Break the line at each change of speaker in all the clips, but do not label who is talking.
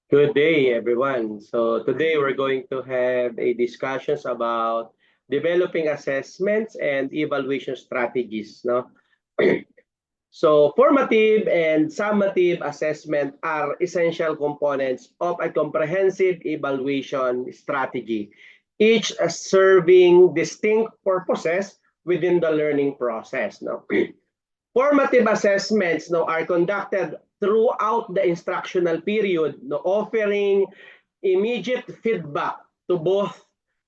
Good day, everyone. So today we're going to have a discussions about developing assessments and evaluation strategies. No, so formative and summative assessment are essential components of a comprehensive evaluation strategy, each serving distinct purposes within the learning process. No, formative assessments are conducted throughout the instructional period, offering immediate feedback to both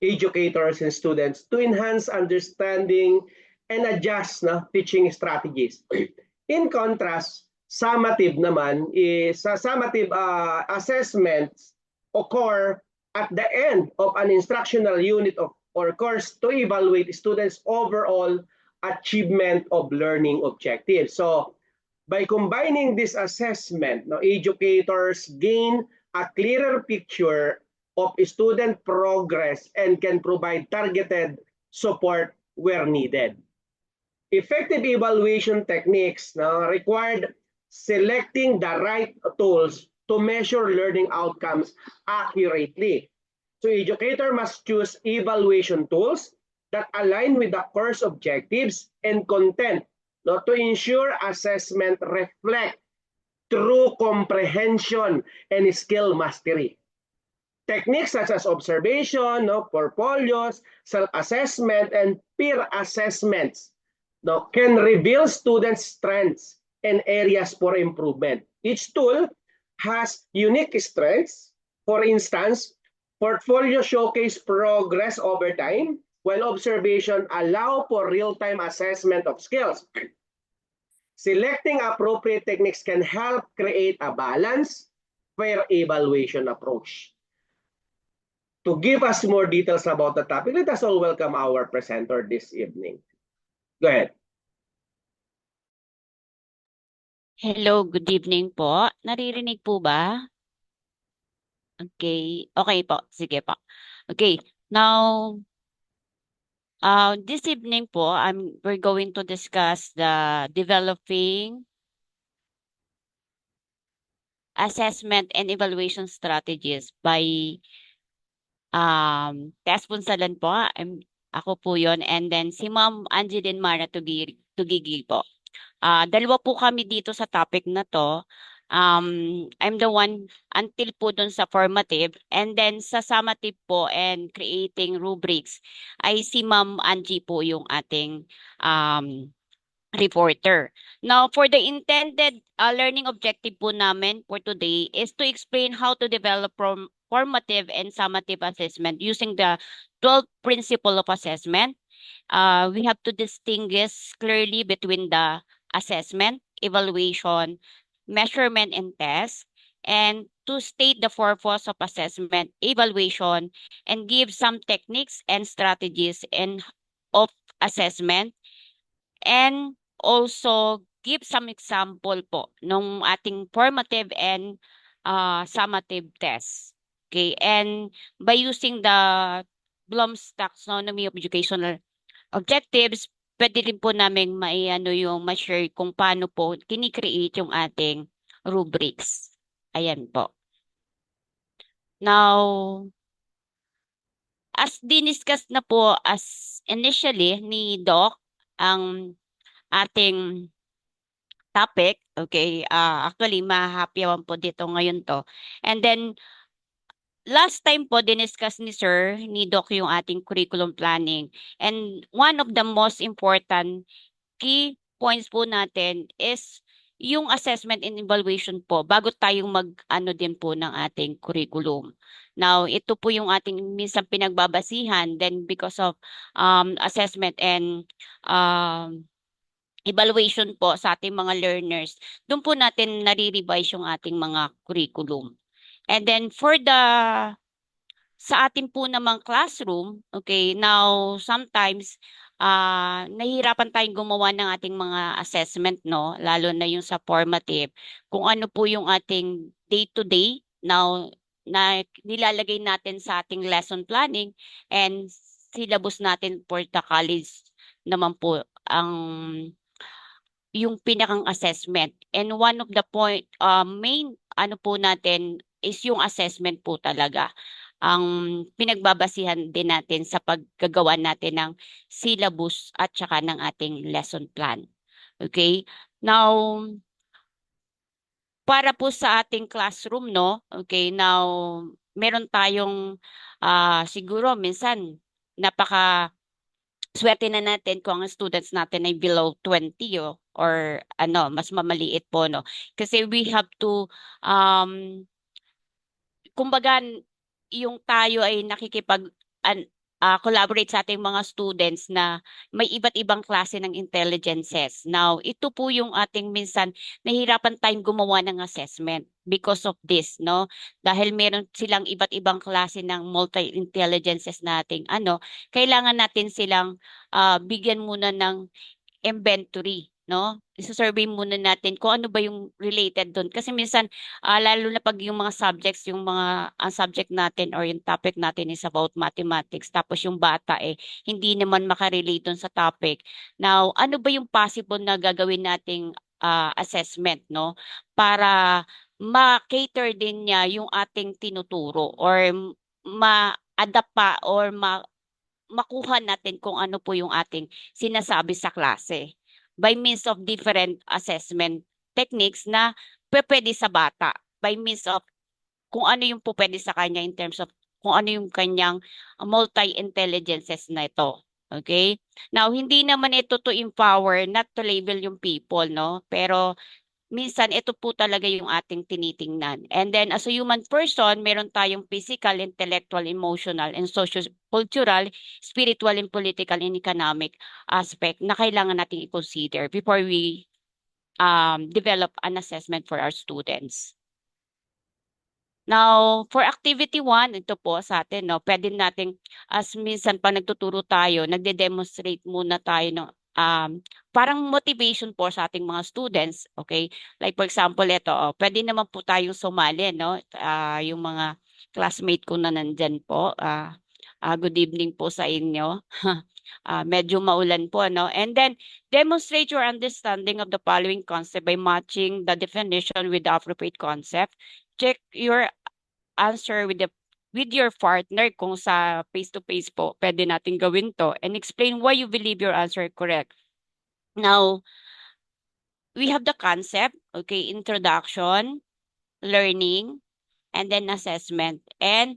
educators and students to enhance understanding and adjust teaching strategies. In contrast, summative naman is summative assessments occur at the end of an instructional unit or course to evaluate students' overall achievement of learning objectives. So, by combining this assessment, educators gain a clearer picture of student progress and can provide targeted support where needed. Effective evaluation techniques required selecting the right tools to measure learning outcomes accurately. So educator must choose evaluation tools that align with the course objectives and content to ensure assessment reflect true comprehension and skill mastery. Techniques such as observation, portfolios, self-assessment, and peer assessments can reveal students' strengths and areas for improvement. Each tool has unique strengths. For instance, portfolio showcase progress over time, while observation allow for real-time assessment of skills. Selecting appropriate techniques can help create a balanced, fair evaluation approach. To give us more details about the topic, let us all welcome our presenter this evening. Go ahead.
Hello, good evening po. Naririnig po ba? Okay. Okay po. Sige po. Okay. Now, this evening po, we're going to discuss the developing assessment and evaluation strategies by Tess Punsalan po. Ako po yon. And then si Ma'am Angeline Mara Tugigil po. Dalawa po kami dito sa topic na to. I'm the one until po dun sa formative, and then sa summative po and creating rubrics ay si Ma'am Angie po yung ating um, reporter. Now, for the intended learning objective po namin for today is to explain how to develop formative and summative assessment using the 12 principle of assessment. We have to distinguish clearly between the assessment, evaluation, measurement, and test, and to state the purpose of assessment, evaluation, and give some techniques and strategies of assessment, and also give some example po nung ating formative and summative test. Okay, and by using the Bloom's taxonomy of educational objectives, pwede rin po namin yung ma-share kung paano po kini-create yung ating rubrics. Ayan po. Now, as diniscuss na po as initially ni Doc, ang ating topic, okay, actually, ma-happy ako po dito ngayon to. And then, last time po, diniscuss ni Sir, ni Doc yung ating curriculum planning. And one of the most important key points po natin is yung assessment and evaluation po bago tayong mag-ano din po ng ating curriculum. Now, ito po yung ating minsan pinagbabasihan, then because of assessment and evaluation po sa ating mga learners, doon po natin nare-revise yung ating mga curriculum. And then for sa ating po namang classroom, okay, now sometimes nahihirapan tayong gumawa ng ating mga assessment, no? Lalo na yung sa formative. Kung ano po yung ating day-to-day now na nilalagay natin sa ating lesson planning and syllabus natin for the college naman po ang yung pinakang assessment. And one of the main ano po natin is yung assessment po talaga ang pinagbabasihan din natin sa paggagawa natin ng syllabus at saka ng ating lesson plan. Okay? Now, para po sa ating classroom, no? Okay, now, meron tayong siguro minsan napaka swerte na natin kung ang students natin ay below 20 or ano, mas mamaliit po, no? Kasi we have to um kumbaga yung tayo ay an, collaborate sa ating mga students na may iba't ibang klase ng intelligences. Now, ito po yung ating minsan nahihirapan tayong gumawa ng assessment because of this, no? Dahil meron silang iba't ibang klase ng multi-intelligences nating ano, kailangan natin silang bigyan muna ng inventory, no? Isa-survey muna natin kung ano ba yung related doon. Kasi minsan, lalo na pag yung mga subjects, yung mga ang subject natin or yung topic natin is about mathematics, tapos yung bata hindi naman makarelate doon sa topic. Now, ano ba yung possible na gagawin nating assessment, no? Para ma-cater din niya yung ating tinuturo or ma-adapt pa or makuha natin kung ano po yung ating sinasabi sa klase by means of different assessment techniques na pwede sa bata by means of kung ano yung po pwede sa kanya in terms of kung ano yung kanyang multi-intelligences na ito. Okay? Now, hindi naman ito to empower, not to label yung people, no? Pero minsan ito po talaga yung ating tinitingnan. And then as a human person, meron tayong physical, intellectual, emotional, and socio-cultural, spiritual, and political, and economic aspect na kailangan nating i-consider before we develop an assessment for our students. Now, for activity 1, ito po sa atin, no, pwede nating, as minsan pa nagtuturo tayo, nagde-demonstrate muna tayo ng parang motivation po sa ating mga students, okay? Like for example, ito, pwede naman po tayong sumali, no? Yung mga classmate ko na nandyan po, good evening po sa inyo. Medyo maulan po, no? And then, demonstrate your understanding of the following concept by matching the definition with the appropriate concept. Check your answer with your partner kung sa face-to-face po, pwede natin gawin to and explain why you believe your answer correct. Now, we have the concept, okay, introduction, learning, and then assessment, and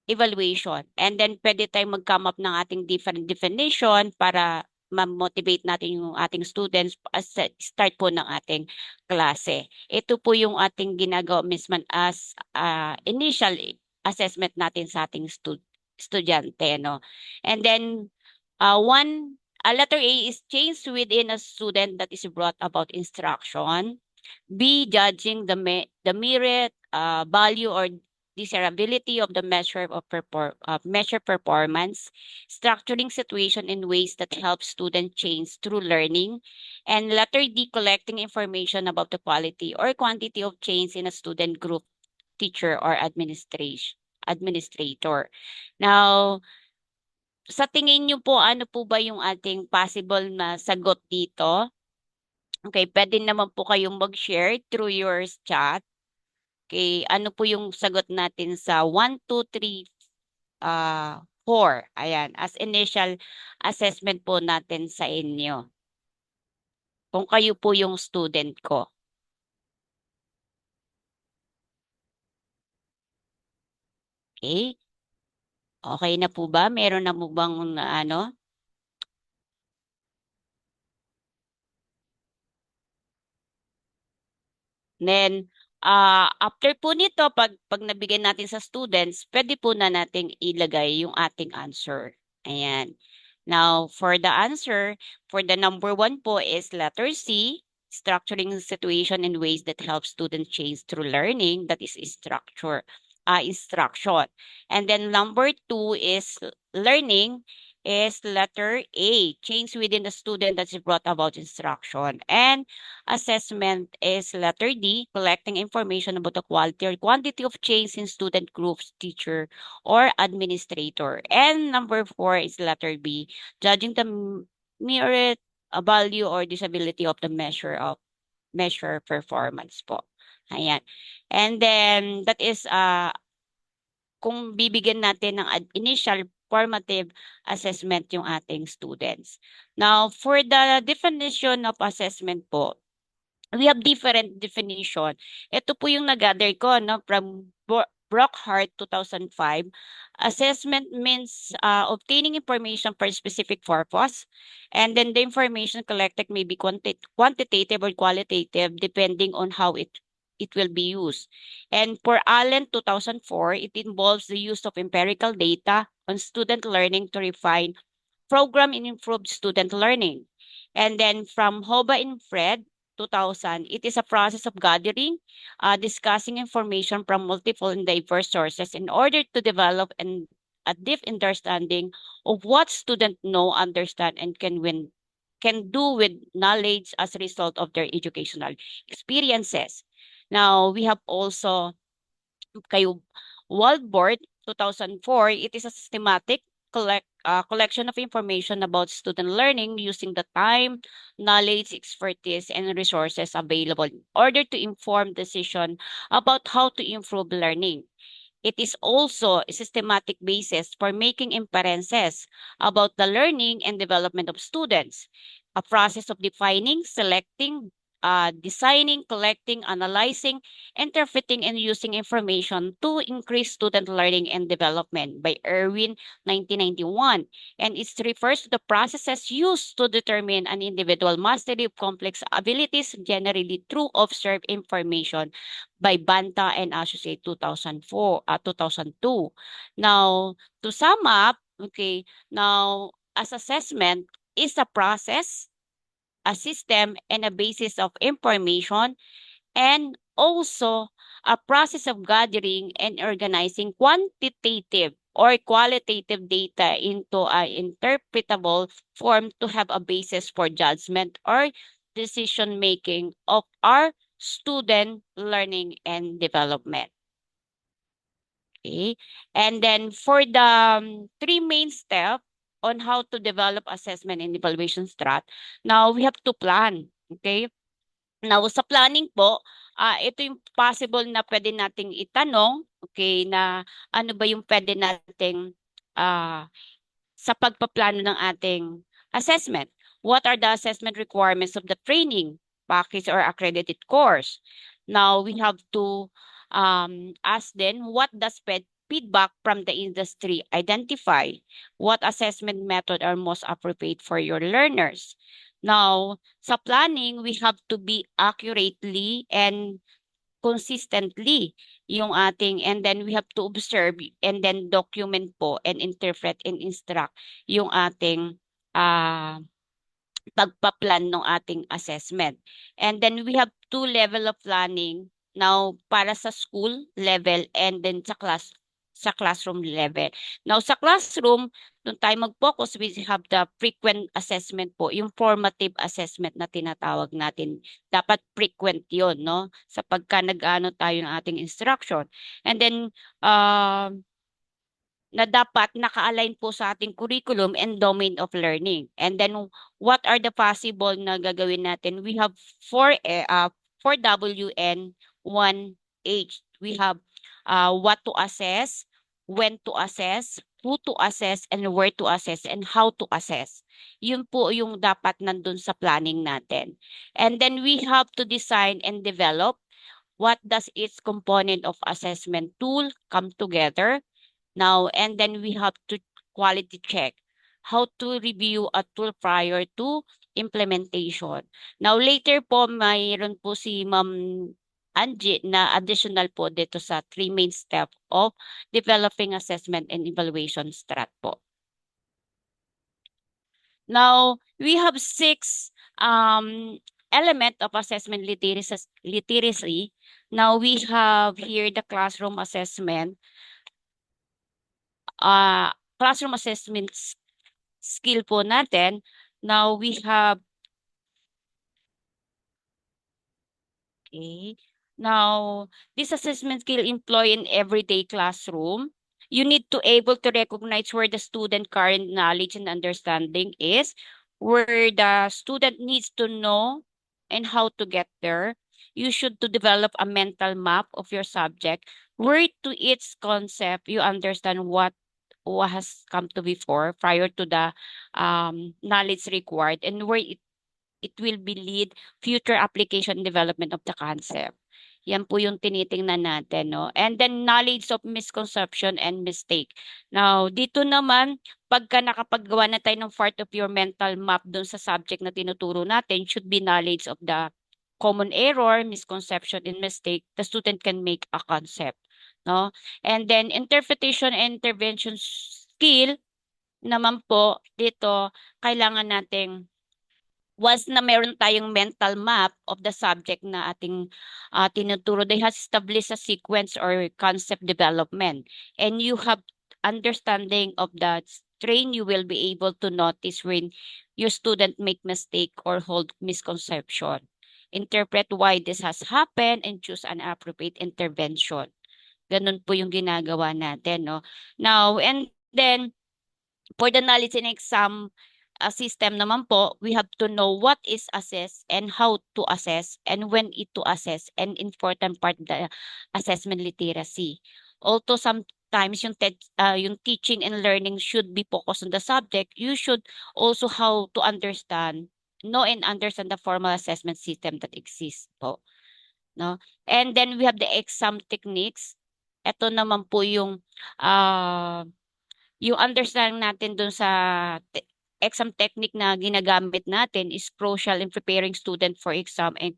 evaluation. And then pwede tayong mag-come up ng ating different definition para ma-motivate natin yung ating students as start po ng ating klase. Ito po yung ating ginagawa mismo as initial assessment natin sa ating estudyante, no? And then letter A is change within a student that is brought about instruction. B, judging the merit, value, or desirability of the measure performance, structuring situation in ways that help student change through learning, and letter D, collecting information about the quality or quantity of change in a student group, teacher, or administrator. Now, sa tingin niyo po, ano po ba yung ating possible na sagot dito? Okay, pwede naman po kayong mag-share through your chat. Okay, ano po yung sagot natin sa 1, 2, 3, 4. Ayan, as initial assessment po natin sa inyo. Kung kayo po yung student ko. Okay? Okay na po ba? Meron na mo bang ano? Then, after po nito, pag nabigay natin sa students, pwede po na nating ilagay yung ating answer. Ayan. Now, for the answer, for the number 1 po is letter C, structuring the situation in ways that help students change through learning. That is instruction. And then number 2 is learning is letter A, change within the student that is brought about instruction. And assessment is letter D, collecting information about the quality or quantity of change in student groups, teacher, or administrator. And number 4 is letter B, judging the merit, value, or disability of the measure performance po. Ayan. And then, that is, kung bibigyan natin ng initial formative assessment yung ating students. Now, for the definition of assessment po, we have different definition. Ito po yung nag-gather ko, no, from Brockhart 2005. Assessment means obtaining information for a specific purpose, and then the information collected may be quantitative or qualitative depending on how it will be used. And for Allen 2004, it involves the use of empirical data on student learning to refine, program, and improve student learning. And then from Hoba and Fred 2000, it is a process of gathering, discussing information from multiple and diverse sources in order to develop a deep understanding of what students know, understand, and can do with knowledge as a result of their educational experiences. Now, we have also kayo Waldborg 2004, it is a systematic collection of information about student learning using the time, knowledge, expertise, and resources available in order to inform decision about how to improve learning. It is also a systematic basis for making inferences about the learning and development of students, a process of defining, selecting, designing, collecting, analyzing, interpreting, and using information to increase student learning and development by Irwin 1991. And it refers to the processes used to determine an individual mastery of complex abilities generally through observed information by Banta and Associate 2002. Now, to sum up, okay, now as assessment is a process, a system, and a basis of information, and also a process of gathering and organizing quantitative or qualitative data into an interpretable form to have a basis for judgment or decision making of our student learning and development. Okay. And then for the three main steps on how to develop assessment and evaluation strat, now we have to plan. Okay. Now, sa planning po, ito yung possible na pwede nating itanong, okay, na ano ba yung pwede nating sa pagpaplano ng ating assessment. What are the assessment requirements of the training package or accredited course? Now, we have to ask then, what does feedback from the industry identify? What assessment method are most appropriate for your learners? Now, sa planning, we have to be accurately and consistently yung ating, and then we have to observe and then document po and interpret and instruct yung ating pagpa-plan ng ating assessment. And then we have two level of planning now para sa school level and then sa classroom level. Now sa classroom, doon tayo mag-focus, we have the frequent assessment po, yung formative assessment na tinatawag natin. Dapat frequent yun, no? Sa pagka nag-ano tayo ng ating instruction. And then, na dapat naka-align po sa ating curriculum and domain of learning. And then, what are the possible na gagawin natin? We have 4W and 1H. We have what to assess, when to assess, who to assess, and where to assess, and how to assess. Yun po yung dapat nandun sa planning natin. And then we have to design and develop what does its component of assessment tool come together. Now, and then we have to quality check how to review a tool prior to implementation. Now, later po, mayroon po si Ma'am Angie na additional po dito sa three main step of developing assessment and evaluation strat po. Now, we have 6 element of assessment literacy. Now, we have here the classroom assessment. Classroom assessment skill po natin. Now, we have, okay. Now, this assessment skill employ in everyday classroom. You need to able to recognize where the student current knowledge and understanding is, where the student needs to know and how to get there. you should to develop a mental map of your subject where to its concept you understand what has come to before prior to the knowledge required, and where it will be lead future application development of the concept. Yan po yung tinitingnan natin, no? And then knowledge of misconception and mistake. Now, dito naman, pagka nakapaggawa na tayo ng part of your mental map dun sa subject na tinuturo natin, should be knowledge of the common error, misconception, and mistake the student can make a concept, no? And then interpretation and intervention skill naman po, dito, kailangan nating once na meron tayong mental map of the subject na ating tinuturo, they has established a sequence or concept development. And you have understanding of that strain, you will be able to notice when your student make mistake or hold misconception. Interpret why this has happened and choose an appropriate intervention. Ganun po yung ginagawa natin, no? Now, and then, for the knowledge and exam system naman po, we have to know what is assessed and how to assess and when it to assess, and important part the assessment literacy. Although sometimes yung teaching and learning should be focused on the subject, you should also how to know and understand the formal assessment system that exists po, no? And then we have the exam techniques. Ito naman po yung understanding natin dun sa exam technique na ginagamit natin is crucial in preparing student for exam and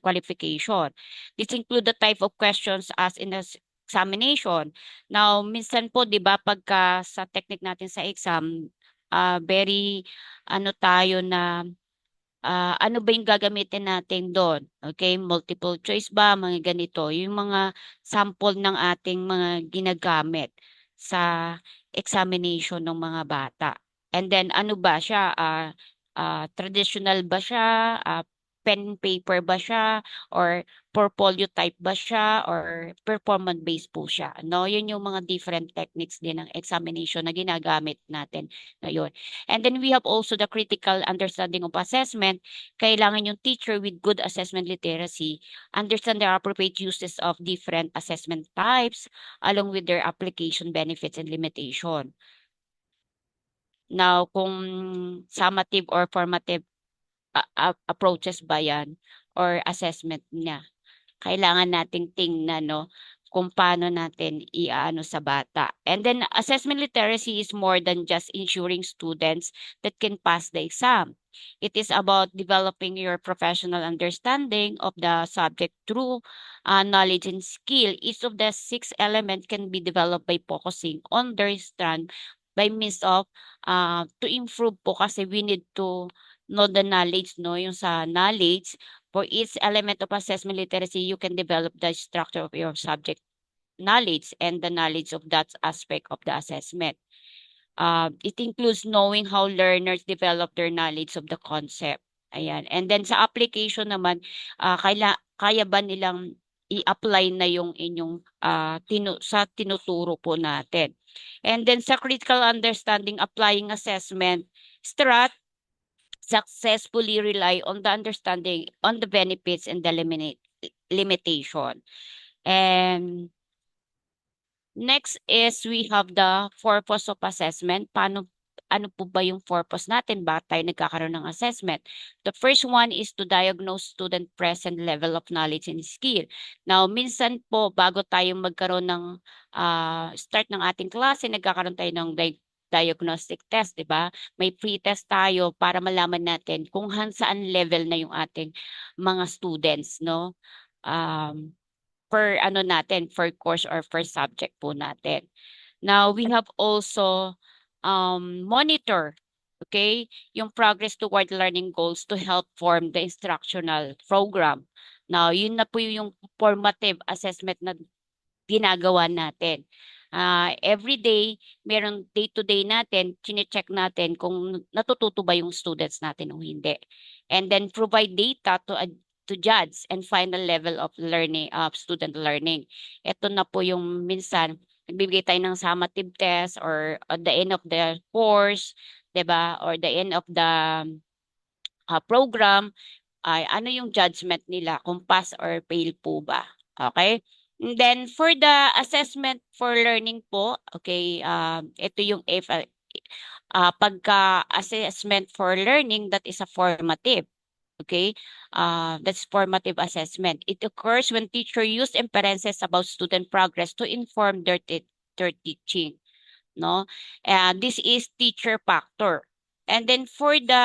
qualification. This include the type of questions asked in the examination. Now, minsan po, di ba, pagka sa technique natin sa exam, very, ano tayo na, ano ba yung gagamitin natin doon? Okay, multiple choice ba, mga ganito. Yung mga sample ng ating mga ginagamit sa examination ng mga bata. And then ano ba siya? Traditional ba siya? Pen and paper ba siya? Or portfolio type ba siya? Or performance based po siya? No, yun yung mga different techniques din ng examination na ginagamit natin ngayon. And then we have also the critical understanding of assessment. Kailangan yung teacher with good assessment literacy understand the appropriate uses of different assessment types along with their application benefits and limitation. Now, kung summative or formative approaches ba yan or assessment niya, kailangan nating tingnan, no, kung paano natin iaano sa bata. And then assessment literacy is more than just ensuring students that can pass the exam. It is about developing your professional understanding of the subject through knowledge and skill. Each of the 6 elements can be developed by focusing on their strand by means of to improve po kasi we need to know the knowledge, no, yung sa knowledge. For each element of assessment literacy, you can develop the structure of your subject knowledge and the knowledge of that aspect of the assessment. It includes knowing how learners develop their knowledge of the concept. Ayan. And then sa application naman, kaya ba nilang i-apply na yung inyong sa tinuturo po natin. And then sa critical understanding, applying assessment, successfully rely on the understanding on the benefits and the limitation. And next is we have the purpose of assessment. Ano po ba yung purpose natin? Bakit tayo nagkakaroon ng assessment? The first one is to diagnose student present level of knowledge and skill. Now, minsan po, bago tayo magkaroon ng start ng ating klase, nagkakaroon tayo ng diagnostic test, di ba? May pre-test tayo para malaman natin kung saan level na yung ating mga students, no? Per ano natin, per course or per subject po natin. Now, we have also monitor, okay, yung progress toward learning goals to help form the instructional program. Now, yun na po yung formative assessment na ginagawa natin. Every day, merong day-to-day natin, chine-check natin kung natututo ba yung students natin o hindi. And then provide data to judge and final level of learning, of student learning. Ito na po yung minsan, nagbibigay tayo ng summative test or at the end of the course, 'di ba? Or the end of the program, ay ano yung judgment nila kung pass or fail po ba. Okay? And then for the assessment for learning po, okay, ito yung if pagka-assessment for learning, that is a formative. Okay, that's formative assessment. It occurs when teacher use inferences about student progress to inform their teaching. No, this is teacher factor. And then for the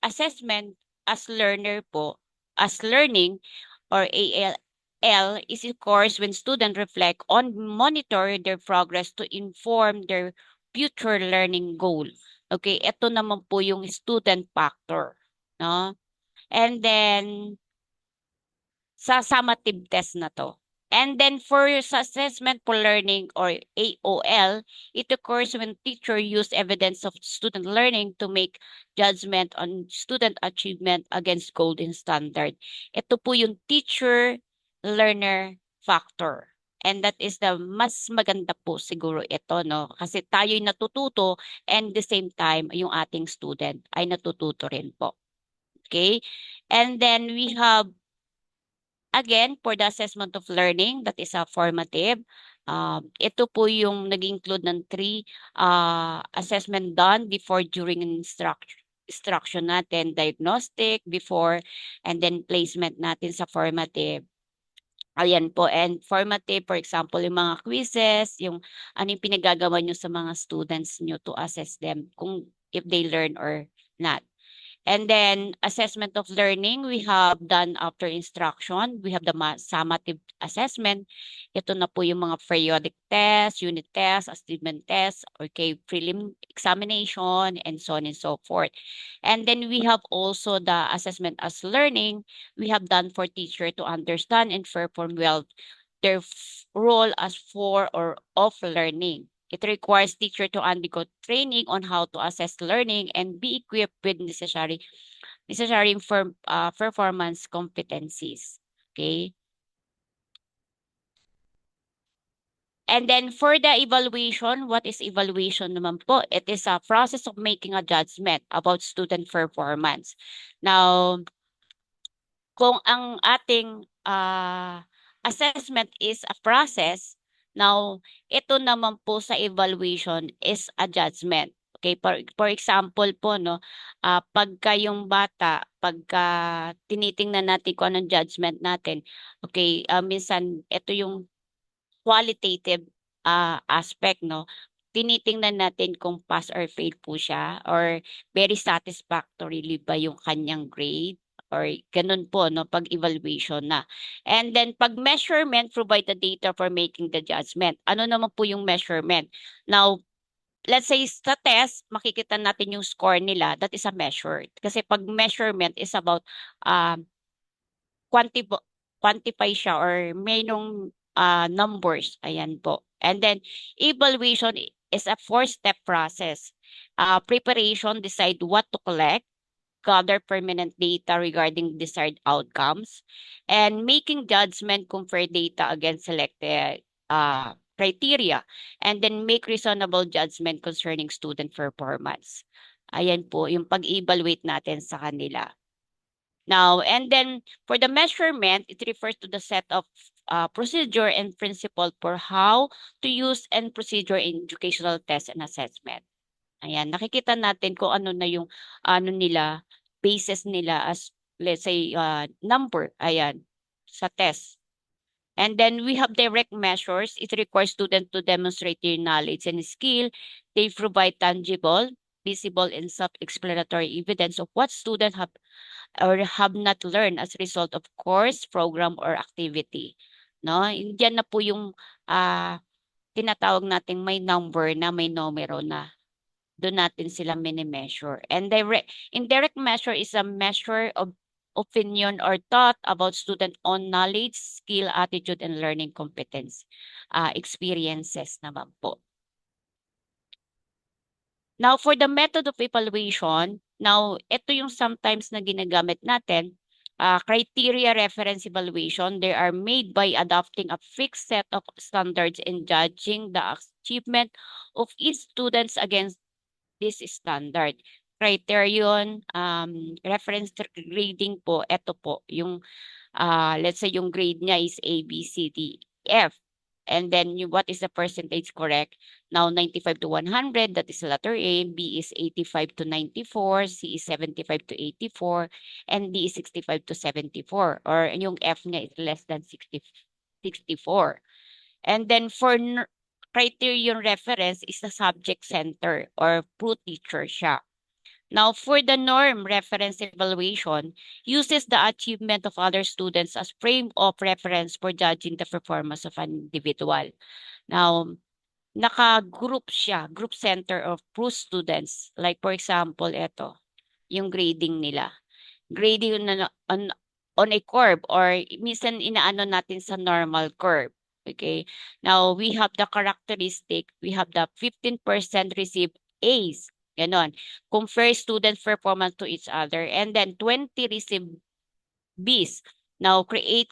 assessment as learner po, as learning or ALL is of course when students reflect on monitor their progress to inform their future learning goal. Okay, ito naman po yung student factor, no? And then sa summative test na to. And then for sa assessment for learning or AOL, it occurs when teacher use evidence of student learning to make judgment on student achievement against golden standard. Ito po yung teacher learner factor. And that is the mas maganda po siguro ito, no? Kasi tayo'y natututo and the same time yung ating student ay natututo rin po. Okay? And then we have again, for the assessment of learning, that is a formative. Ito po yung nag-include ng 3 assessment done before, during, and instruction natin, diagnostic, before, and then placement natin sa formative. Ayan po, and formative, for example, yung mga quizzes, yung ano yung pinagagawa nyo sa mga students nyo to assess them kung if they learn or not. And then assessment of learning, we have done after instruction. We have the summative assessment. Ito na po yung mga periodic test, unit test, achievement test, okay, prelim examination, and so on and so forth. And then we have also the assessment as learning. We have done for teacher to understand and perform well their role as for or of learning. It requires teacher to undergo training on how to assess learning and be equipped with necessary performance competencies. Okay. And then for the evaluation, what is evaluation naman po? It is a process of making a judgment about student performance. Now, kung ang ating assessment is a process, now ito naman po sa evaluation is a judgment. Okay, for example po, no, pagka yung bata, pagka tinitingnan natin kung anong judgment natin, okay, minsan ito yung qualitative aspect, no? Tinitingnan natin kung pass or fail po siya or very satisfactorily ba yung kanyang grade or ganun po, no, pag evaluation na. And then pag measurement, provide the data for making the judgment. Ano naman po yung measurement? Now, let's say sa test, makikita natin yung score nila. That is a measure. Kasi pag measurement is about quantify siya or mayroong numbers. Ayan po. And then, evaluation is a 4-step process. Preparation, decide what to collect, gather permanent data regarding desired outcomes, and making judgment, compare data against selected criteria, and then make reasonable judgment concerning student performance. Ayan po, yung pag-evaluate natin sa kanila. Now, and then for the measurement, it refers to the set of procedure and principle for how to use and procedure in educational test and assessment. Ayan, nakikita natin kung ano na yung ano nila, basis nila as let's say number, ayan, sa test. And then we have direct measures. It requires students to demonstrate their knowledge and skill. They provide tangible, visible, and self-explanatory evidence of what students have or have not learned as a result of course, program, or activity. No? Diyan na po yung tinatawag nating may number na, may numero na. Doon natin sila mini-measure. And indirect measure is a measure of opinion or thought about student own knowledge, skill, attitude, and learning competence. Experiences naman po. Now, for the method of evaluation, now, ito yung sometimes na ginagamit natin. Criteria reference evaluation, they are made by adopting a fixed set of standards and judging the achievement of each students against this standard. criterion, reference grading po, ito po, yung let's say yung grade niya is A, B, C, D, F. And then what is the percentage correct? Now 95 to 100, that is letter A. B is 85 to 94. C is 75 to 84. And D is 65 to 74. Or yung F niya is less than 64. And then for criterion reference is the subject center or pro teacher siya. Now, for the norm reference evaluation, uses the achievement of other students as frame of reference for judging the performance of an individual. Now, naka-group siya, group center of pro students. Like for example, ito, yung grading nila. Grading on a curve or minsan inaano natin sa normal curve. Okay. Now, we have the characteristic, we have the 15% receive A's. Ganon. Compare student performance to each other. And then 20 receive B's. Now, create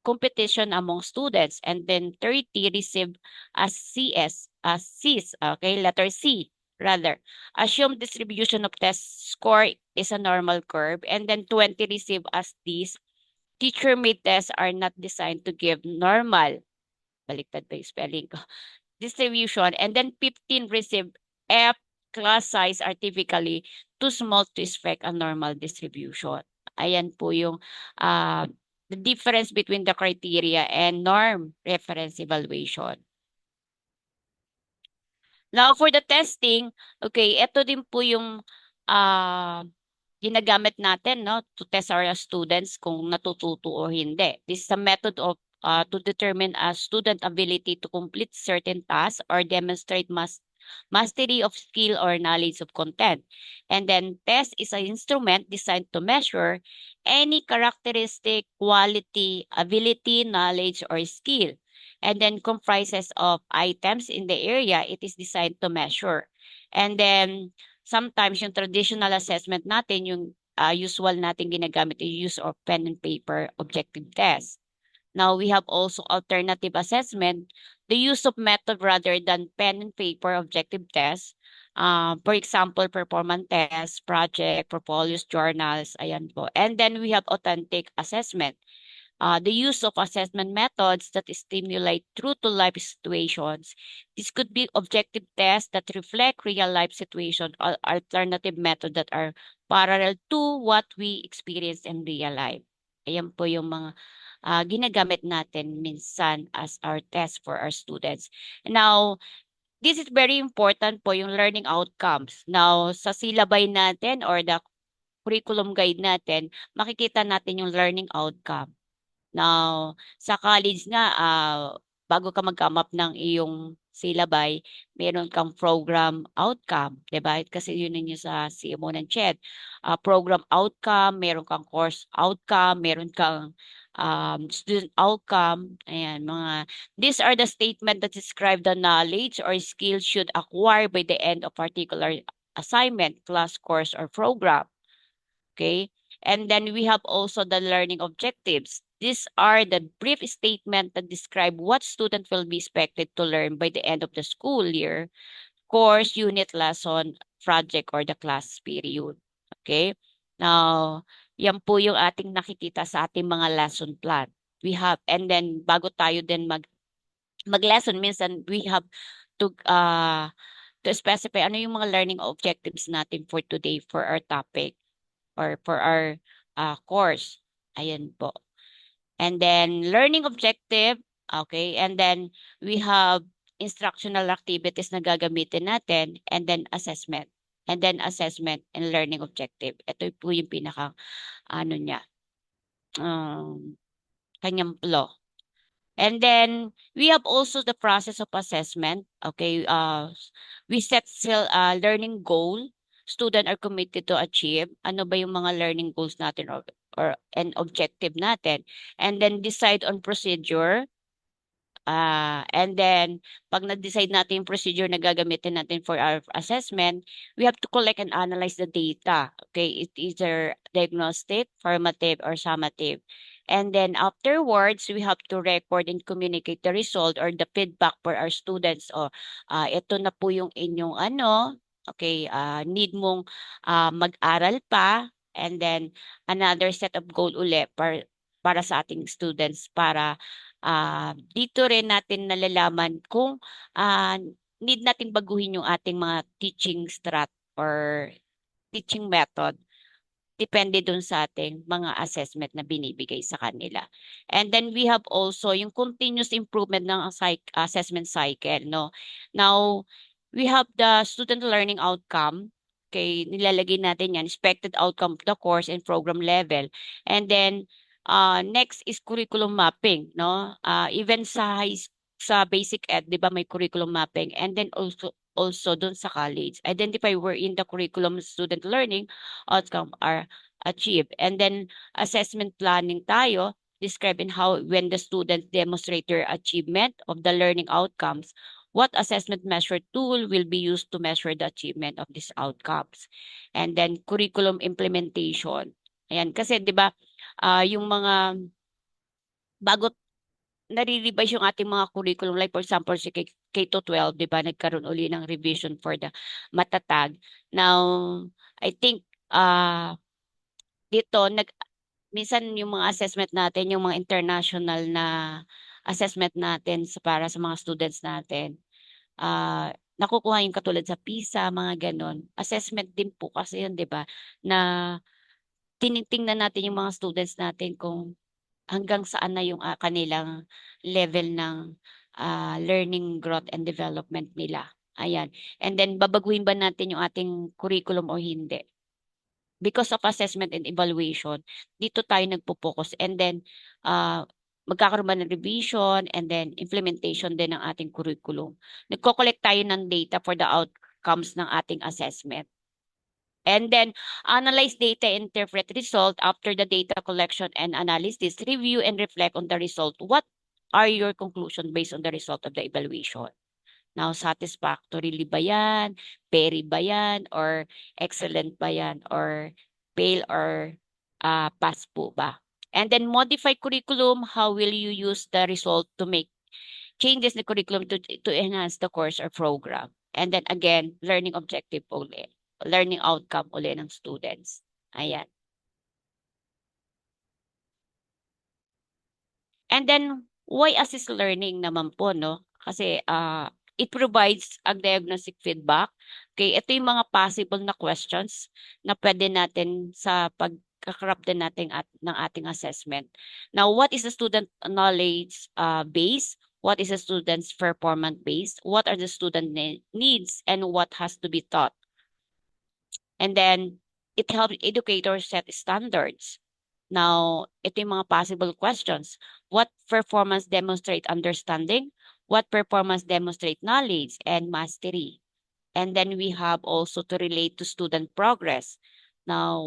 competition among students. And then 30 receive as CS, as C's. Okay, letter C rather. Assume distribution of test score is a normal curve. And then 20 receive as D's. Teacher-made tests are not designed to give normal. Baliktad pa yung spelling ko distribution, and then 15 receive F. Class size are typically too small to expect a normal distribution. Ayan po yung the difference between the criteria and norm reference evaluation. Now, for the testing, okay, ito din po yung ginagamit natin no, to test our students kung natututo o hindi. This is a method of to determine a student ability to complete certain tasks or demonstrate mastery of skill or knowledge of content. And then test is an instrument designed to measure any characteristic, quality, ability, knowledge, or skill. And then comprises of items in the area it is designed to measure. And then sometimes yung traditional assessment natin, yung usual natin ginagamit, yung use of pen and paper objective test. Now, we have also alternative assessment, the use of method rather than pen and paper objective tests. For example, performance tests, project, portfolios, journals, ayan po. And then we have authentic assessment. The use of assessment methods that stimulate true-to-life situations. This could be objective tests that reflect real-life situations or alternative methods that are parallel to what we experience in real life. Ayan po yung mga ginagamit natin minsan as our test for our students. Now, this is very important po yung learning outcomes. Now, sa syllabus natin or the curriculum guide natin, makikita natin yung learning outcome. Now, sa college nga, bago ka mag-come up ng iyong syllabus, meron kang program outcome, di ba? Kasi yun yun sa CMO ng CHED. Program outcome, meron kang course outcome, meron kang student outcome. Ayan, these are the statement that describe the knowledge or skills should acquire by the end of particular assignment, class, course, or program. Okay? And then we have also the learning objectives. These are the brief statement that describe what student will be expected to learn by the end of the school year, course, unit, lesson, project, or the class period. Okay? Now, yan po yung ating nakikita sa ating mga lesson plan. We have, and then bago tayo din mag-lesson, minsan we have to specify ano yung mga learning objectives natin for today for our topic or for our course. Ayan po. And then learning objective, okay? And then we have instructional activities na gagamitin natin and then assessment. And then assessment and learning objective. Ito po yung pinaka ano niya. Kanyang flow. And then we have also the process of assessment. Okay, we set learning goal. Student are committed to achieve. Ano ba yung mga learning goals natin or an objective natin? And then decide on procedure. And then, pag na-decide natin yung procedure na gagamitin natin for our assessment, we have to collect and analyze the data. Okay, it's either diagnostic, formative, or summative. And then afterwards, we have to record and communicate the result or the feedback for our students. O, ito na po yung inyong Okay, need mong mag-aral pa, and then another set of goal uli para sa ating students, para dito rin natin nalalaman kung ah, need nating baguhin yung ating mga teaching strat or teaching method, depende dun sa ating mga assessment na binibigay sa kanila. And then we have also yung continuous improvement ng assessment cycle, no? Now, we have the student learning outcome. Okay, nilalagay natin yan, expected outcome of the course and program level. And then, next is curriculum mapping, no? Even sa basic ed, di ba, may curriculum mapping. And then also dun sa college, identify where in the curriculum student learning outcome are achieved. And then assessment planning tayo, describing how when the students demonstrate their achievement of the learning outcomes, what assessment measure tool will be used to measure the achievement of these outcomes. And then curriculum implementation. Ayan, kasi 'di ba yung mga bago nare-revise yung ating mga curriculum, like for example si K to 12, 'di ba, nagkaroon uli ng revision for the matatag. Now, I think dito minsan yung mga assessment natin, yung mga international na assessment natin para sa mga students natin, nakukuha yung katulad sa PISA, mga gano'n. Assessment din po kasi yun, 'di ba, na tinitingnan natin yung mga students natin kung hanggang saan na yung kanilang level ng learning growth and development nila. Ayan. And then babaguhin ba natin yung ating curriculum o hindi? Because of assessment and evaluation, dito tayo nagpo-focus, and then magkakaroon ba ng revision and then implementation din ng ating curriculum. Nagko-collect tayo ng data for the outcomes ng ating assessment. And then analyze data, interpret result. After the data collection and analysis, review and reflect on the result. What are your conclusion based on the result of the evaluation? Now, satisfactorily ba yan? Very ba yan? Or excellent ba yan? Or fail or pass po ba? And then modify curriculum. How will you use the result to make changes in the curriculum to enhance the course or program? And then again, learning objective uli. Learning outcome uli ng students. Ayan. And then, why assist learning naman po, no? Kasi it provides a diagnostic feedback. Okay, ito yung mga possible na questions na pwede natin sa pagkakrap din natin ng ating assessment. Now, what is the student knowledge base? What is the student's performance base? What are the student needs and what has to be taught? And then, it helps educators set standards. Now, ito yung mga possible questions. What performance demonstrate understanding? What performance demonstrate knowledge and mastery? And then we have also to relate to student progress. Now,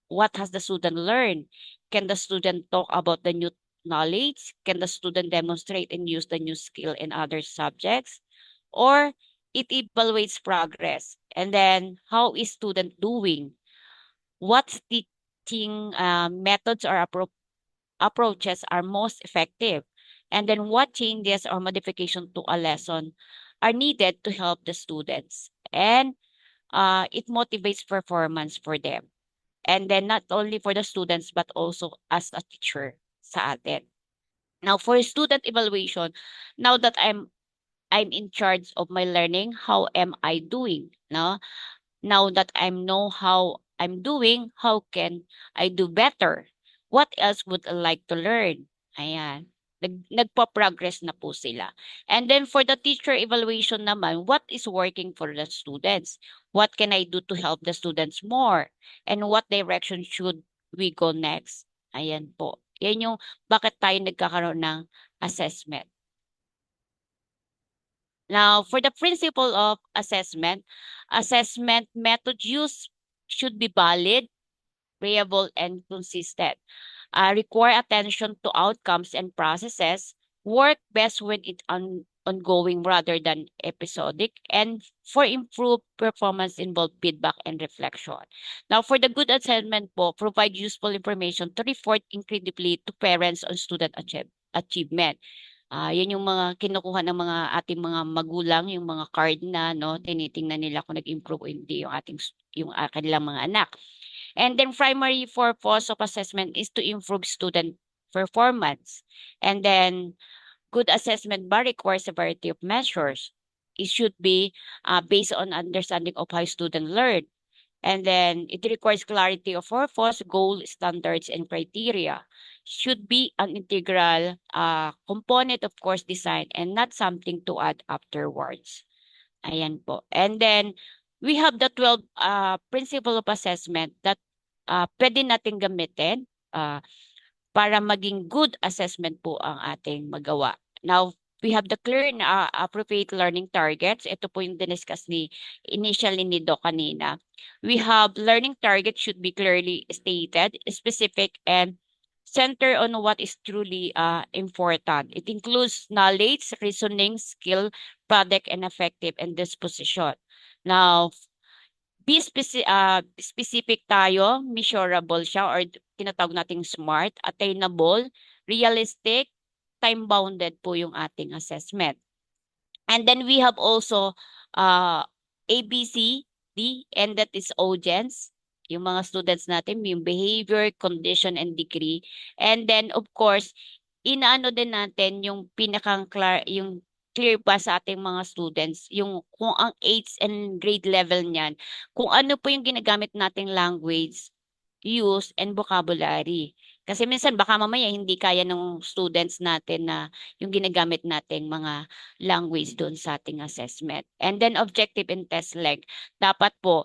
what has the student learned? Can the student talk about the new knowledge? Can the student demonstrate and use the new skill in other subjects? Or it evaluates progress. And then, how is student doing? What teaching methods or approaches are most effective? And then what changes or modification to a lesson are needed to help the students? And it motivates performance for them. And then not only for the students, but also as a teacher sa atin. Now, for student evaluation, now that I'm in charge of my learning, how am I doing? No? Now that I know how I'm doing, how can I do better? What else would I like to learn? Ayan. Nagpa-progress na po sila. And then for the teacher evaluation naman, what is working for the students? What can I do to help the students more? And what direction should we go next? Ayan po. Yan yung bakit tayo nagkakaroon ng assessment. Now, for the principle of assessment method use should be valid, reliable, and consistent. Require attention to outcomes and processes, work best when it's ongoing rather than episodic, and for improved performance involve feedback and reflection. Now, for the good assessment po, provide useful information to report incredibly to parents on student achievement. Yan yung mga kinukuha ng mga ating mga magulang, yung mga card na, no, tinitingnan nila kung nag-improve o hindi yung kanilang mga anak. And then primary purpose of assessment is to improve student performance. And then good assessment bar requires a variety of measures. It should be based on understanding of how student learn. And then it requires clarity of purpose, goal, standards, and criteria. Should be an integral component of course design and not something to add afterwards. Ayan po. And then we have the 12 principle of assessment that pwede natin gamitin para maging good assessment po ang ating magawa. Now, we have the clear and appropriate learning targets. Ito po yung diniscuss initially ni Doc kanina. We have learning targets should be clearly stated, specific, and center on what is truly important. It includes knowledge, reasoning, skill, product, and effective and disposition. Now, be specific tayo, measurable siya or tinatawag nating SMART, attainable, realistic, time-bounded po yung ating assessment. And then we have also A, B, C, D, and that is audience, yung mga students natin, yung behavior, condition, and degree. And then, of course, inaano din natin yung yung clear pa sa ating mga students, yung kung ang age and grade level niyan, kung ano po yung ginagamit nating language, use, and vocabulary. Kasi minsan baka mamaya hindi kaya ng students natin na yung ginagamit nating mga language doon sa ating assessment. And then objective and test length. Dapat po,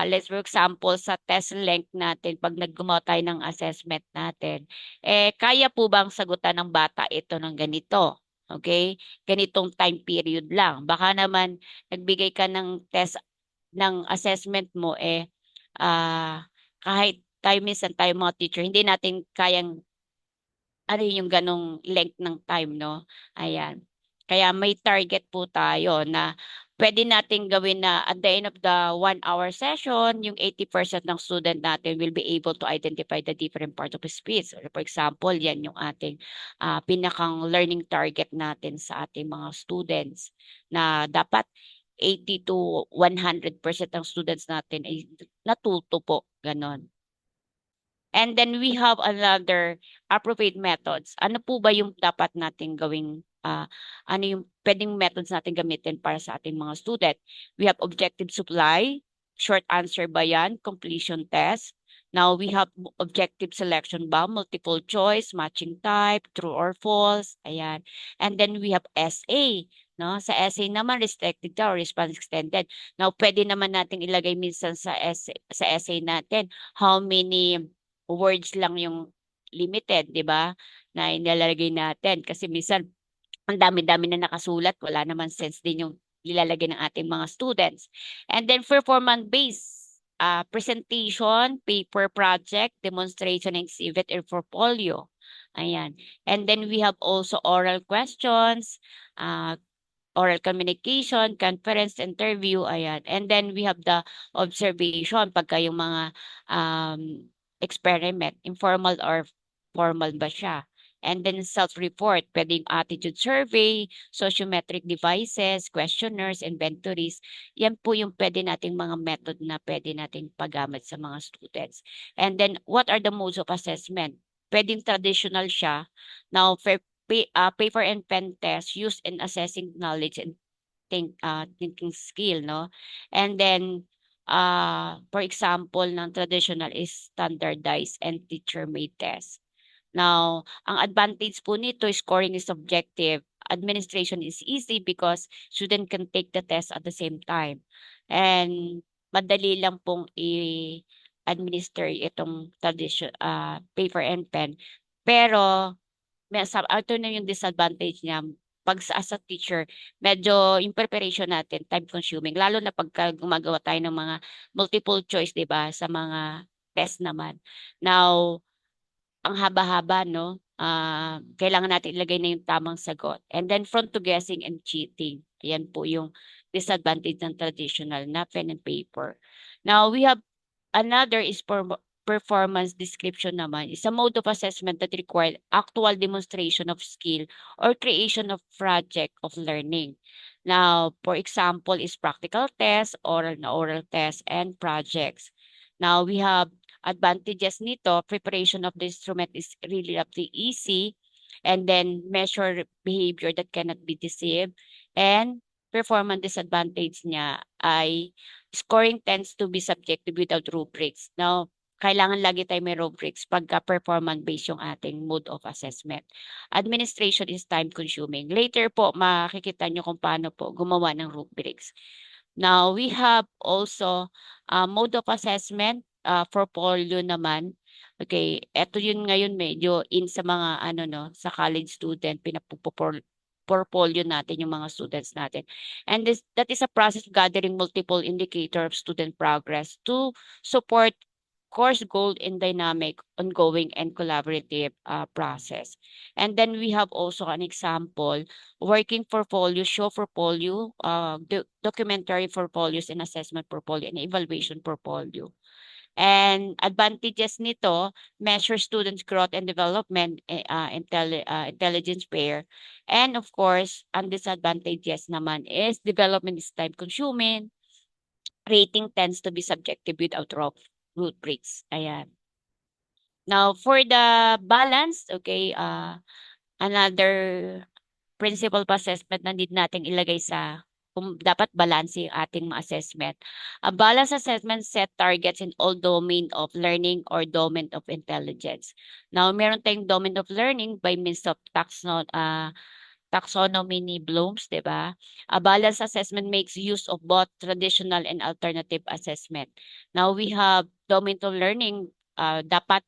let's for example, sa test length natin, pag naggumawa tayo ng assessment natin, kaya po bang sagutan ng bata ito ng ganito? Okay? Ganitong time period lang. Baka naman nagbigay ka ng test ng assessment mo kahit tayo minsan tayo mga teacher, hindi natin kayang ano yung ganong length ng time, no? Ayan. Kaya may target po tayo na pwede natin gawin na at the end of the 1 hour session, yung 80% ng student natin will be able to identify the different part of speech. For example, yan yung ating pinakang learning target natin sa ating mga students na dapat 80 to 100% ng students natin ay natuto po. Ganon. And then we have another appropriate methods. Ano po ba yung dapat nating gawing, ano yung pwedeng methods natin gamitin para sa ating mga student? We have objective supply, short answer ba yan, completion test. Now we have objective selection ba, multiple choice, matching type, true or false, ayan. And then we have essay, no? Sa essay naman, restricted ka or response extended. Now, pwede naman natin ilagay minsan sa essay natin, how many words lang yung limited, di ba? Na inilalagay natin. Kasi minsan, ang dami-dami na nakasulat, wala naman sense din yung nilalagay ng ating mga students. And then performance-based presentation, paper project, demonstration, exhibit, and portfolio. Ayan. And then we have also oral questions, oral communication, conference, interview, ayan. And then we have the observation, pagka yung mga experiment, informal or formal ba siya. And then self-report, pwedeng attitude survey, sociometric devices, questionnaires, inventories. Yan po yung pwede nating mga method na pwede nating paggamit sa mga students. And then what are the modes of assessment? Pwedeng traditional siya. Now, paper and pen test used in assessing knowledge and thinking skill, no? And then, for example, ng traditional is standardized and teacher-made test. Now, ang advantage po nito, scoring is objective. Administration is easy because student can take the test at the same time. And madali lang pong i-administer itong paper and pen. Pero, ito na yung disadvantage niya. Pag as a teacher, medyo yung preparation natin, time consuming. Lalo na pagka gumagawa tayo ng mga multiple choice, di ba? Sa mga test naman. Now, ang haba-haba, no? Kailangan natin ilagay na yung tamang sagot. And then front to guessing and cheating. Ayan po yung disadvantage ng traditional na pen and paper. Now, we have another is performance description naman is a mode of assessment that require actual demonstration of skill or creation of project of learning. Now, for example, is practical tests, oral tests, and projects. Now, we have advantages nito. Preparation of the instrument is really easy, and then measure behavior that cannot be deceived, and performance disadvantage niya ay scoring tends to be subjective without rubrics. Now, kailangan lagi tayo may rubrics pagka performance-based yung ating mode of assessment. Administration is time-consuming. Later po, makikita nyo kung paano po gumawa ng rubrics. Now, we have also mode of assessment, portfolio naman. Okay, eto yun ngayon medyo in sa mga sa college student, portfolio natin yung mga students natin. And that is a process of gathering multiple indicator of student progress to support course goal in dynamic, ongoing, and collaborative process. And then we have also an example, working portfolio, show portfolio, documentary portfolios, and assessment portfolio, and evaluation portfolio. And advantages nito, measure students' growth and development, intelligence pair. And of course, ang disadvantages naman is development is time consuming, rating tends to be subjective without rubrics. Ayan. Now, for the balance, okay, another principle of assessment na need nating ilagay sa kung dapat balance yung ating assessment. A balanced assessment set targets in all domain of learning or domain of intelligence. Now, meron tayong domain of learning by means of taxonomy ni Bloom's, di ba? A balanced assessment makes use of both traditional and alternative assessment. Now, we have domain of learning, dapat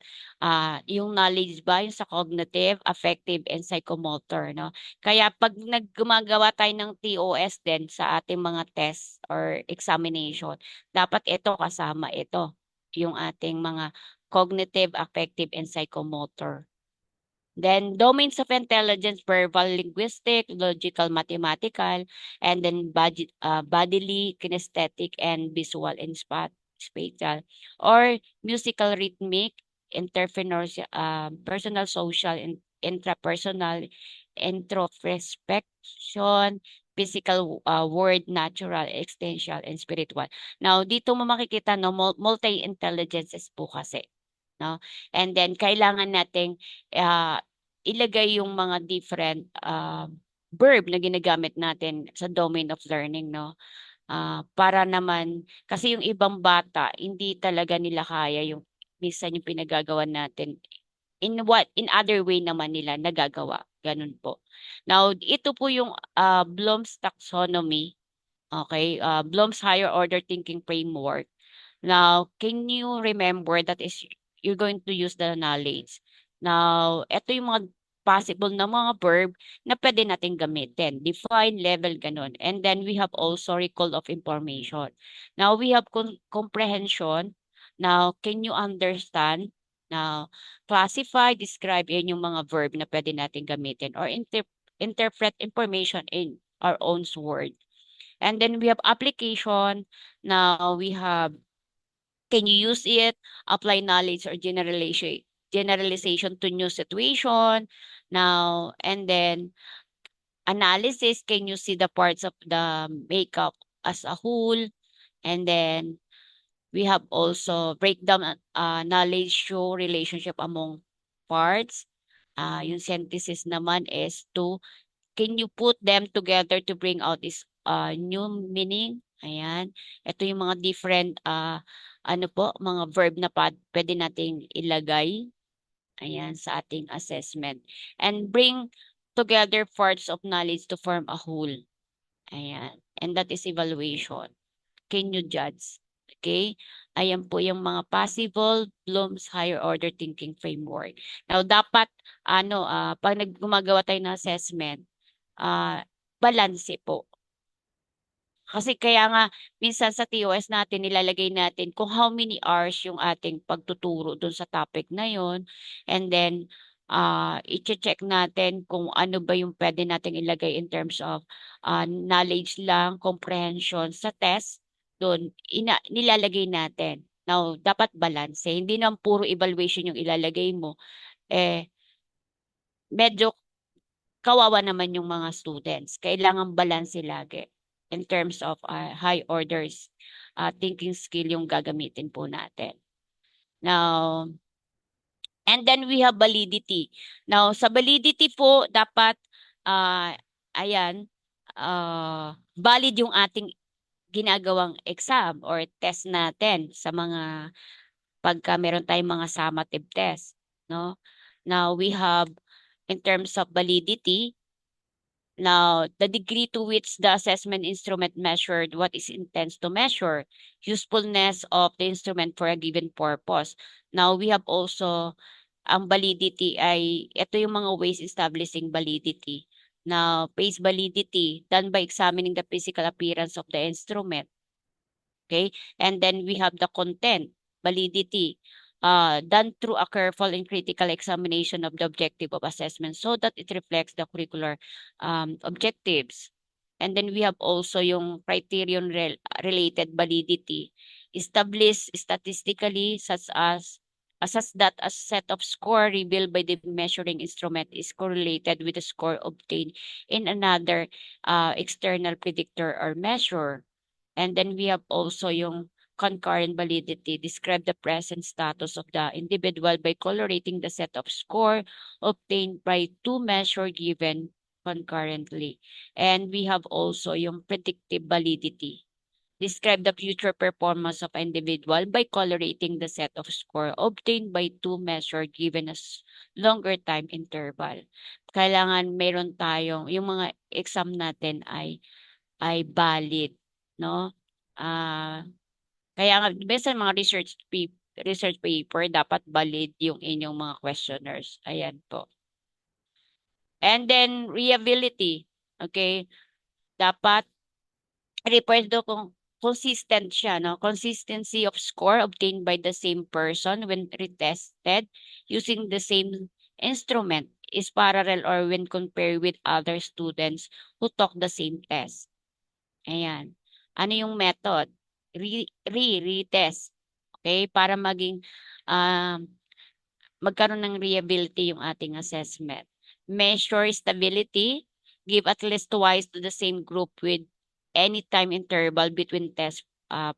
yung knowledge ba yung sa cognitive, affective, and psychomotor, no? Kaya pag gumagawa tayo ng TOS din sa ating mga tests or examination, dapat ito kasama ito, yung ating mga cognitive, affective, and psychomotor. Then domains of intelligence, verbal, linguistic, logical, mathematical, and then bodily, kinesthetic, and visual and spatial, or musical, rhythmic, personal, social, intrapersonal, introspection, physical, word, natural, existential, and spiritual. Now, dito mo makikita, no, multi-intelligences po kasi. No? And then, kailangan nating ilagay yung mga different verb na ginagamit natin sa domain of learning, no? Para naman, kasi yung ibang bata, hindi talaga nila kaya yung minsan yung pinagagawa natin. In other way naman nila nagagawa. Ganun po. Now, ito po yung Bloom's taxonomy. Okay? Bloom's higher order thinking framework. Now, can you remember that is you're going to use the knowledge. Now, ito yung mga possible na mga verb na pwede natin gamitin. Define, level, ganun. And then we have also recall of information. Now, we have comprehension. Now, can you understand? Now, classify, describe, yan yung mga verb na pwede natin gamitin. Or interpret information in our own word. And then we have application. Now, we have can you use it, apply knowledge or generalization to new situation? Now, and then analysis, can you see the parts of the makeup as a whole? And then we have also breakdown knowledge show relationship among parts. Yung synthesis naman is can you put them together to bring out this new meaning? Ayan. Ito yung mga different mga verb na pwede nating ilagay. Ayan, sa ating assessment. And bring together parts of knowledge to form a whole. Ayan. And that is evaluation. Can you judge? Okay? Ayan po yung mga possible Bloom's higher order thinking framework. Now, dapat, pag gumagawa tayo ng assessment, balanse po. Kasi kaya nga, minsan sa TOS natin, nilalagay natin kung how many hours yung ating pagtuturo dun sa topic na yon. And then, i-check natin kung ano ba yung pwede nating ilagay in terms of knowledge lang, comprehension sa test. Doon, nilalagay natin. Now, dapat balance. Hindi naman puro evaluation yung ilalagay mo. Medyo kawawa naman yung mga students. Kailangan balance lagi in terms of high orders thinking skill yung gagamitin po natin. Now, and then we have validity. Now, sa validity po, dapat, uh, ayan, valid yung ating ginagawang exam or test natin sa mga pagka meron tayong mga summative test, no? Now, we have in terms of validity. Now, the degree to which the assessment instrument measured what is intends to measure, usefulness of the instrument for a given purpose. Now, we have also ang validity ay, ito yung mga ways establishing validity. Now, face validity done by examining the physical appearance of the instrument. Okay? And then we have the content validity done through a careful and critical examination of the objective of assessment so that it reflects the curricular objectives. And then we have also yung criterion related validity established statistically such that a set of score revealed by the measuring instrument is correlated with the score obtained in another external predictor or measure. And then we have also yung concurrent validity, describe the present status of the individual by correlating the set of score obtained by two measures given concurrently. And we have also yung predictive validity. Describe the future performance of an individual by correlating the set of score obtained by two measures given as longer time interval. Kailangan meron tayong, yung mga exam natin ay valid, no? Kaya nga, minsan mga research paper, dapat valid yung inyong mga questionnaires. Ayan po. And then, reliability. Okay? Dapat, refers to kung consistent siya, no? Consistency of score obtained by the same person when retested using the same instrument is parallel or when compared with other students who took the same test. Ayan. Ano yung method? Retest. Okay? Para magkaroon ng reliability yung ating assessment. Measure stability. Give at least twice to the same group with any time interval between tests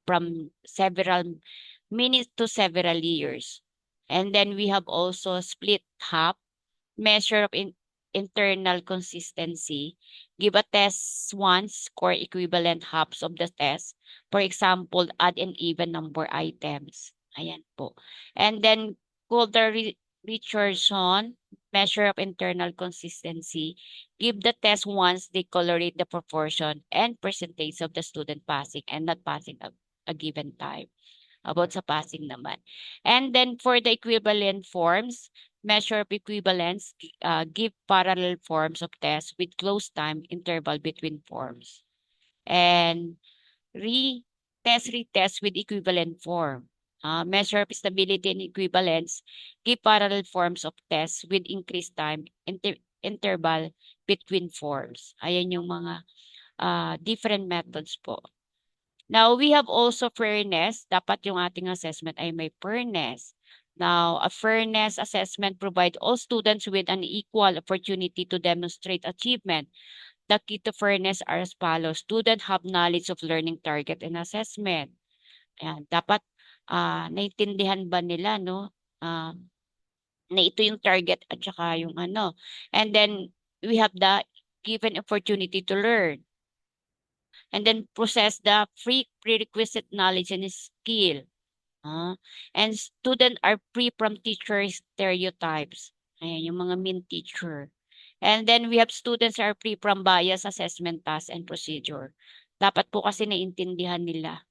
from several minutes to several years. And then we have also split half. Measure of internal consistency. Give a test once, score equivalent halves of the test. For example, add an even number items. Ayan po. And then, Coulter-Richardson, measure of internal consistency. Give the test once, they correlate the proportion and percentage of the student passing and not passing a given time. About sa passing naman. And then for the equivalent forms, measure of equivalence, give parallel forms of tests with close time interval between forms. And retest with equivalent form. Measure of stability and equivalence, give parallel forms of tests with increased time interval between forms. Ayan yung mga different methods po. Now, we have also fairness. Dapat yung ating assessment ay may fairness. Now, a fairness assessment provides all students with an equal opportunity to demonstrate achievement. The key to fairness are as follows. Students have knowledge of learning target and assessment. Ayan, dapat naintindihan ba nila, no? Na ito yung target at saka yung ano. And then, we have the given opportunity to learn. And then process the prerequisite knowledge and skill. And students are free from teacher stereotypes. Ayan, yung mga mean teacher. And then we have students are free from bias assessment task and procedure. Dapat po kasi naiintindihan nila.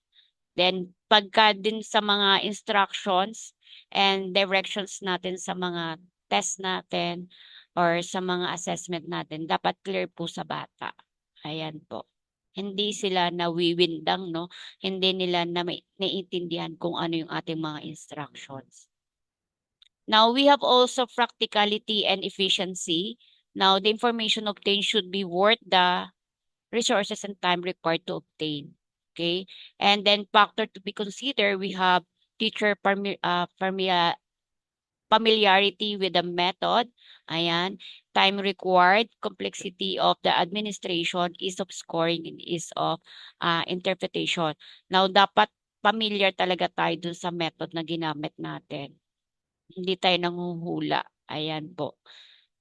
Then pagka din sa mga instructions and directions natin sa mga test natin or sa mga assessment natin, dapat clear po sa bata. Ayan po. Hindi sila nawiwindang, no? Hindi nila naiintindihan kung ano yung ating mga instructions. Now, we have also practicality and efficiency. Now, the information obtained should be worth the resources and time required to obtain. Okay? And then factor to be considered, we have teacher familiarity with the method. Ayan. Time required, complexity of the administration, ease of scoring, and ease of interpretation. Now, dapat familiar talaga tayo dun sa method na ginamit natin. Hindi tayo nanghuhula. Ayan po.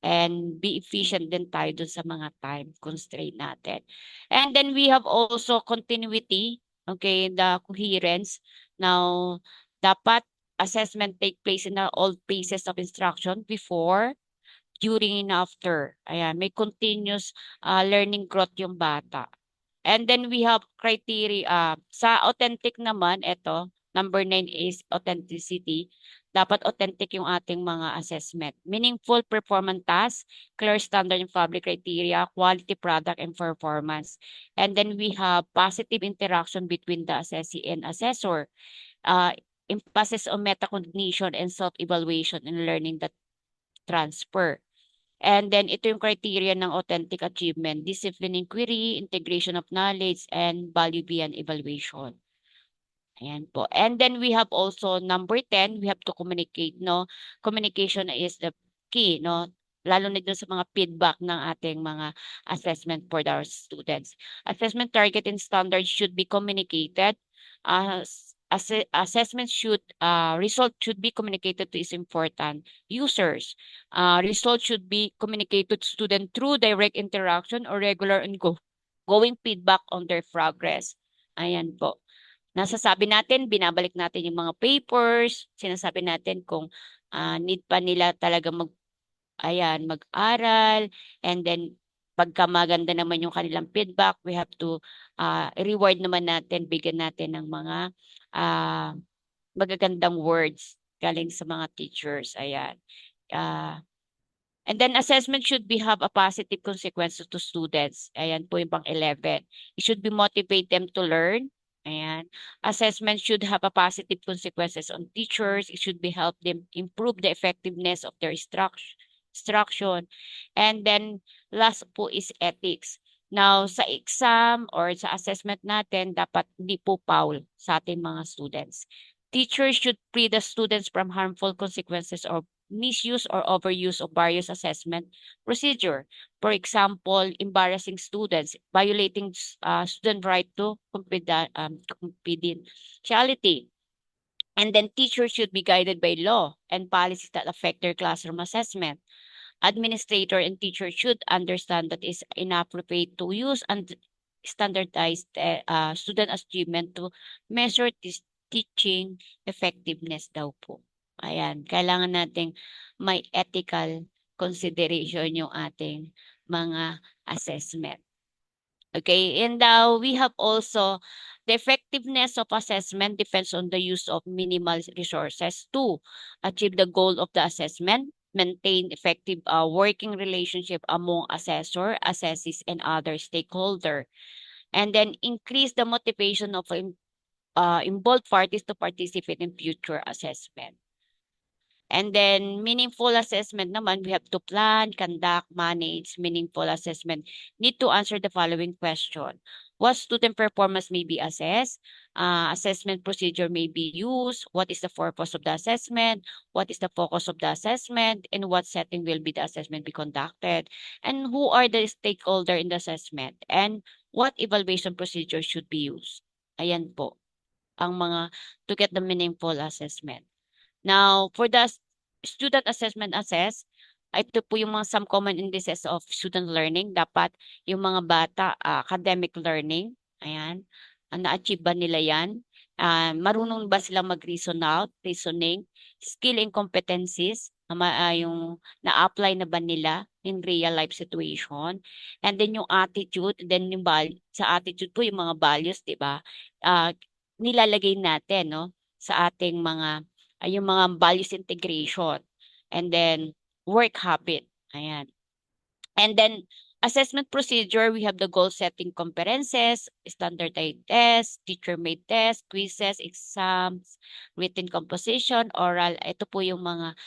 And be efficient din tayo dun sa mga time constraint natin. And then we have also continuity, okay, the coherence. Now, dapat assessment take place in all phases of instruction before, during, and after. Ayan, may continuous learning growth yung bata. And then we have criteria. Sa authentic naman, ito, number 9 is authenticity. Dapat authentic yung ating mga assessment. Meaningful performance task, clear standard and public criteria, quality product and performance. And then we have positive interaction between the assessee and assessor. Emphasis on metacognition and self-evaluation and learning that transfer. And then ito yung criteria ng authentic achievement, discipline inquiry, integration of knowledge, and value beyond evaluation. Ayan po. And then we have also number 10, we have to communicate, no? Communication is the key, no? Lalo na dun sa mga feedback ng ating mga assessment for our students. Assessment target and standards should be communicated. Assessment result should be communicated to its important users. Result should be communicated to student through direct interaction or regular and going feedback on their progress. Ayan po. Nasasabi natin, binabalik natin yung mga papers, sinasabi natin kung need pa nila talaga mag-aral, and then pagka maganda naman yung kanilang feedback, we have to reward naman natin, bigyan natin ng mga magagandang words galing sa mga teachers. Ayan. And then assessment should have a positive consequence to students. Ayan po yung pang 11. It should be motivate them to learn. Ayan. Assessment should have a positive consequences on teachers. It should help them improve the effectiveness of their instruction. And then last po is ethics. Now, sa exam or sa assessment natin, dapat hindi po foul sa ating mga students. Teachers should free the students from harmful consequences or misuse or overuse of various assessment procedure. For example, embarrassing students, violating student right to confidentiality. And then teachers should be guided by law and policies that affect their classroom assessment. Administrator and teacher should understand that it's inappropriate to use standardized student achievement to measure this teaching effectiveness daw po. Ayan, kailangan nating may ethical consideration yung ating mga assessment. Okay, and we have also the effectiveness of assessment depends on the use of minimal resources to achieve the goal of the assessment, maintain effective working relationship among assessor, assessees, and other stakeholder, and then increase the motivation of involved parties to participate in future assessment. And then meaningful assessment naman, we have to plan, conduct, manage meaningful assessment. Need to answer the following question. What student performance may be assessed? Assessment procedure may be used. What is the purpose of the assessment? What is the focus of the assessment? In what setting will be the assessment be conducted? And who are the stakeholder in the assessment? And what evaluation procedure should be used? Ayan po ang mga to get the meaningful assessment. Now, for the student assessment ito po yung mga some common indices of student learning. Dapat yung mga bata, academic learning, ayan, na-achieve ba nila yan? Marunong ba silang mag-reason out, reasoning, skill and competencies, yung na-apply na ba nila in real life situation? And then yung attitude, then yung sa attitude po yung mga values, di ba? Nilalagay natin, no, sa ating mga yung mga values integration, and then work habit. Ayan. And then assessment procedure, we have the goal setting conferences, standardized tests, teacher-made tests, quizzes, exams, written composition, oral. Ito po yung mga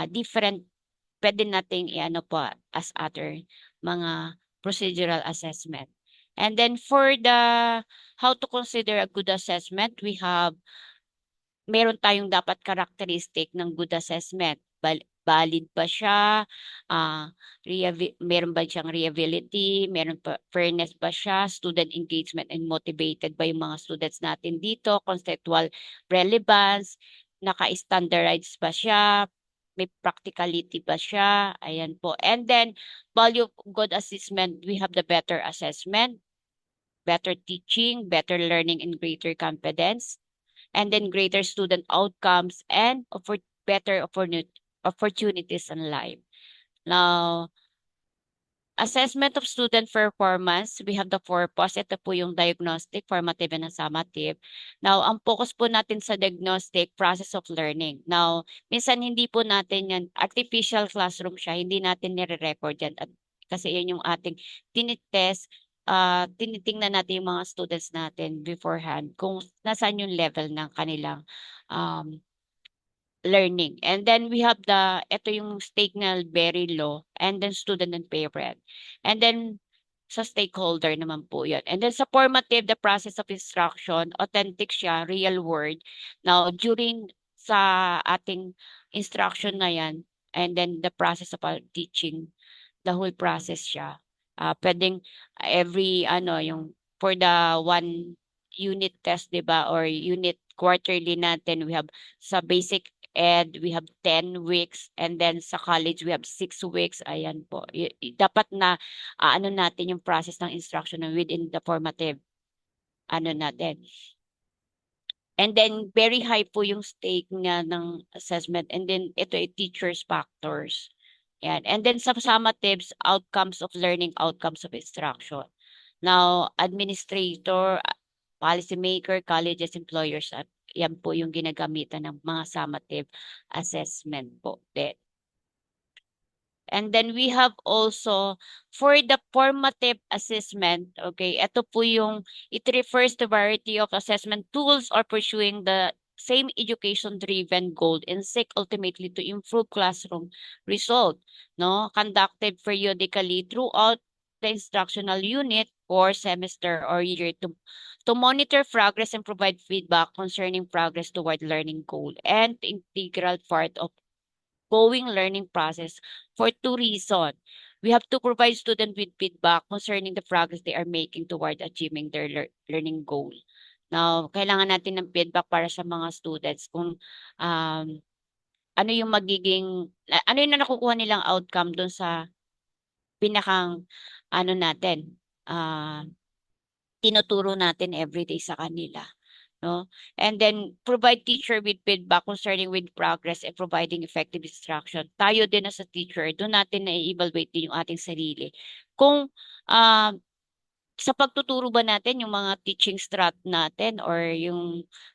different, pwede nating i-ano po as other mga procedural assessment. And then for the how to consider a good assessment, we have meron tayong dapat characteristic ng good assessment. Valid ba siya? Meron ba siyang reliability? Meron pa fairness ba siya? Student engagement and motivated ba yung mga students natin dito? Conceptual relevance? Naka-standardize ba siya? May practicality ba siya? Ayan po. And then, value of good assessment, we have the better assessment, better teaching, better learning, and greater confidence, and then greater student outcomes and better opportunities in life. Now, assessment of student performance, we have the purpose. Ito po yung diagnostic, formative, and summative. Now, ang focus po natin sa diagnostic, process of learning. Now, minsan hindi po natin yan, artificial classroom siya, hindi natin nire-record yan. Kasi yun yung ating tinitest, tinitingnan natin yung mga students natin beforehand kung nasaan yung level ng kanilang um, learning. And then we have ito yung stake na very low, and then student and parent. And then sa stakeholder naman po yun. And then sa formative, the process of instruction, authentic siya, real world. Now, during sa ating instruction na yan, and then the process of our teaching, the whole process siya. Pwedeng yung for the one unit test, di ba, or unit quarterly natin, we have sa basic ed, we have 10 weeks, and then sa college, we have 6 weeks. Ayan po. Dapat na natin yung process ng instruction within the formative natin. And then, very high po yung stake nga ng assessment. And then, ito ay teachers factors. Yan. And then, sa summatives, outcomes of learning, outcomes of instruction. Now, administrator, policymaker, colleges, employers, at yan po yung ginagamitan ng mga summative assessment po din. And then we have also, for the formative assessment, okay, ito po it refers to variety of assessment tools or pursuing the same education-driven goal and seek ultimately to improve classroom result, no? Conducted periodically throughout the instructional unit or semester or year to monitor progress and provide feedback concerning progress toward learning goal and integral part of ongoing learning process for 2 reasons. We have to provide students with feedback concerning the progress they are making toward achieving their learning goal. Now, kailangan natin ng feedback para sa mga students kung ano yung nakukuha nilang outcome doon sa pinakang natin, tinuturo natin everyday sa kanila. No? And then provide teacher with feedback concerning with progress and providing effective instruction. Tayo din as a teacher, doon natin na-evaluate din yung ating sarili. Kung sa pagtuturo ba natin yung mga teaching strat natin or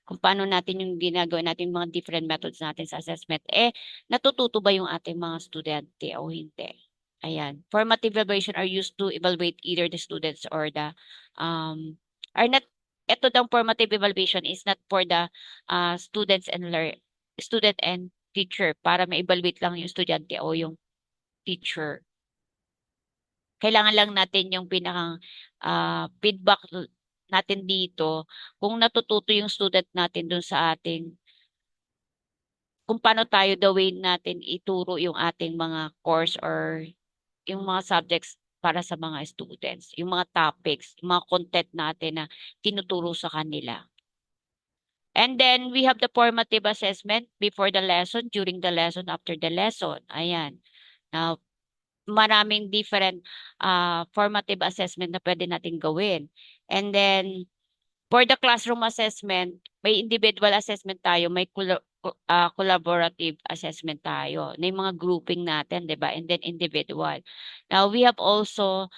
kung paano natin yung ginagawa natin yung mga different methods natin sa assessment, natututo ba yung ating mga estudyante o hindi? Ayan. Formative evaluation are used to evaluate either the students or are not ito daw formative evaluation is not for the student and teacher para ma-evaluate lang yung estudyante o yung teacher. Kailangan lang natin yung pinakang feedback natin dito kung natututo yung student natin dun sa kung paano tayo the way natin ituro yung ating mga course or yung mga subjects para sa mga students, yung mga topics, yung mga content natin na tinuturo sa kanila. And then we have the formative assessment before the lesson, during the lesson, after the lesson. Ayan. Now, maraming different formative assessment na pwede natin gawin. And then, for the classroom assessment, may individual assessment tayo, may collaborative assessment tayo, na yung mga grouping natin, di ba? And then individual. Now, we have also,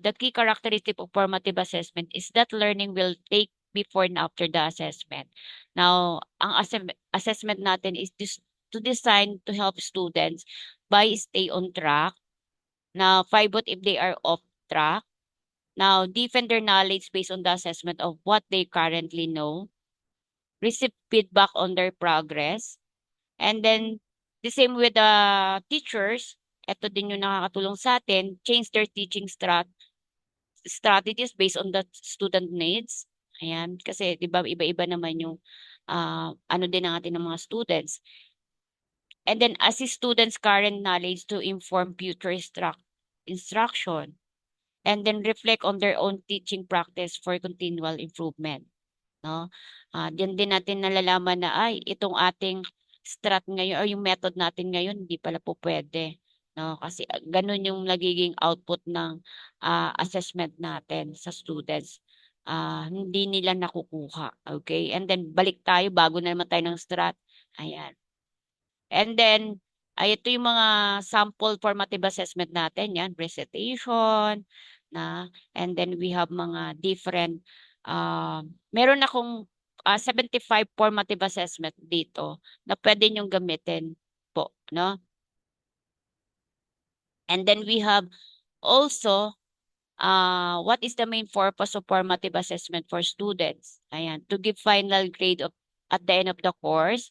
the key characteristic of formative assessment is that learning will take before and after the assessment. Now, ang assessment natin is to design to help students by stay on track. Now, pivot if they are off track. Now, deepen their knowledge based on the assessment of what they currently know. Receive feedback on their progress. And then, the same with the teachers, ito din yung nakakatulong sa atin, change their teaching strategies based on the student needs. Ayan, kasi di ba iba-iba naman yung ano din ang atin ng mga students. And then assist students' current knowledge to inform future instruction. And then reflect on their own teaching practice for continual improvement. No? Diyan din natin nalalaman na ay itong ating strat ngayon or yung method natin ngayon hindi pala po pwede. No? Kasi ganun yung nagiging output ng assessment natin sa students. Hindi nila nakukuha. Okay? And then balik tayo bago na naman tayo ng strat. Ayan. And then, ito yung mga sample formative assessment natin, yan, recitation, and then we have mga different, meron akong 75 formative assessment dito na pwede niyong gamitin po, no? And then we have also, what is the main purpose of formative assessment for students? Ayan, to give final grade at the end of the course,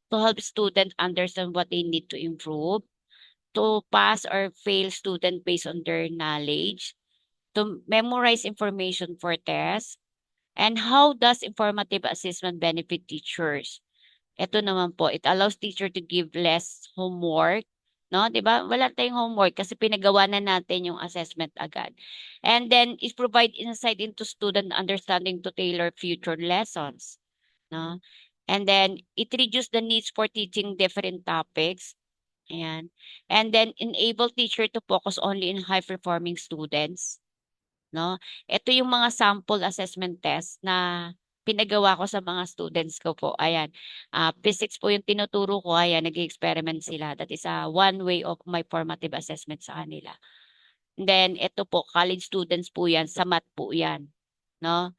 to help students understand what they need to improve, to pass or fail student based on their knowledge, to memorize information for tests, and how does informative assessment benefit teachers? Ito naman po, it allows teacher to give less homework, no? 'Di ba? Wala tayong homework kasi pinagawa na natin yung assessment agad. And then it provide insight into student understanding to tailor future lessons, no? And then it reduce the needs for teaching different topics. Ayan. And then enable teacher to focus only in high-performing students, no? Ito yung mga sample assessment test na pinagawa ko sa mga students ko po. Ayan. Physics po yung tinuturo ko. Ayan, nag-experiment sila. That is one way of my formative assessment sa kanila. And then, ito po, college students po yan. Sa math po yan. No?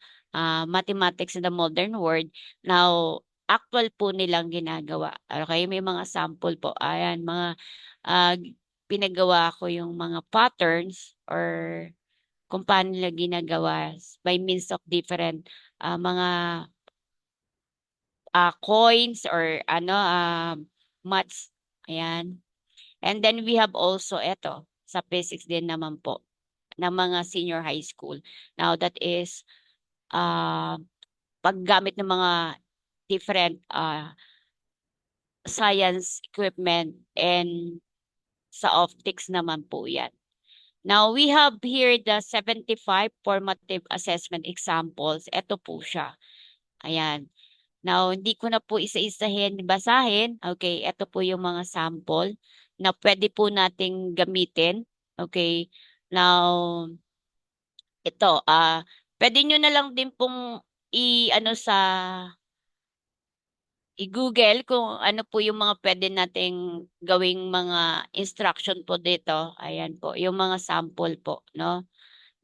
Mathematics in the modern world. Now, actual po nilang ginagawa. Okay, may mga sample po. Ayan, mga pinagawa ko yung mga patterns or kung paano nila ginagawa by means of different mga coins or mats. Ayan. And then we have also ito, sa physics din naman po, ng mga senior high school. Now that is paggamit ng mga different science equipment and sa optics naman po yan. Now, we have here the 75 formative assessment examples. Ito po siya. Ayan. Now, hindi ko na po isa-isahin basahin. Okay, ito po yung mga sample na pwede po nating gamitin. Okay. Now, ito, pwede nyo na lang din pong i-ano sa i-Google kung ano po yung mga pwede nating gawing mga instruction po dito. Ayan po, yung mga sample po, no?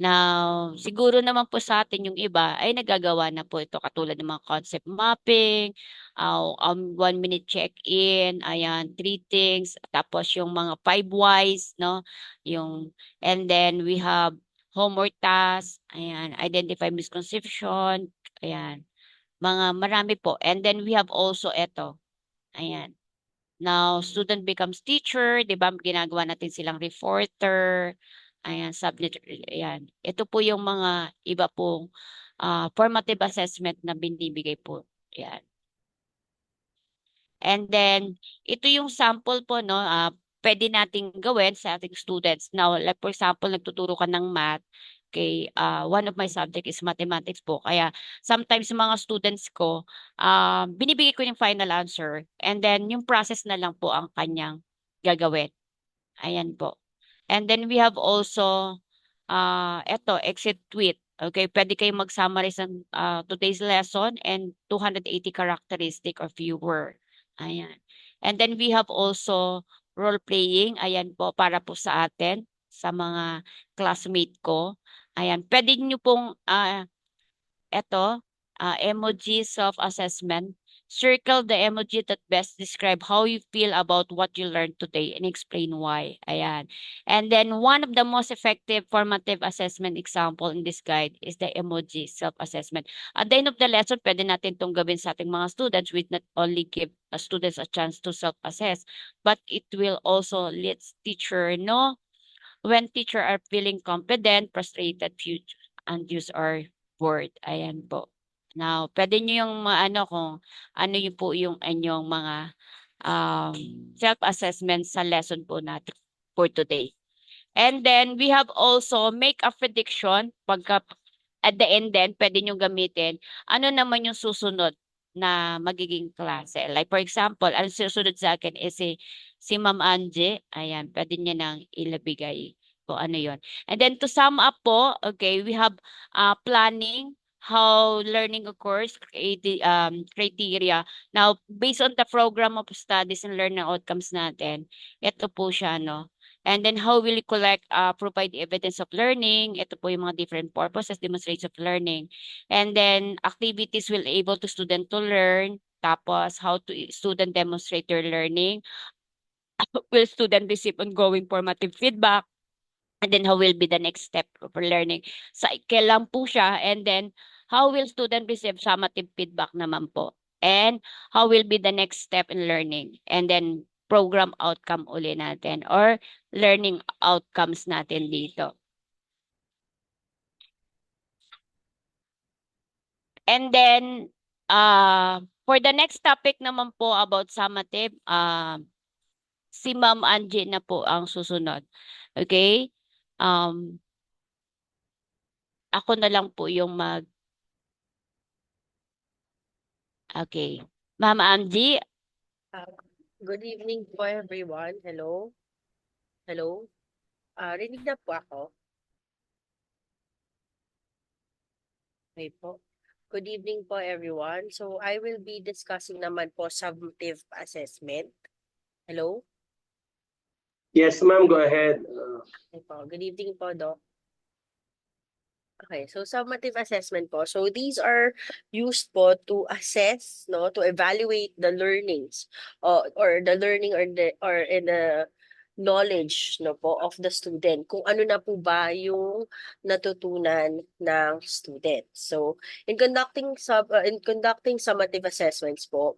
Now, siguro naman po sa atin yung iba ay nagagawa na po ito katulad ng mga concept mapping, 1 minute check-in, ayan, 3 things, tapos yung mga 5 whys, no? Yung, and then we have homework task, ayan, identify misconception, ayan, mga marami po. And then we have also ito, ayan. Now, student becomes teacher, di ba? Ginagawa natin silang reporter, ayan, subject, ayan. Ito po yung mga iba pong formative assessment na binibigay po. Ayan. And then, ito yung sample po, no? Pwede nating gawin sa ating students. Now, like for example, nagtuturo ka ng math. Okay, one of my subject is mathematics po. Kaya sometimes yung mga students ko, binibigay ko yung final answer and then yung process na lang po ang kanyang gagawin. Ayan po. And then we have also, eto, exit tweet. Okay, pwede kayong mag-summarize ng today's lesson and 280 characteristic or viewer. Ayan. And then we have also role playing. Ayan po, para po sa atin, sa mga classmate ko. Ayan, pwede nyo pong, eto, emoji self-assessment. Circle the emoji that best describe how you feel about what you learned today and explain why. Ayan. And then one of the most effective formative assessment example in this guide is the emoji self-assessment. At the end of the lesson, pwede natin itong gawin sa ating mga students with not only give students a chance to self-assess, but it will also let teacher know when teacher are feeling confident, frustrated, future, and use or bored. Ayan po. Now, pwede nyo yung maano kung ano yung po yung inyong mga um, self-assessment sa lesson po natin for today. And then we have also make a prediction pagka at the end then pwede nyo gamitin ano naman yung susunod na magiging klase. Like for example, ang susunod sa akin is si Ma'am Angie. Ayan, pwede niya nang ilabigay kung ano yon. And then to sum up po, okay, we have planning how learning occurs, criteria. Now, based on the program of studies and learning outcomes natin, ito po siya, no? And then how will you collect, provide evidence of learning? Ito po yung mga different purposes, demonstrates of learning. And then activities will able to student to learn. Tapos how to student demonstrate their learning. Will student receive ongoing formative feedback? And then how will be the next step for learning? Cycle lang po siya. And then how will student receive summative feedback naman po? And how will be the next step in learning? And then program outcome uli natin or learning outcomes natin dito. And then for the next topic naman po about summative, si Ma'am Angie na po ang susunod. Okay? Um, ako na lang po yung okay. Ma'am Angie,
Uh, Good evening po everyone. Hello? Hello? Rinig na po ako? Okay po. Good evening po everyone. So I will be discussing naman po summative assessment. Hello?
Yes, ma'am, go ahead.
Okay po. Good evening po, Doc. Okay, so summative assessment po. So these are used po to assess, no, to evaluate the learnings or the learning or in the knowledge no po of the student. Kung ano na po ba yung natutunan ng student. So in conducting summative assessments po,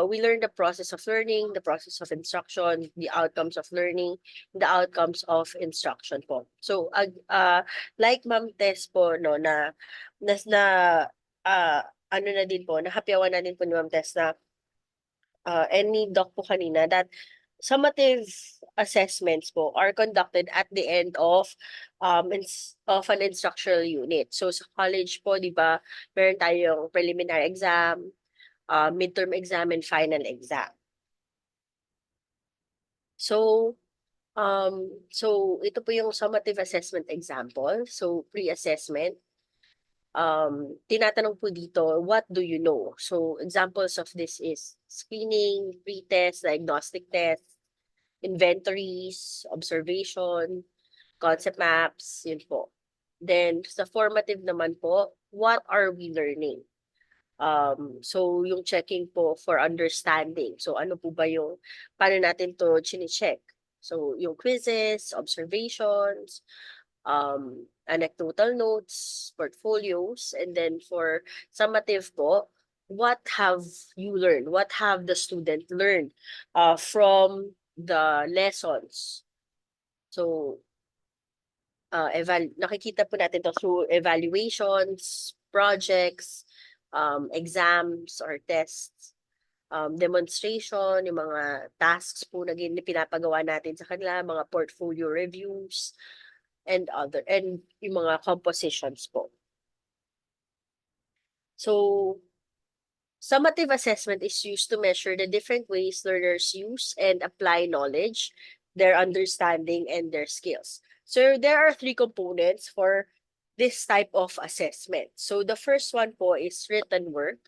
we learn the process of learning, the process of instruction, the outcomes of learning, the outcomes of instruction po. So, like Ma'am Tess po, no, na ano na din po, nahapyawan na din po ni Ma'am Tess na and ni Doc po kanina that summative assessments po are conducted at the end of of an instructional unit. So sa college po, 'di ba, meron tayong preliminary exam, midterm exam and final exam. So, ito po yung summative assessment example. So, pre-assessment. Tinatanong po dito, what do you know? So, examples of this is screening, pre-test, diagnostic test, inventories, observation, concept maps, yun po. Then, sa formative naman po, what are we learning? So yung checking po for understanding. So ano po ba yung, paano natin to chine-check? So yung quizzes, observations, anecdotal notes, portfolios, and then for summative po, what have you learned? What have the student learned from the lessons? So nakikita po natin to through evaluations, projects, exams or tests, demonstration, yung mga tasks po na pinapagawa natin sa kanila, mga portfolio reviews, and yung mga compositions po. So, summative assessment is used to measure the different ways learners use and apply knowledge, their understanding, and their skills. So there are three components for this type of assessment. So the first one po is written work.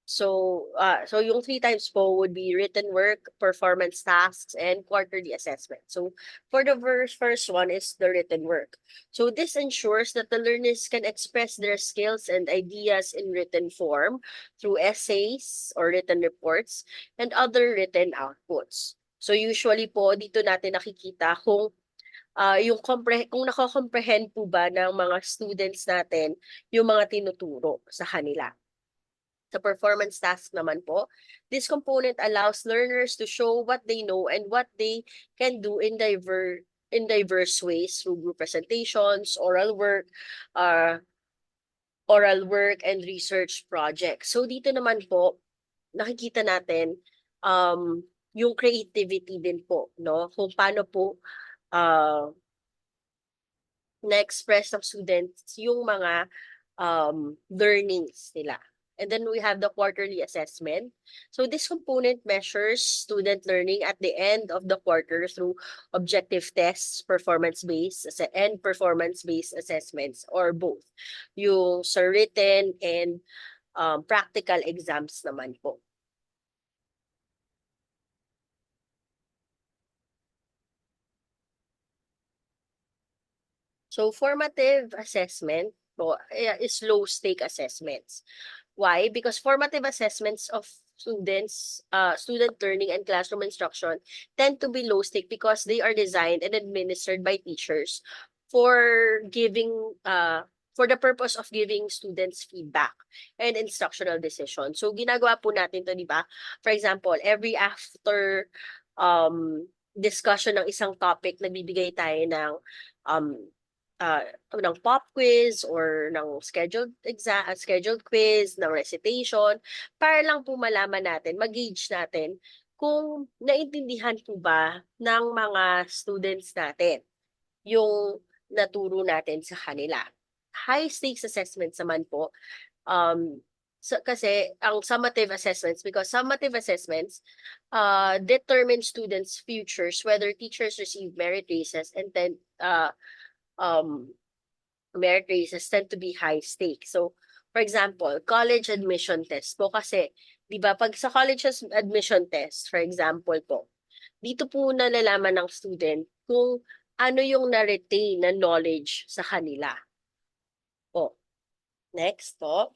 So yung 3 types po would be written work, performance tasks, and quarterly assessment. So for the first one is the written work. So this ensures that the learners can express their skills and ideas in written form through essays or written reports and other written outputs. So usually po dito natin nakikita kung kung nako-comprehend po ba ng mga students natin yung mga tinuturo sa kanila. Sa performance task naman po, this component allows learners to show what they know and what they can do in diverse ways through group presentations, oral work, oral work, and research projects. So dito naman po, nakikita natin yung creativity din po, no? Kung paano po na-express ng students yung mga learnings nila. And then we have the quarterly assessment. So this component measures student learning at the end of the quarter through objective tests, performance-based, and performance-based assessments, or both. Yung sa written and practical exams naman po. So formative assessment po is low-stake assessments. Why? Because formative assessments of student learning and classroom instruction tend to be low-stake because they are designed and administered by teachers for giving for the purpose of giving students feedback and instructional decisions. So ginagawa po natin to, di ba? For example, every after discussion ng isang topic, nagbibigay tayo um, ng pop quiz or ng scheduled quiz, ng recitation, para lang po malaman natin, mag-gauge natin kung naintindihan po ba ng mga students natin yung naturo natin sa kanila. High stakes assessments naman po, kasi ang summative assessments, because summative assessments determine students' futures, whether teachers receive merit raises, and then merit raises tend to be high stakes. So, for example, college admission test po kasi, di ba, pag sa college admission test, for example po, dito po nalalaman ng student kung ano yung na-retain na knowledge sa kanila. Po. Next po.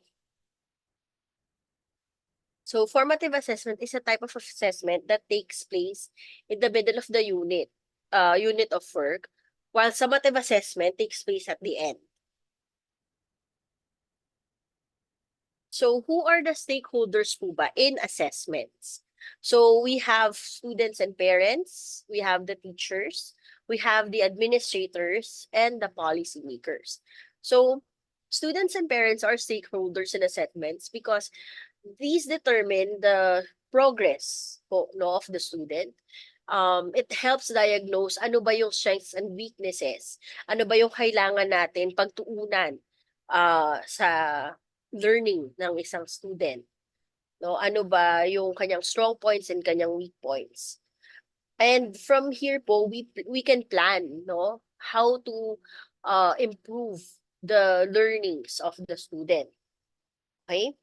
So, formative assessment is a type of assessment that takes place in the middle of the unit of work, while summative assessment takes place at the end. So, who are the stakeholders po ba in assessments? So, we have students and parents, we have the teachers, we have the administrators, and the policymakers. So, students and parents are stakeholders in assessments because these determine the progress po, no, of the student. It helps diagnose ano ba yung strengths and weaknesses, ano ba yung kailangan natin pagtuunan sa learning ng isang student. No, ano ba yung kanyang strong points and kanyang weak points. And from here po, we can plan, no, how to improve the learnings of the student. Okay?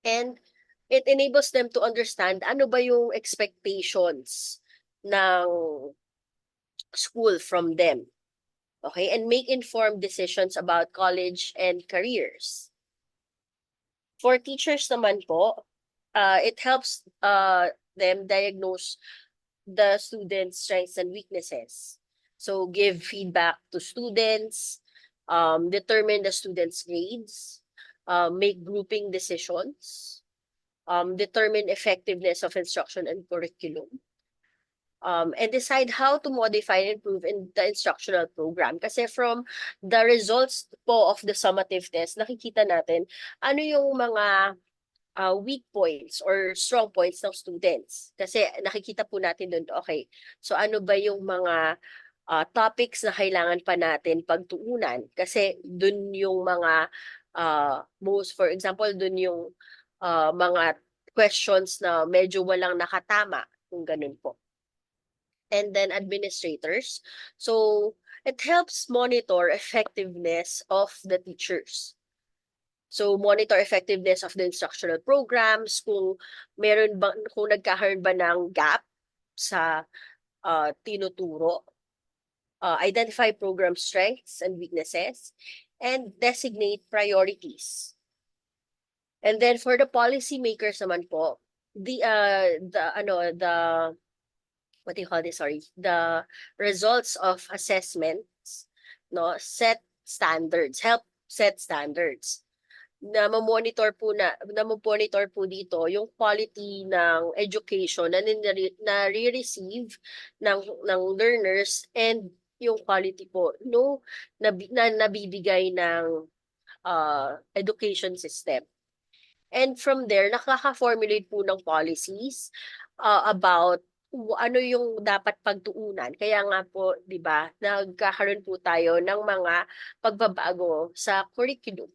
And it enables them to understand ano ba yung expectations ng school from them. Okay? And make informed decisions about college and careers. For teachers naman po, it helps them diagnose the students' strengths and weaknesses. So give feedback to students, determine the students' grades, make grouping decisions, determine effectiveness of instruction and curriculum, and decide how to modify and improve in the instructional program. Kasi from the results po of the summative test, nakikita natin ano yung mga weak points or strong points ng students. Kasi nakikita po natin doon, okay, so ano ba yung mga topics na kailangan pa natin pagtuunan? Kasi doon yung mga for example, doon yung mga questions na medyo walang nakatama, kung ganun po. And then administrators. So it helps monitor effectiveness of the teachers. So monitor effectiveness of the instructional programs, kung nagkakaroon ba ng gap sa tinuturo, identify program strengths and weaknesses, and designate priorities. And then for the policymakers naman po, the what do you call this? Sorry, the results of assessments, no, set standards, help set standards. Na monitor po dito yung quality ng education na nare-receive ng learners, and yung quality po no na nabibigay ng education system. And from there, nakaka-formulate po ng policies about ano yung dapat pagtuunan. Kaya nga po, di ba, nagkakaroon po tayo ng mga pagbabago sa curriculum.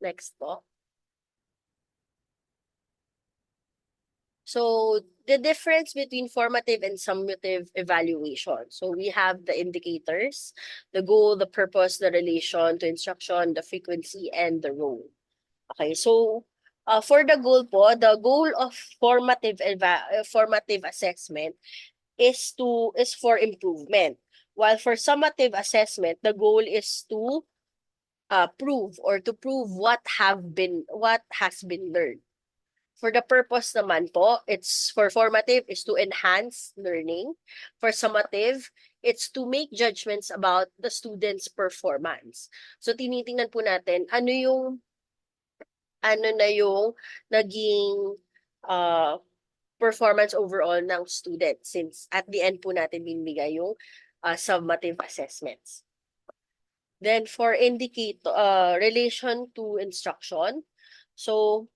Next po. So, the difference between formative and summative evaluation. So, we have the indicators, the goal, the purpose, the relation to instruction, the frequency, and the role. Okay, so for the goal po, the goal of formative assessment is for improvement. While for summative assessment, the goal is to prove what has been learned. For the purpose naman po, it's for formative is to enhance learning. For summative, it's to make judgments about the student's performance. So tinitingnan po natin ano na yung naging performance overall ng student, since at the end po natin binibigay yung summative assessments. Then for relation to instruction, so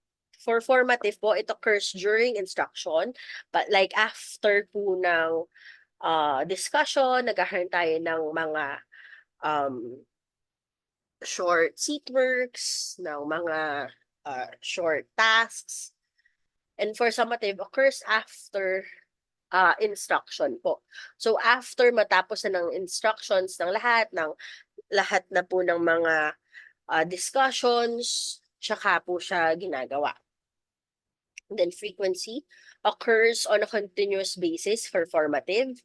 for formative po, it occurs during instruction, but like after po ng discussion, nagkakaroon tayo ng mga short seat works, ng mga short tasks. And for summative, occurs after instruction po. So after matapos na ng instructions ng lahat na po ng mga discussions, tsaka po siya ginagawa. And then frequency occurs on a continuous basis for formative,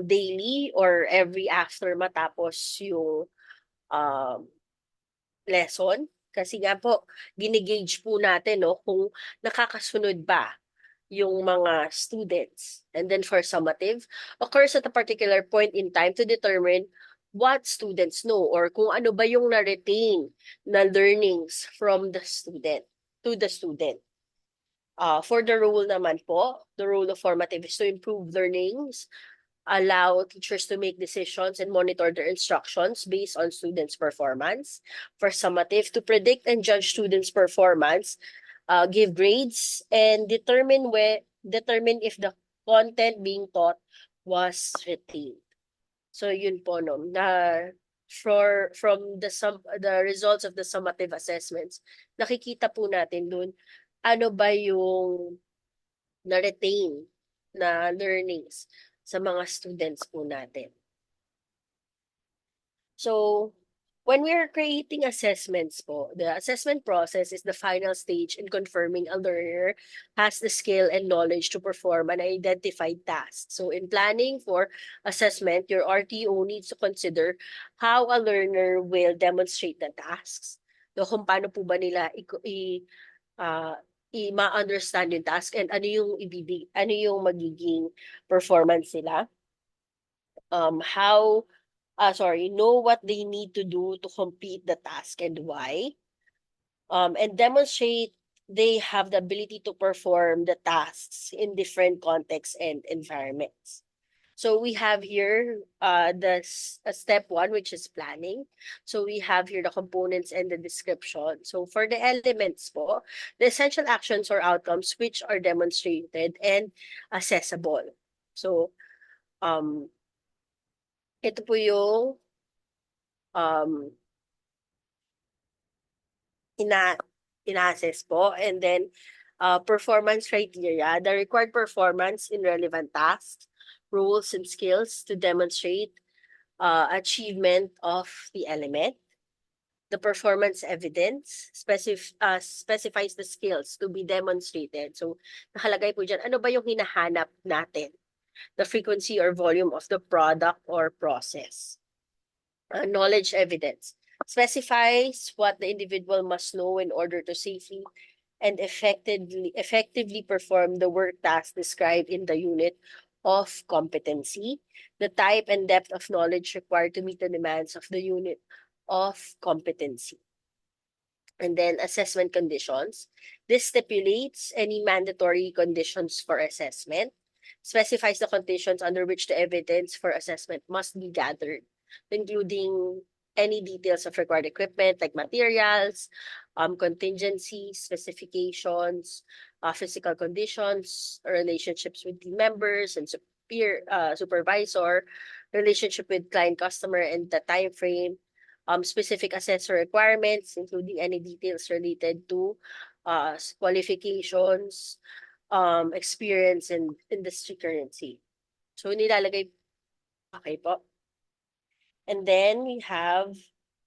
daily or every after matapos yung lesson. Kasi nga po, ginigauge po natin kung nakakasunod ba yung mga students. And then for summative, occurs at a particular point in time to determine what students know or kung ano ba yung na-retain na learnings from the student to the student. For the role naman po, the role of formative is to improve learnings, allow teachers to make decisions and monitor their instructions based on students' performance. For summative, to predict and judge students' performance, give grades, and determine if the content being taught was retained. So yun po from the results of the summative assessments, nakikita po natin dun ano ba yung na-retain na learnings sa mga students po natin. So, when we are creating assessments po, the assessment process is the final stage in confirming a learner has the skill and knowledge to perform an identified task. So, in planning for assessment, your RTO needs to consider how a learner will demonstrate the tasks. So, kung paano po ba nila ma-understand yung task and ano yung magiging performance nila. Know what they need to do to complete the task and why. And demonstrate they have the ability to perform the tasks in different contexts and environments. So we have here step 1, which is planning. So we have here the components and the description. So for the elements po, the essential actions or outcomes which are demonstrated and accessible. So ito po yung ina-assess po, and then performance criteria, the required performance in relevant tasks, roles and skills to demonstrate achievement of the element. The performance evidence specifies the skills to be demonstrated. So nakalagay po dyan, ano ba yung hinahanap natin? The frequency or volume of the product or process. Knowledge evidence specifies what the individual must know in order to safely and effectively perform the work task described in the unit of competency, the type and depth of knowledge required to meet the demands of the unit of competency. And then assessment conditions. This stipulates any mandatory conditions for assessment, specifies the conditions under which the evidence for assessment must be gathered, including any details of required equipment like materials, contingencies, specifications, physical conditions, relationships with team members and supervisor, relationship with client customer and the time frame, specific assessor requirements, including any details related to qualifications, experience and industry currency. So nilalagay, okay po. And then we have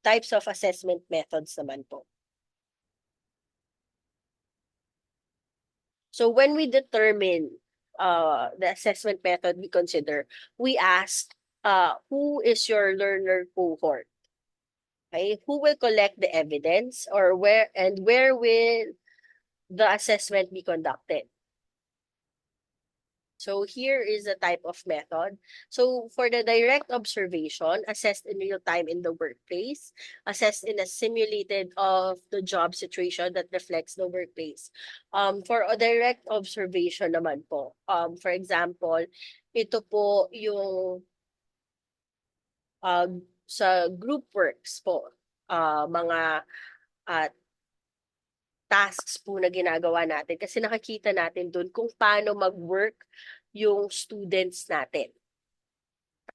types of assessment methods naman po. So when we determine the assessment method we consider, we ask who is your learner cohort? Okay, who will collect the evidence or where will the assessment be conducted? So here is a type of method. So for the direct observation, assessed in real time in the workplace, assessed in a simulated of the job situation that reflects the workplace. For a direct observation naman po, for example, ito po yung sa group works po, mga tasks po na ginagawa natin kasi nakikita natin doon kung paano mag-work yung students natin.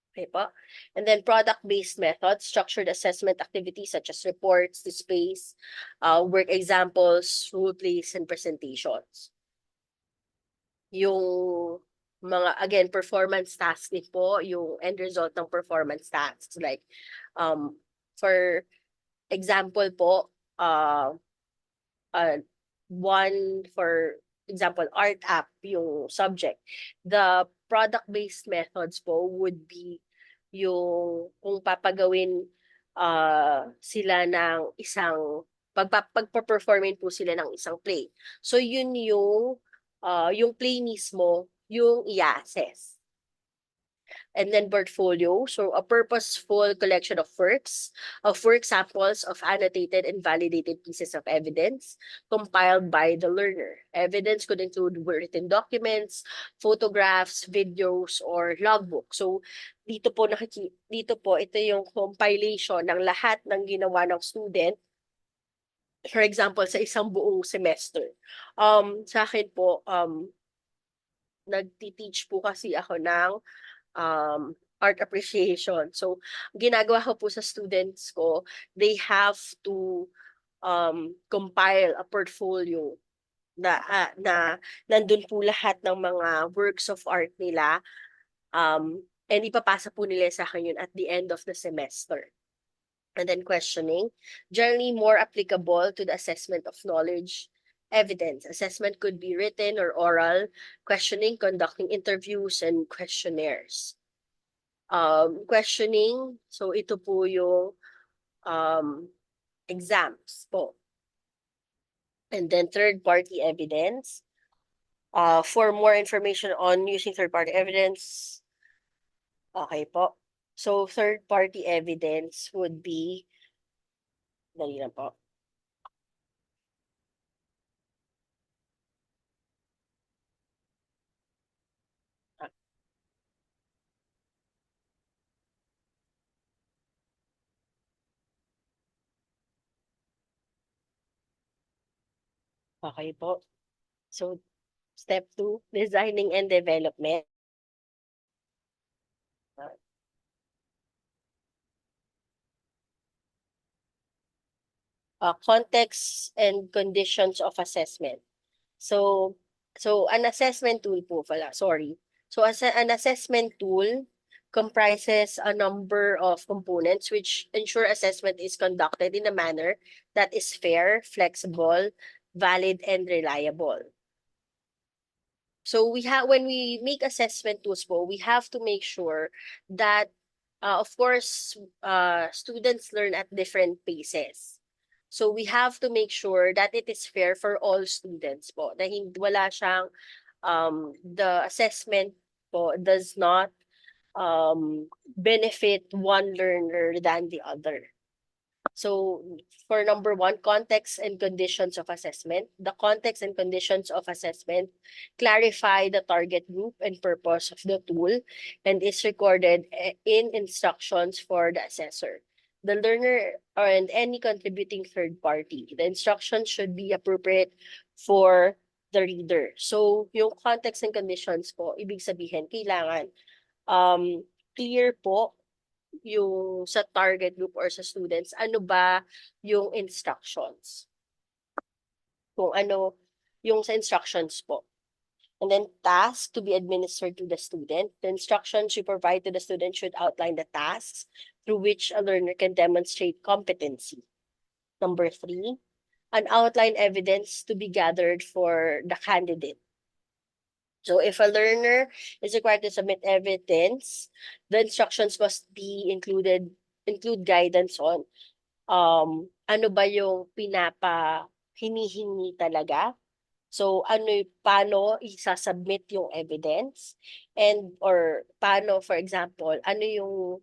Okay po? And then product-based methods, structured assessment activities such as reports, displays, work examples, role plays, and presentations. Yung mga, again, performance tasks din po, yung end result ng performance tasks. Like, for example po, one, for example, art app, yung subject. The product-based methods po would be yung kung papagawin sila ng isang, pagpa-performin po sila ng isang play. So yun yung play mismo, yung i-assess. And then portfolio, so a purposeful collection of work samples of annotated and validated pieces of evidence compiled by the learner. Evidence could include written documents, photographs, videos, or logbook. So dito po ito yung compilation ng lahat ng ginawa ng student. For example, sa isang buong semester. Sa akin po, nagti-teach po kasi ako ng art appreciation. So, ginagawa ko po sa students ko, they have to compile a portfolio na nandun po lahat ng mga works of art nila and ipapasa po nila sa akin yun at the end of the semester. And then questioning, generally more applicable to the assessment of knowledge evidence. Assessment could be written or oral, questioning, conducting interviews, and questionnaires. Questioning, so ito po yung exams po. And then third-party evidence. For more information on using third-party evidence, okay po. So third-party evidence would be, dali lang po. Okay po. So, step 2, designing and development. Context and conditions of assessment. So an assessment tool po pala, sorry. So an assessment tool comprises a number of components which ensure assessment is conducted in a manner that is fair, flexible, valid, and reliable. So when we make assessment tools po, we have to make sure that, of course, students learn at different paces. So we have to make sure that it is fair for all students po. Na wala siyang, the assessment po does not benefit one learner than the other. So for number 1, context and conditions of assessment. The context and conditions of assessment clarify the target group and purpose of the tool and is recorded in instructions for the assessor. the learner or and any contributing third party. The instruction should be appropriate for the reader. So, yung context and conditions po, ibig sabihin, kailangan clear po yung sa target group or sa students, ano ba yung instructions. Kung ano yung sa instructions po. And then tasks to be administered to the student. The instructions you provide to the student should outline the tasks through which a learner can demonstrate competency. Number 3, an outline evidence to be gathered for the candidate. So if a learner is required to submit evidence, the instructions must be include guidance on ano ba yung hinihingi talaga. So paano isasubmit yung evidence and or paano, for example, ano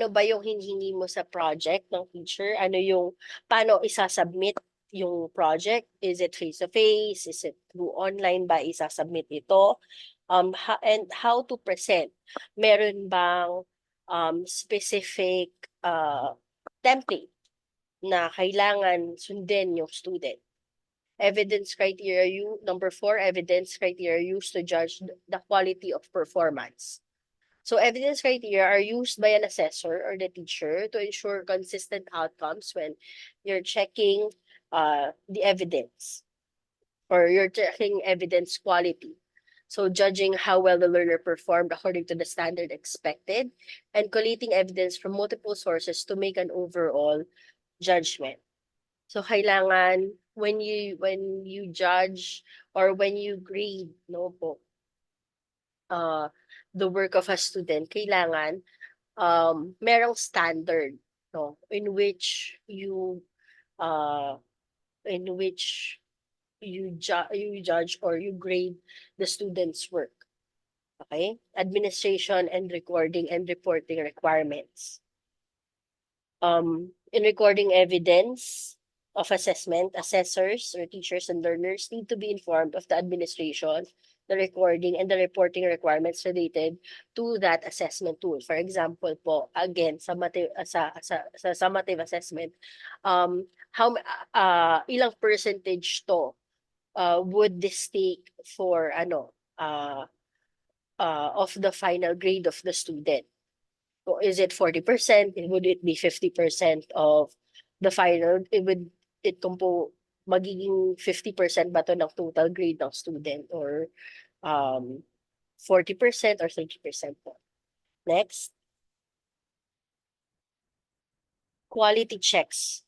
ba yung hinihingi mo sa project ng teacher? Paano isasubmit yung project? Is it face-to-face? Is it through online ba isasubmit ito? And how to present? Meron bang specific template na kailangan sundin yung student? Number 4, evidence criteria used to judge the quality of performance. So evidence criteria are used by an assessor or the teacher to ensure consistent outcomes when you're checking the evidence or you're checking evidence quality. So judging how well the learner performed according to the standard expected and collating evidence from multiple sources to make an overall judgment. So kailangan when you judge or when you grade the work of a student, kailangan merong standard in which you judge or you grade the student's work. Okay? Administration and recording and reporting requirements. In recording evidence of assessment, assessors or teachers and learners need to be informed of the administration, the recording, and the reporting requirements related to that assessment tool. For example po, again, sa summative assessment, ilang percentage to would this take for of the final grade of the student? So is it 40%? Would it be 50% of the final? Magiging 50% ba to ng total grade ng student or 40% or 30% po? Next. Quality checks.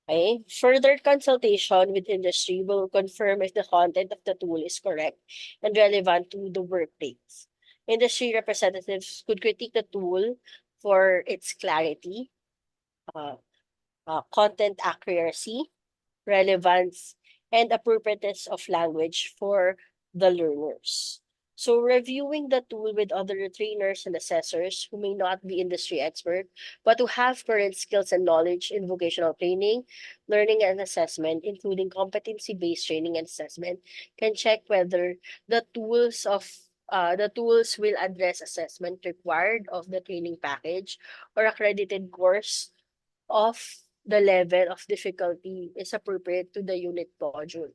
Okay. Further consultation with industry will confirm if the content of the tool is correct and relevant to the workplace. Industry representatives could critique the tool for its clarity, content accuracy, relevance, and appropriateness of language for the learners. So reviewing the tool with other trainers and assessors who may not be industry expert, but who have current skills and knowledge in vocational training, learning and assessment, including competency-based training and assessment, can check whether the tools will address assessment required of the training package or accredited course of the level of difficulty is appropriate to the unit module.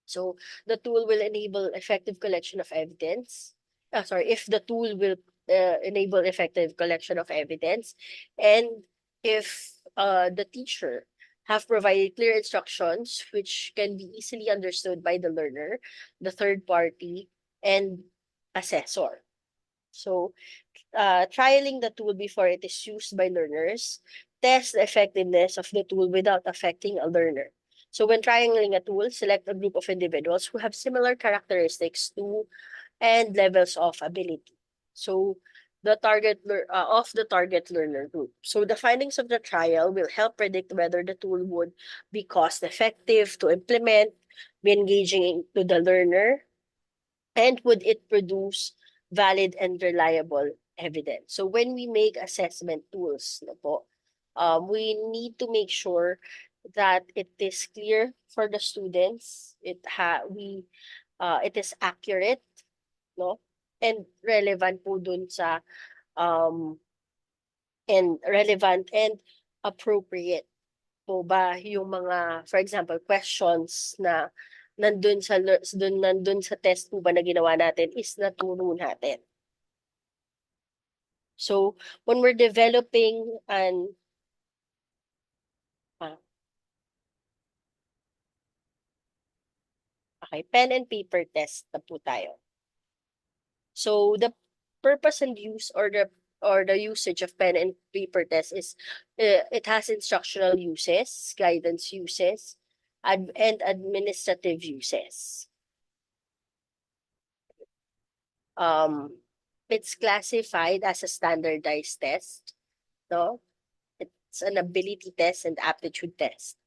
So the tool will enable effective collection of evidence. If the tool will enable effective collection of evidence, and if the teacher have provided clear instructions which can be easily understood by the learner, the third party, and assessor. So trialing the tool before it is used by learners, test the effectiveness of the tool without affecting a learner. So when trialing a tool, select a group of individuals who have similar characteristics to and levels of ability. So the target learner group. So the findings of the trial will help predict whether the tool would be cost effective to implement, be engaging to the learner, and would it produce valid and reliable evidence. So when we make assessment tools, we need to make sure that it is clear for the students. It is accurate, and relevant po dun sa and relevant and appropriate po ba yung mga, for example, questions na nandun sa test po ba na ginawa natin is naturo natin. So, when we're developing an pen and paper test na po tayo. So, the purpose and use or the usage of pen and paper test is it has instructional uses, guidance uses, and administrative uses. It's classified as a standardized test, no? It's an ability test and aptitude test.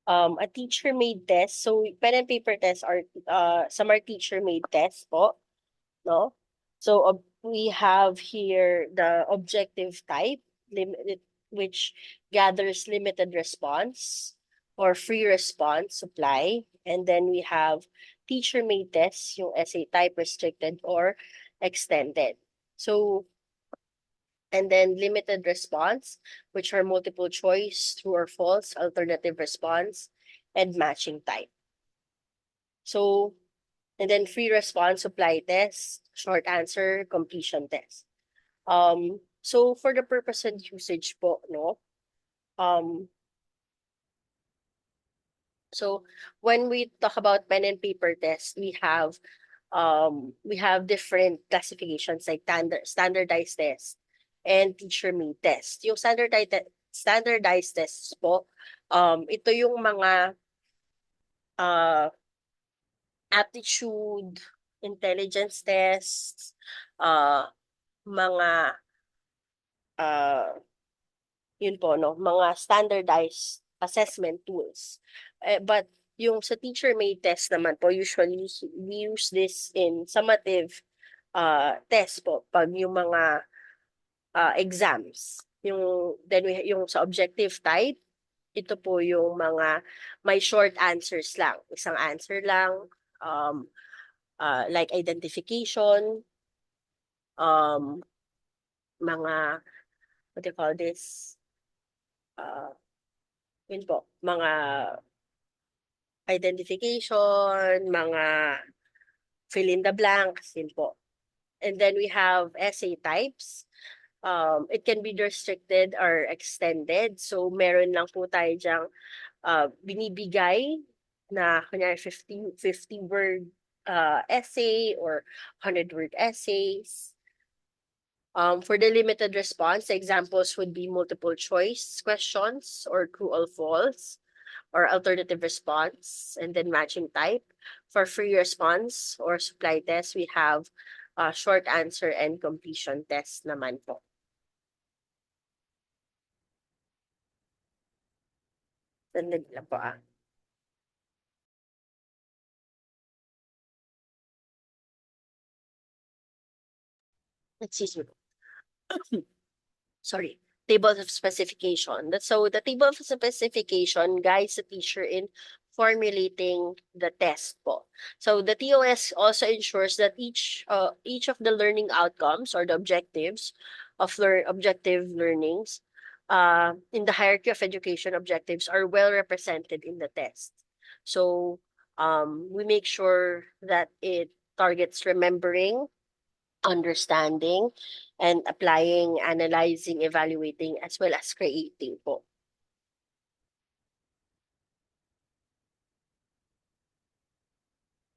A teacher-made test. So, pen and paper tests are, some are teacher-made tests po, no? So, we have here the objective type, which gathers limited response or free response supply. And then we have teacher-made tests, yung essay type, restricted or extended. So, and then limited response, which are multiple choice, true or false, alternative response, and matching type. So, and then free response, supply test, short answer, completion test. So for the purpose and usage po, no? So when we talk about pen and paper test, we have different classifications like standardized test and teacher-made test. Yung standardized tests po, ito yung mga aptitude, intelligence tests, mga yun po, no, mga standardized assessment tools. But yung sa teacher-made test naman po, usually we use this in summative test po pag yung mga exams. Yung sa objective type, ito po yung mga may short answers lang. Isang answer lang, like identification, mga, what do you call this? Yun po, mga identification, mga fill in the blanks, yun po. And then we have essay types. It can be restricted or extended. So meron lang po tayo dyang binibigay na kunyari 50 word essay or 100-word essays. For the limited response, examples would be multiple choice questions or true or false or alternative response, and then matching type. For free response or supply test, we have short answer and completion test naman po. Sandali lang po Excuse me. Sorry. Table of specification. So the table of specification guides the teacher in formulating the test po. So the TOS also ensures that each of the learning outcomes or the objectives of objective learnings in the hierarchy of education objectives are well represented in the test. So we make sure that it targets remembering, understanding, and applying, analyzing, evaluating, as well as creating po.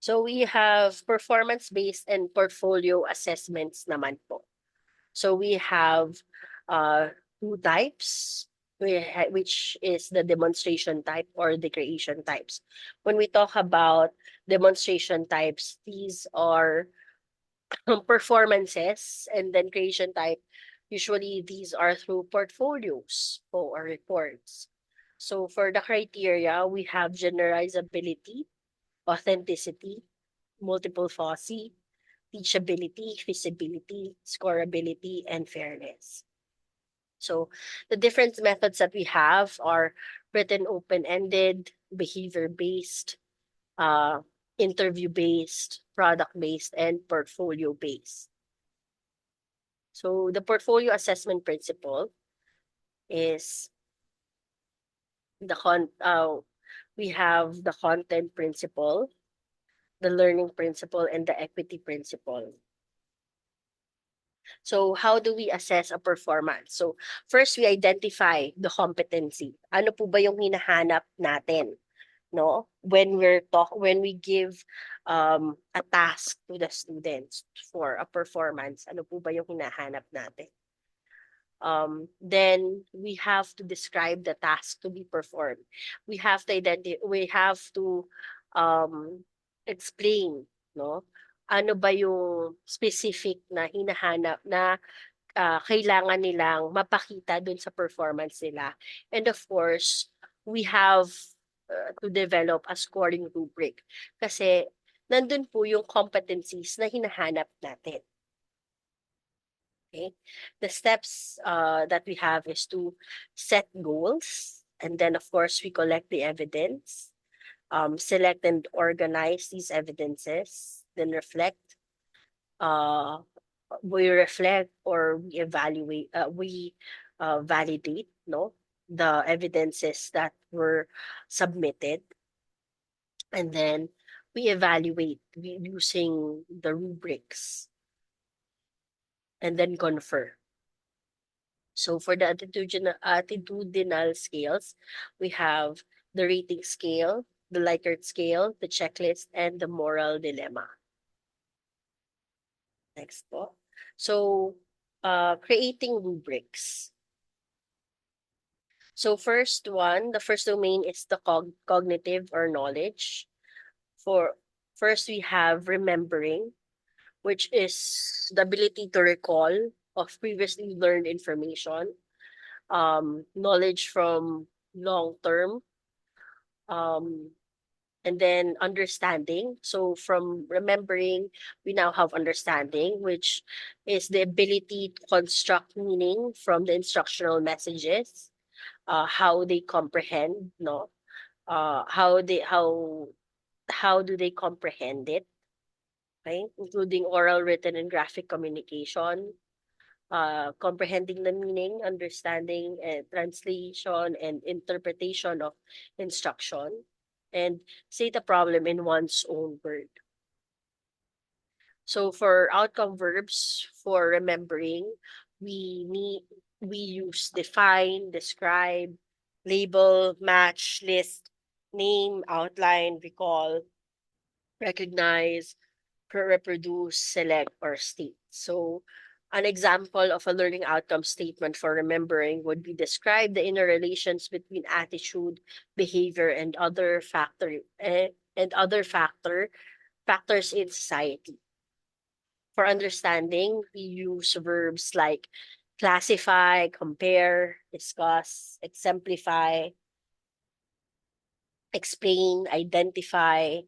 So we have performance-based and portfolio assessments naman po. So we have two types, which is the demonstration type or the creation types. When we talk about demonstration types, these are performances, and then creation type, usually these are through portfolios or reports. So for the criteria, we have generalizability, authenticity, multiple FOSSI, teachability, feasibility, scoreability, and fairness. So the different methods that we have are written open-ended, behavior-based, interview-based, product-based, and portfolio-based. So the portfolio assessment principle is we have the content principle, the learning principle, and the equity principle. So how do we assess a performance? So first, we identify the competency. Ano po ba yung hinahanap natin? No, when we give a task to the students for a performance, ano po ba yung hinahanap natin? Then we have to describe the task to be performed. We have to explain, no? Ano ba yung specific na hinahanap na kailangan nilang mapakita dun sa performance nila. And of course, we have to develop a scoring rubric kasi nandun po yung competencies na hinahanap natin. Okay? The steps that we have is to set goals, and then of course we collect the evidence, select and organize these evidences, then reflect. We reflect or we evaluate, we validate, no, the evidences that were submitted, and then we evaluate using the rubrics, and then confer. So for the attitudinal scales, we have the rating scale, the Likert scale, the checklist, and the moral dilemma. Next po. So, creating rubrics. So the first domain is the cognitive or knowledge. First, we have remembering, which is the ability to recall of previously learned information, knowledge from long term, and then understanding. So from remembering, we now have understanding, which is the ability to construct meaning from the instructional messages, how they comprehend, no? How do they comprehend it, right? Including oral, written, and graphic communication, comprehending the meaning, understanding, and translation and interpretation of instruction, and state a problem in one's own word. So for outcome verbs, for remembering, we use define, describe, label, match, list, name, outline, recall, recognize, reproduce, select, or state. So an example of a learning outcome statement for remembering would be describe the inner relations between attitude, behavior, and other factors in society. For understanding, we use verbs like classify, compare, discuss, exemplify, explain, identify,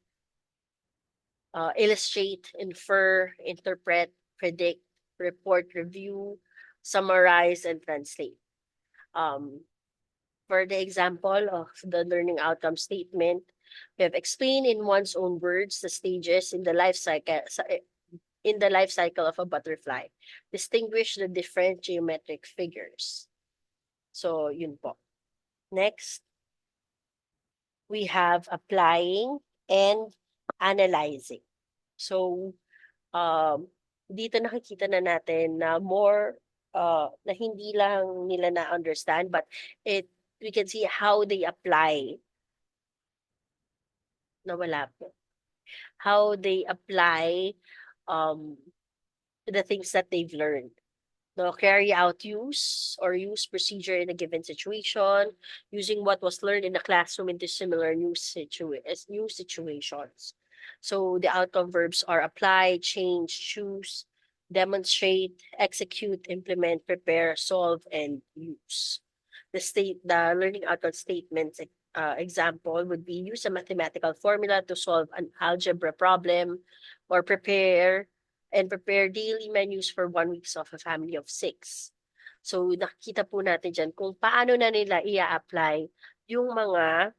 illustrate, infer, interpret, predict, report, review, summarize, and translate. For the example of the learning outcome statement, we have explained in one's own words the stages in the life cycle of a butterfly. Distinguish the different geometric figures. So, yun po. Next, we have applying and analyzing. So, dito nakikita na natin na more na hindi lang nila na-understand, but we can see how they apply. Nawala po. How they apply the things that they've learned. No, carry out use procedure in a given situation, using what was learned in the classroom into similar new situations. So the outcome verbs are apply, change, choose, demonstrate, execute, implement, prepare, solve, and use. The learning outcome statements example would be use a mathematical formula to solve an algebra problem, or prepare daily menus for 1 week of a family of 6. So nakikita po natin dyan kung paano na nila i-apply yung mga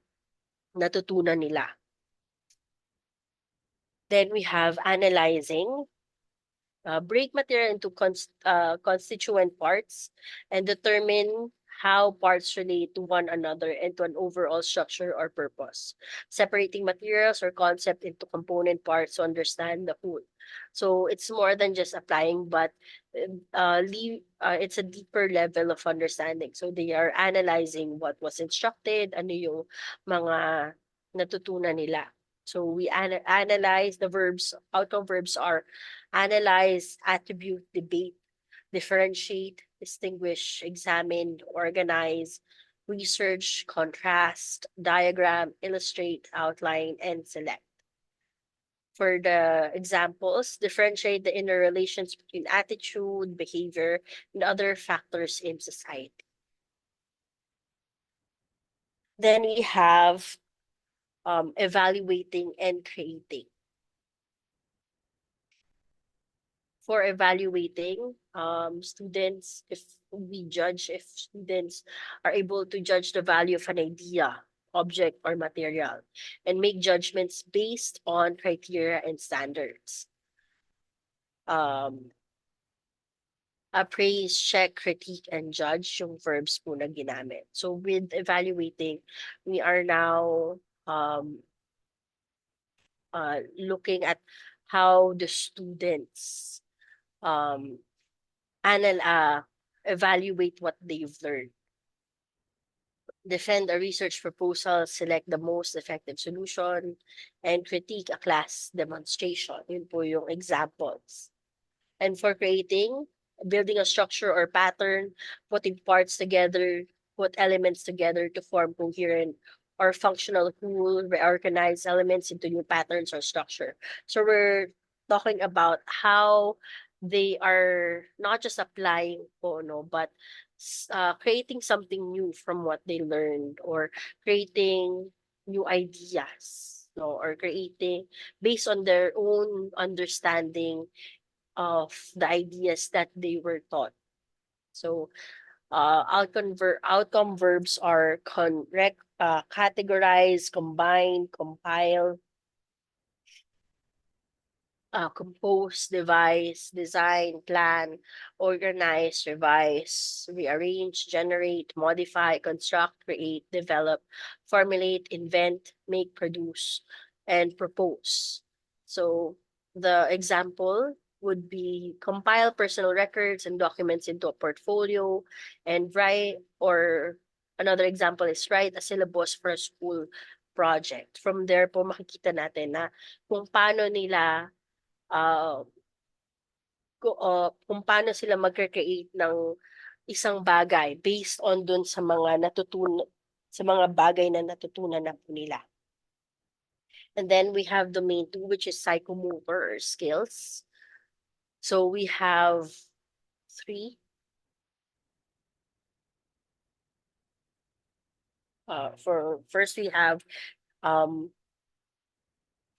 natutunan nila. Then we have analyzing. Break material into constituent parts and determine how parts relate to one another and to an overall structure or purpose. Separating materials or concept into component parts to understand the whole. So it's more than just applying, but it's a deeper level of understanding. So they are analyzing what was instructed, ano yung mga natutunan nila. So we analyze the verbs. Outcome verbs are analyze, attribute, debate, differentiate, distinguish, examine, organize, research, contrast, diagram, illustrate, outline, and select. For the examples, differentiate the inner relations between attitude, behavior, and other factors in society. Then we have evaluating and creating. For evaluating students, if we judge if students are able to judge the value of an idea, object, or material, and make judgments based on criteria and standards. Appraise, check, critique, and judge yung verbs po na ginamit. So with evaluating, we are now looking at how the students evaluate what they've learned. Defend a research proposal, select the most effective solution, and critique a class demonstration. Yun po yung examples. And for creating, building a structure or pattern, putting parts together, put elements together to form coherent or functional whole, reorganize elements into new patterns or structure. So we're talking about how they are not just applying po, no, but creating something new from what they learned, or creating new ideas, no, or creating based on their own understanding of the ideas that they were taught. So outcome verbs are categorize, combine, compile, compose, devise, design, plan, organize, revise, rearrange, generate, modify, construct, create, develop, formulate, invent, make, produce, and propose. So the example would be compile personal records and documents into a portfolio, and write, or another example is write a syllabus for a school project. From there po makikita natin na kung paano nila kung paano sila magcreate ng isang bagay based on dun sa mga bagay na natutunan na po nila. And then we have domain 2, which is psychomotor skills. So we have 3. For first we have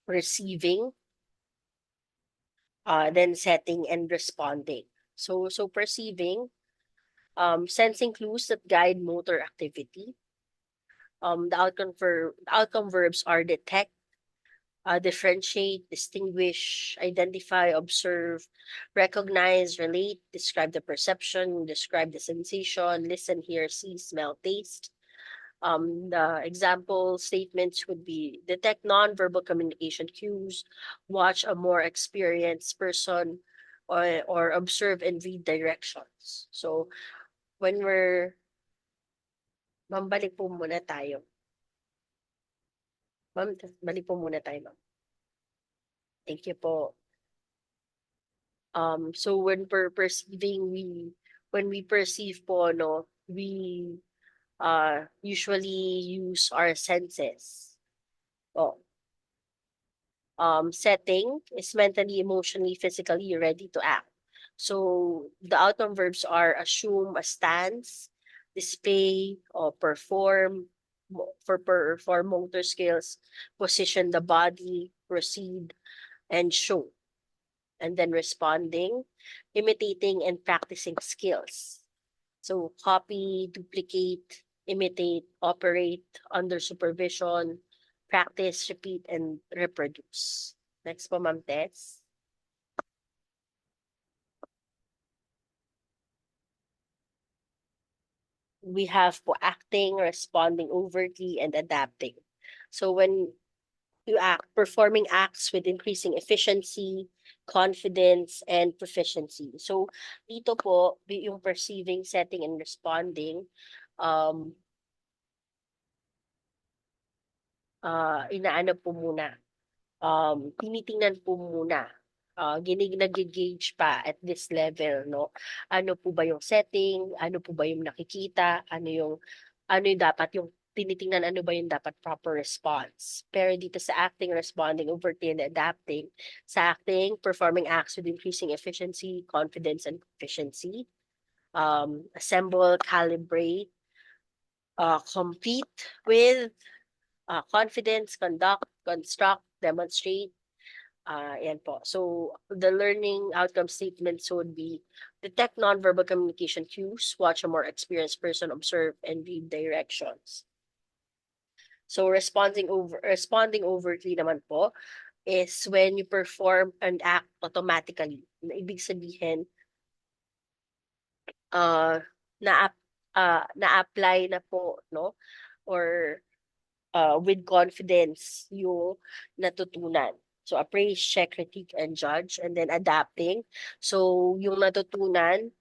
receiving, then setting and responding. So perceiving, sensing clues that guide motor activity. The outcome verbs are detect, differentiate, distinguish, identify, observe, recognize, relate, describe the perception, describe the sensation, listen, hear, see, smell, taste. The example statements would be detect non-verbal communication cues, watch a more experienced person, or observe and read directions. So when Ma'am, balik po muna tayo. Ma'am, balik po muna tayo, ma'am. Thank you po. So when we're perceiving, when we perceive po, no, we usually use our senses. Oh. Setting is mentally, emotionally, physically ready to act. So the outcome verbs are assume a stance, display, or perform. For motor skills, position the body, proceed, and show. And then responding, imitating and practicing skills. So copy, duplicate, imitate, operate under supervision, practice, repeat, and reproduce. Next po, Ma'am Tess. We have po acting, responding overtly, and adapting. So when you act, performing acts with increasing efficiency, confidence, and proficiency. So dito po, yung perceiving, setting, and responding, inaano po muna, tinitingnan po muna, nag-gauge pa at this level, no? Ano po ba yung setting? Ano po ba yung nakikita? Ano yung dapat yung tinitingnan, ano ba yung dapat proper response? Pero dito sa acting, responding, overtly, and adapting, sa acting, performing acts with increasing efficiency, confidence, and proficiency. Assemble, calibrate, compete with, confidence, conduct, construct, demonstrate. Yan po. So, the learning outcome statements would be detect nonverbal communication cues, watch a more experienced person observe, and read directions. So, responding overtly naman po is when you perform and act automatically. Ibig sabihin, na-apply na po, no? Or with confidence yung natutunan. So, appraise, check, critique, and judge. And then adapting. So, yung natutunan,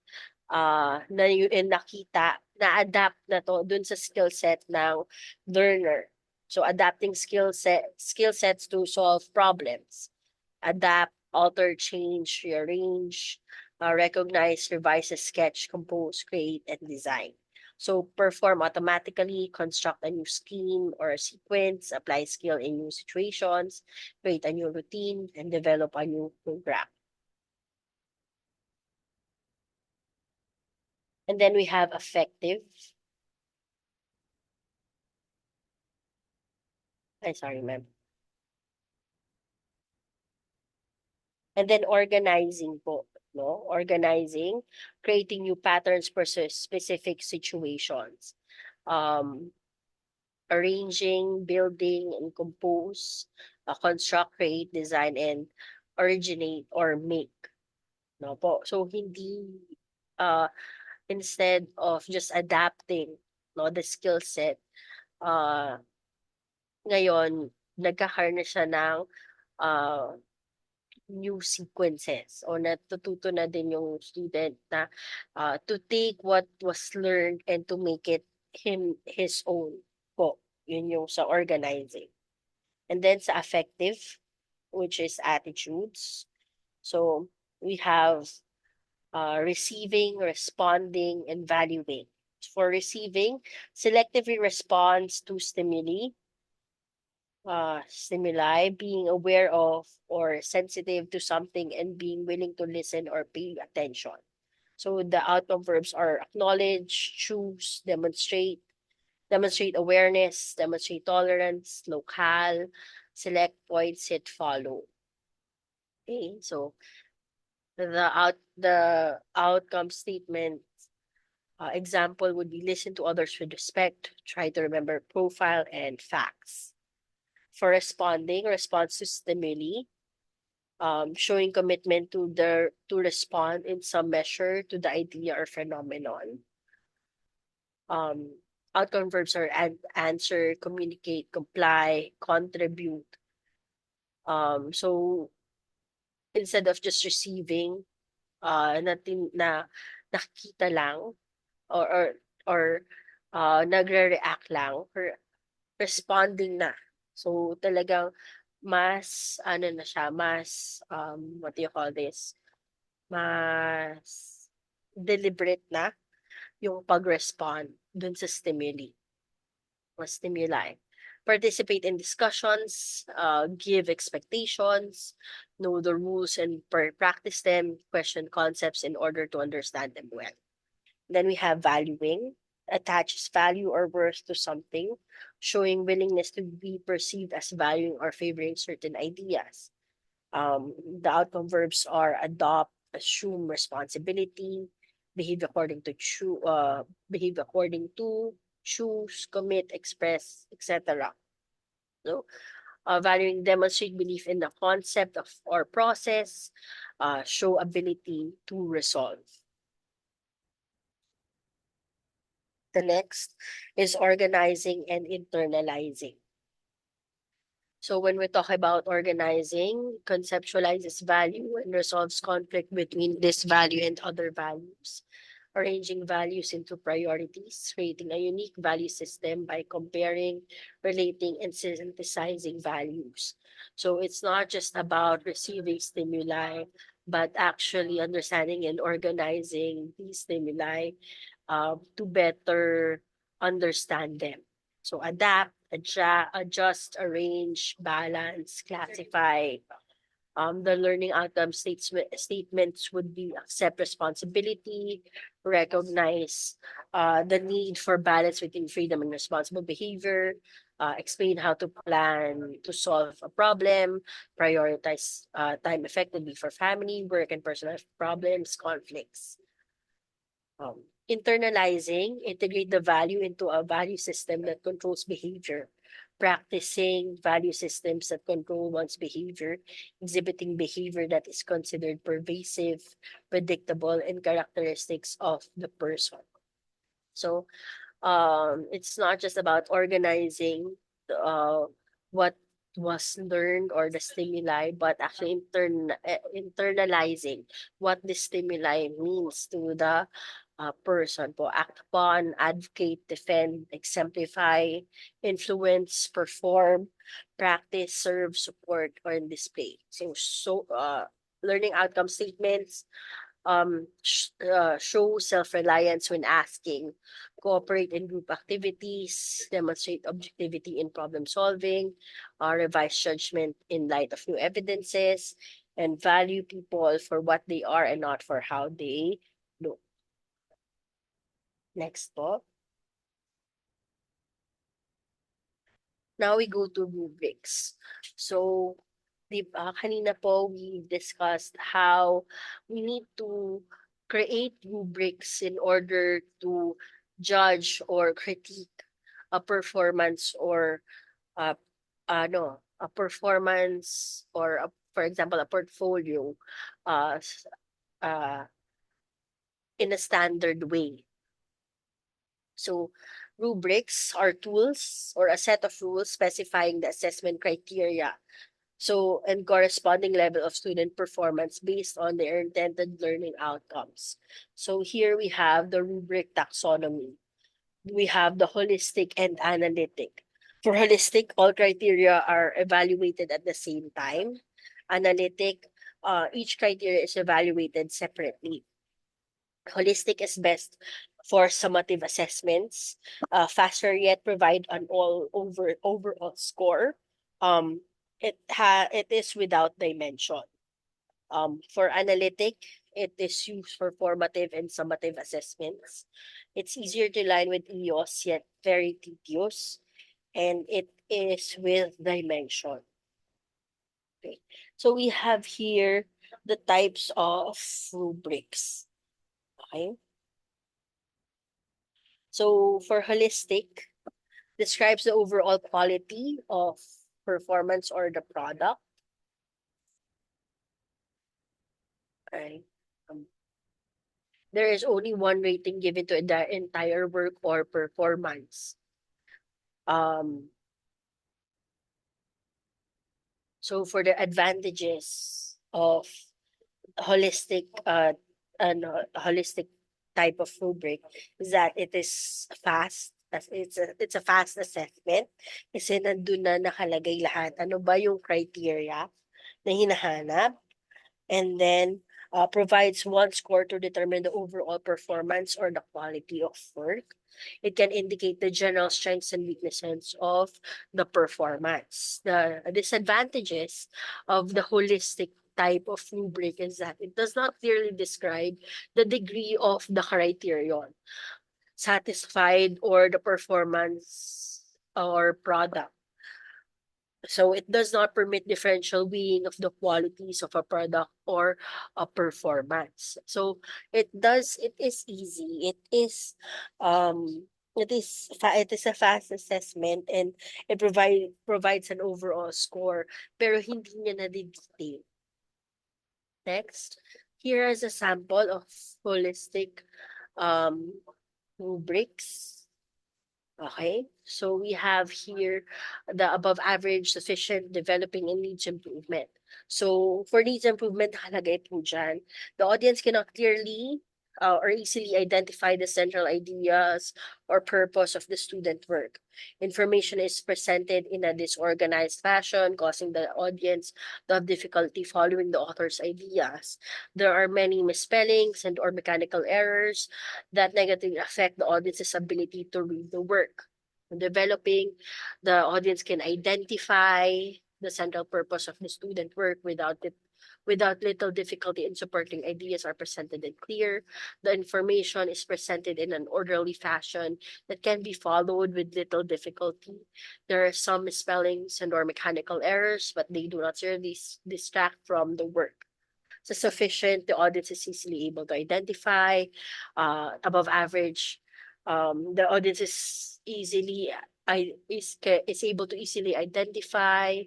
na yung nakita, na-adapt na to dun sa skill set ng learner. So, adapting skill sets to solve problems. Adapt, alter, change, rearrange, recognize, revise, sketch, compose, create, and design. So perform automatically, construct a new scheme or a sequence, apply skill in new situations, create a new routine, and develop a new program. And then we have effective. Sorry, ma'am. And then organizing po, no? Organizing, creating new patterns for specific situations. Arranging, building, and compose, construct, create, design, and originate or make. No po. So hindi instead of just adapting, no, the skill set, ngayon nagkakaroon na siya ng new sequences o natututo na din yung student na to take what was learned and to make it his own po. Yun yung sa organizing. And then sa affective, which is attitudes. So we have receiving, responding, and valuing. For receiving, selectively responds to stimuli, being aware of or sensitive to something and being willing to listen or pay attention. So the outcome verbs are acknowledge, choose, demonstrate awareness, demonstrate tolerance, locale, select, point, sit, follow. Okay, so the outcome statement example would be listen to others with respect, try to remember profile and facts. For responding, response to stimuli, showing commitment to respond in some measure to the idea or phenomenon. Outcome verbs are answer, communicate, comply, contribute. So instead of just receiving, nakikita lang or nagre-react lang, responding na. So talagang mas na siya, mas what do you call this? Mas deliberate na yung pag-respond dun sa stimuli. Participate in discussions, give expectations, know the rules and practice them, question concepts in order to understand them well. Then we have valuing, attaches value or worth to something, showing willingness to be perceived as valuing or favoring certain ideas. The outcome verbs are adopt, assume responsibility, behave according to choose, commit, express, etc. So, Valuing demonstrate belief in the concept of or process, show ability to resolve. The next is organizing and internalizing. So when we talk about organizing, conceptualizes value and resolves conflict between this value and other values, arranging values into priorities, creating a unique value system by comparing, relating, and synthesizing values. So it's not just about receiving stimuli, but actually understanding and organizing these stimuli to better understand them. So adapt, adjust, arrange, balance, classify. The learning outcome statements would be accept responsibility, recognize the need for balance between freedom and responsible behavior, explain how to plan to solve a problem, prioritize time effectively for family, work, and personal problems, conflicts. Internalizing, integrate the value into a value system that controls behavior, practicing value systems that control one's behavior, exhibiting behavior that is considered pervasive, predictable, and characteristics of the person. So it's not just about organizing what was learned or the stimuli, but actually internalizing what the stimuli means to the person po. Act upon, advocate, defend, exemplify, influence, perform, practice, serve, support, or display. Learning outcome statements show self-reliance when asking, cooperate in group activities, demonstrate objectivity in problem solving, revise judgment in light of new evidences, and value people for what they are and not for how they look. Next po. Now we go to rubrics. So, kanina po we discussed how we need to create rubrics in order to judge or critique a performance or a performance or for example a portfolio uh, uh, in a standard way. So rubrics are tools or a set of rules specifying the assessment criteria. So, and corresponding level of student performance based on their intended learning outcomes. So here we have the rubric taxonomy. We have the holistic and analytic. For holistic, all criteria are evaluated at the same time. Analytic, each criteria is evaluated separately. Holistic is best for summative assessments. Faster yet provide an overall score. It is without dimension. For analytic, it is used for formative and summative assessments. It's easier to line with EOS yet very tedious, and it is with dimension. Okay. So we have here the types of rubrics. Okay. So for holistic, describes the overall quality of performance or the product. Right. There is only one rating given to the entire work or performance. So for the advantages of holistic holistic type of rubric is that it is fast. It's a fast assessment kasi nandun na nakalagay lahat. Ano ba yung criteria na hinahanap? And then provides one score to determine the overall performance or the quality of work. It can indicate the general strengths and weaknesses of the performance. The disadvantages of the holistic type of rubric is that it does not clearly describe the degree of the criterion satisfied or the performance or product. So it does not permit differential weighing of the qualities of a product or a performance. So it is easy. It is It is a fast assessment and it provides an overall score pero hindi niya na-detail. Next, here is a sample of holistic rubrics. Okay, so we have here the above average, sufficient, developing, and needs improvement. So for needs improvement, nakalagay po dyan, the audience cannot clearly or easily identify the central ideas or purpose of the student work. Information is presented in a disorganized fashion, causing the audience to have difficulty following the author's ideas. There are many misspellings and or mechanical errors that negatively affect the audience's ability to read the work. Developing, the audience can identify the central purpose of the student work without little difficulty in supporting ideas are presented and clear. The information is presented in an orderly fashion that can be followed with little difficulty. There are some misspellings and or mechanical errors, but they do not seriously distract from the work. So sufficient, the audience is easily able to identify. Above average, the audience is able to easily identify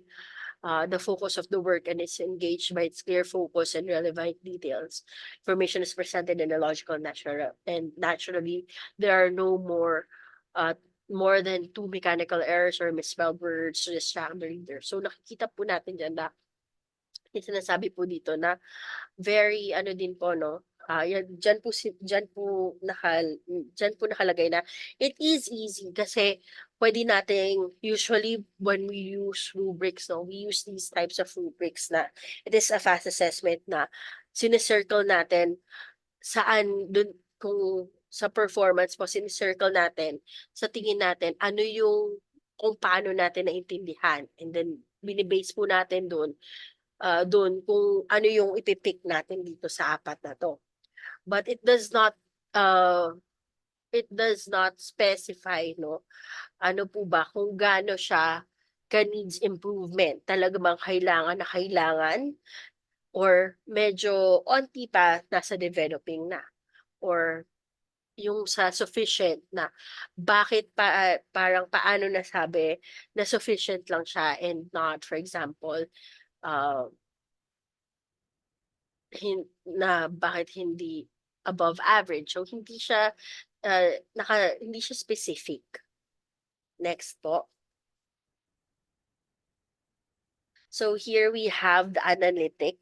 the focus of the work and is engaged by its clear focus and relevant details. Information is presented in a logical, natural, and naturally, there are no more than two mechanical errors or misspelled words to distract the reader. So nakikita po natin dyan na yung sinasabi po dito na very ano din po no, yan diyan po nakalagay na it is easy kasi pwede nating usually when we use rubrics no, we use these types of rubrics na it is a fast assessment na sinicircle natin saan dun kung sa performance po sinicircle natin sa tingin natin ano yung kung paano natin naintindihan and then binibase po natin doon kung ano yung ipipick natin dito sa apat na to. But it does not specify no ano po ba kung gaano siya ka-needs improvement. Talaga bang kailangan na kailangan or medyo onti pa nasa developing na or yung sa sufficient na bakit parang paano nasabi na sufficient lang siya and not for example na bakit hindi above average. So hindi siya hindi siya specific. Next po. So here we have the analytic.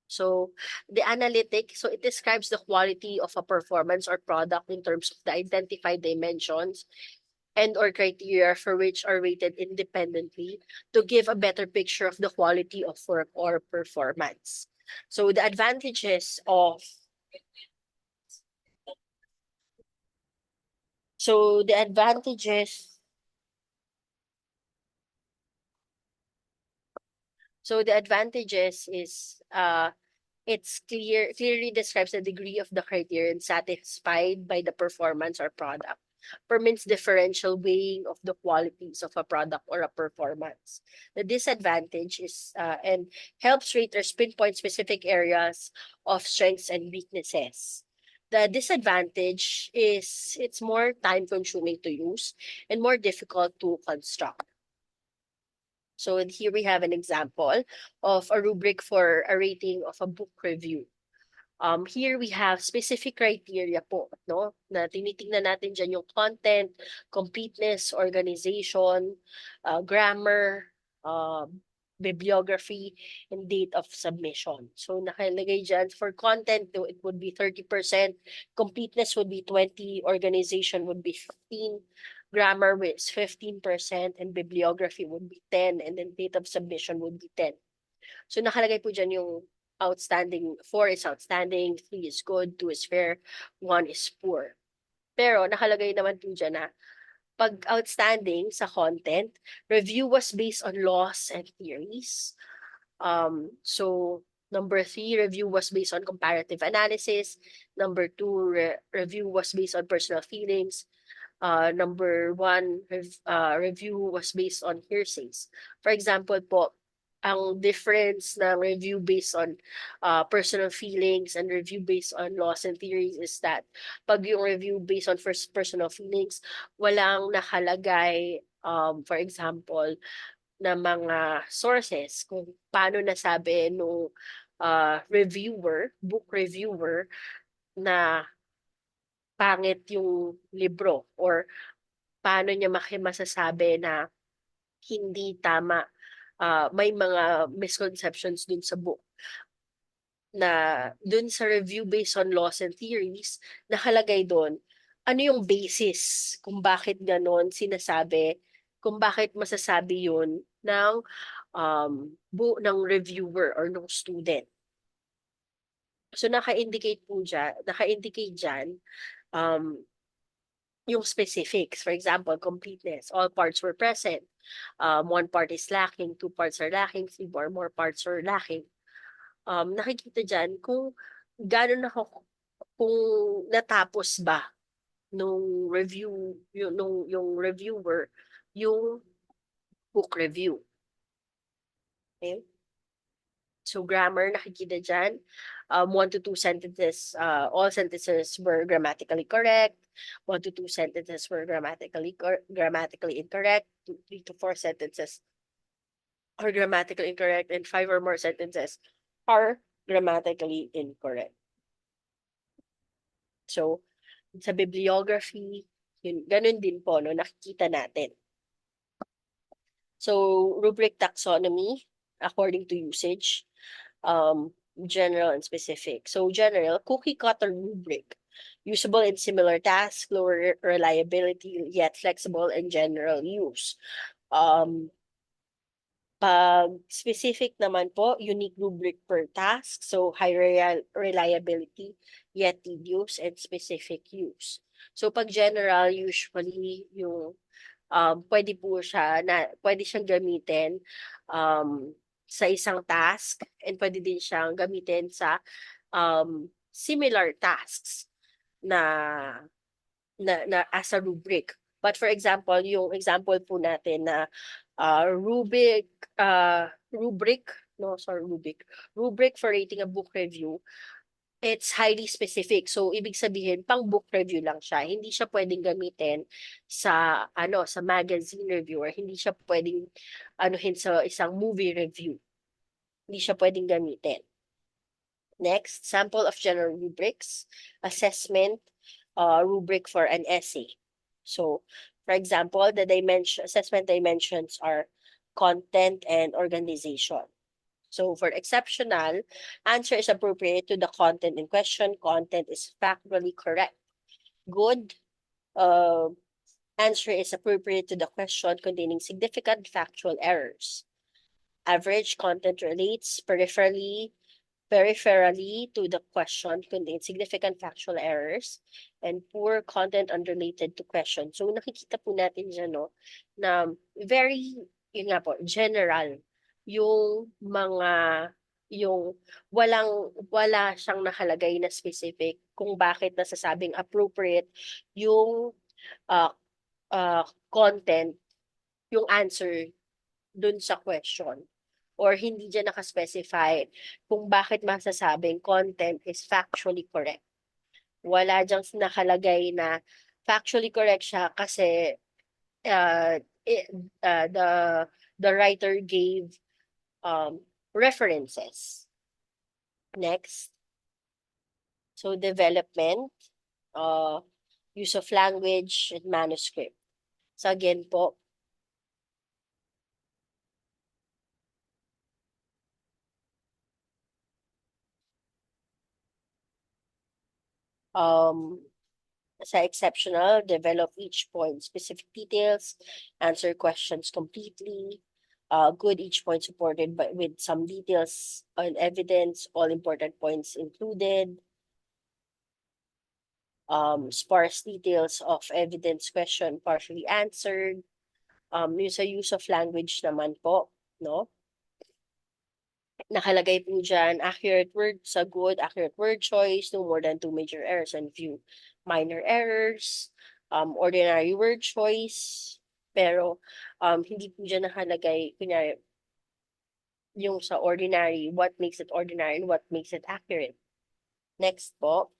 So the analytic, so it describes the quality of a performance or product in terms of the identified dimensions and or criteria for which are rated independently to give a better picture of the quality of work or performance. So the advantages of is it's clearly describes the degree of the criterion satisfied by the performance or product. Permits differential weighing of the qualities of a product or a performance. The disadvantage is and helps raters pinpoint specific areas of strengths and weaknesses. The disadvantage is it's more time consuming to use and more difficult to construct. So here we have an example of a rubric for a rating of a book review. Here we have specific criteria po, no? Na tinitingnan natin dyan yung content, completeness, organization, grammar, bibliography, and date of submission. So nakalagay dyan for content, it would be 30%, completeness would be 20%, organization would be 15%, grammar is 15%, and bibliography would be 10%, and then date of submission would be 10%. So nakalagay po dyan yung outstanding, 4 is outstanding, 3 is good, 2 is fair, 1 is poor. Pero nakalagay naman po dyan na pag outstanding sa content, review was based on laws and theories. So number 3, review was based on comparative analysis. Number 2, review was based on personal feelings. Number 1, review was based on hearsays. For example po, ang difference ng review based on personal feelings and review based on laws and theories is that pag yung review based on first personal feelings, walang nakalagay, for example, na mga sources kung paano nasabi nung book reviewer, na pangit yung libro or paano niya masasabi na hindi tama, may mga misconceptions dun sa book, na dun sa review based on laws and theories, nakalagay doon ano yung basis kung bakit ganon sinasabi, kung bakit masasabi yun ng ng reviewer or ng student. So naka-indicate dyan yung specifics. For example, completeness. All parts were present. One part is lacking, two parts are lacking, three or more parts are lacking. Nakikita dyan kung gano'n kung natapos ba nung yung reviewer yung book review. Okay? So grammar, nakikita dyan. 1 to 2 sentences, all sentences were grammatically correct. 1 to 2 sentences were grammatically incorrect. 3 to 4 sentences are grammatically incorrect, and 5 or more sentences are grammatically incorrect. So, sa bibliography, yun, ganun din po, no, nakikita natin. So, rubric taxonomy, according to usage, general and specific. So, general, cookie cutter rubric, usable in similar tasks, lower reliability, yet flexible and general use. Pag specific naman po, unique rubric per task. So, high reliability, yet tedious and specific use. So, pag general, usually yung pwede siyang gamitin sa isang task, and pwede din siyang gamitin sa similar tasks na as a rubric. But for example, yung example po natin na rubric for rating a book review, it's highly specific. So, ibig sabihin, pang book review lang siya. Hindi siya pwedeng gamitin sa magazine review, or hindi siya pwedeng sa isang movie review. Hindi siya pwedeng gamitin. Next, sample of general rubrics, assessment rubric for an essay. So, for example, the assessment dimensions are content and organization. So for exceptional, answer is appropriate to the content in question. Content is factually correct. Good, answer is appropriate to the question containing significant factual errors. Average, content relates peripherally to the question, contains significant factual errors, and poor, content unrelated to question. So nakikita po natin dyan, no, na very, yun nga po, general yung wala siyang nakalagay na specific kung bakit nasasabing appropriate yung content, yung answer dun sa question, or hindi dyan nakaspecify kung bakit masasabing content is factually correct. Wala dyang nakalagay na factually correct siya kasi the writer gave references. Next. So development, use of language and manuscript. So again po, sa exceptional, develop each point specific details, answer questions completely. Good, each point supported with some details and evidence, all important points included. Sparse details of evidence question partially answered. Yung sa use of language naman po, no? Nakalagay po dyan, accurate word choice, no more than 2 major errors and few minor errors. Ordinary word choice, pero hindi po dyan nakalagay, kunyari, yung sa ordinary, what makes it ordinary and what makes it accurate. Next po.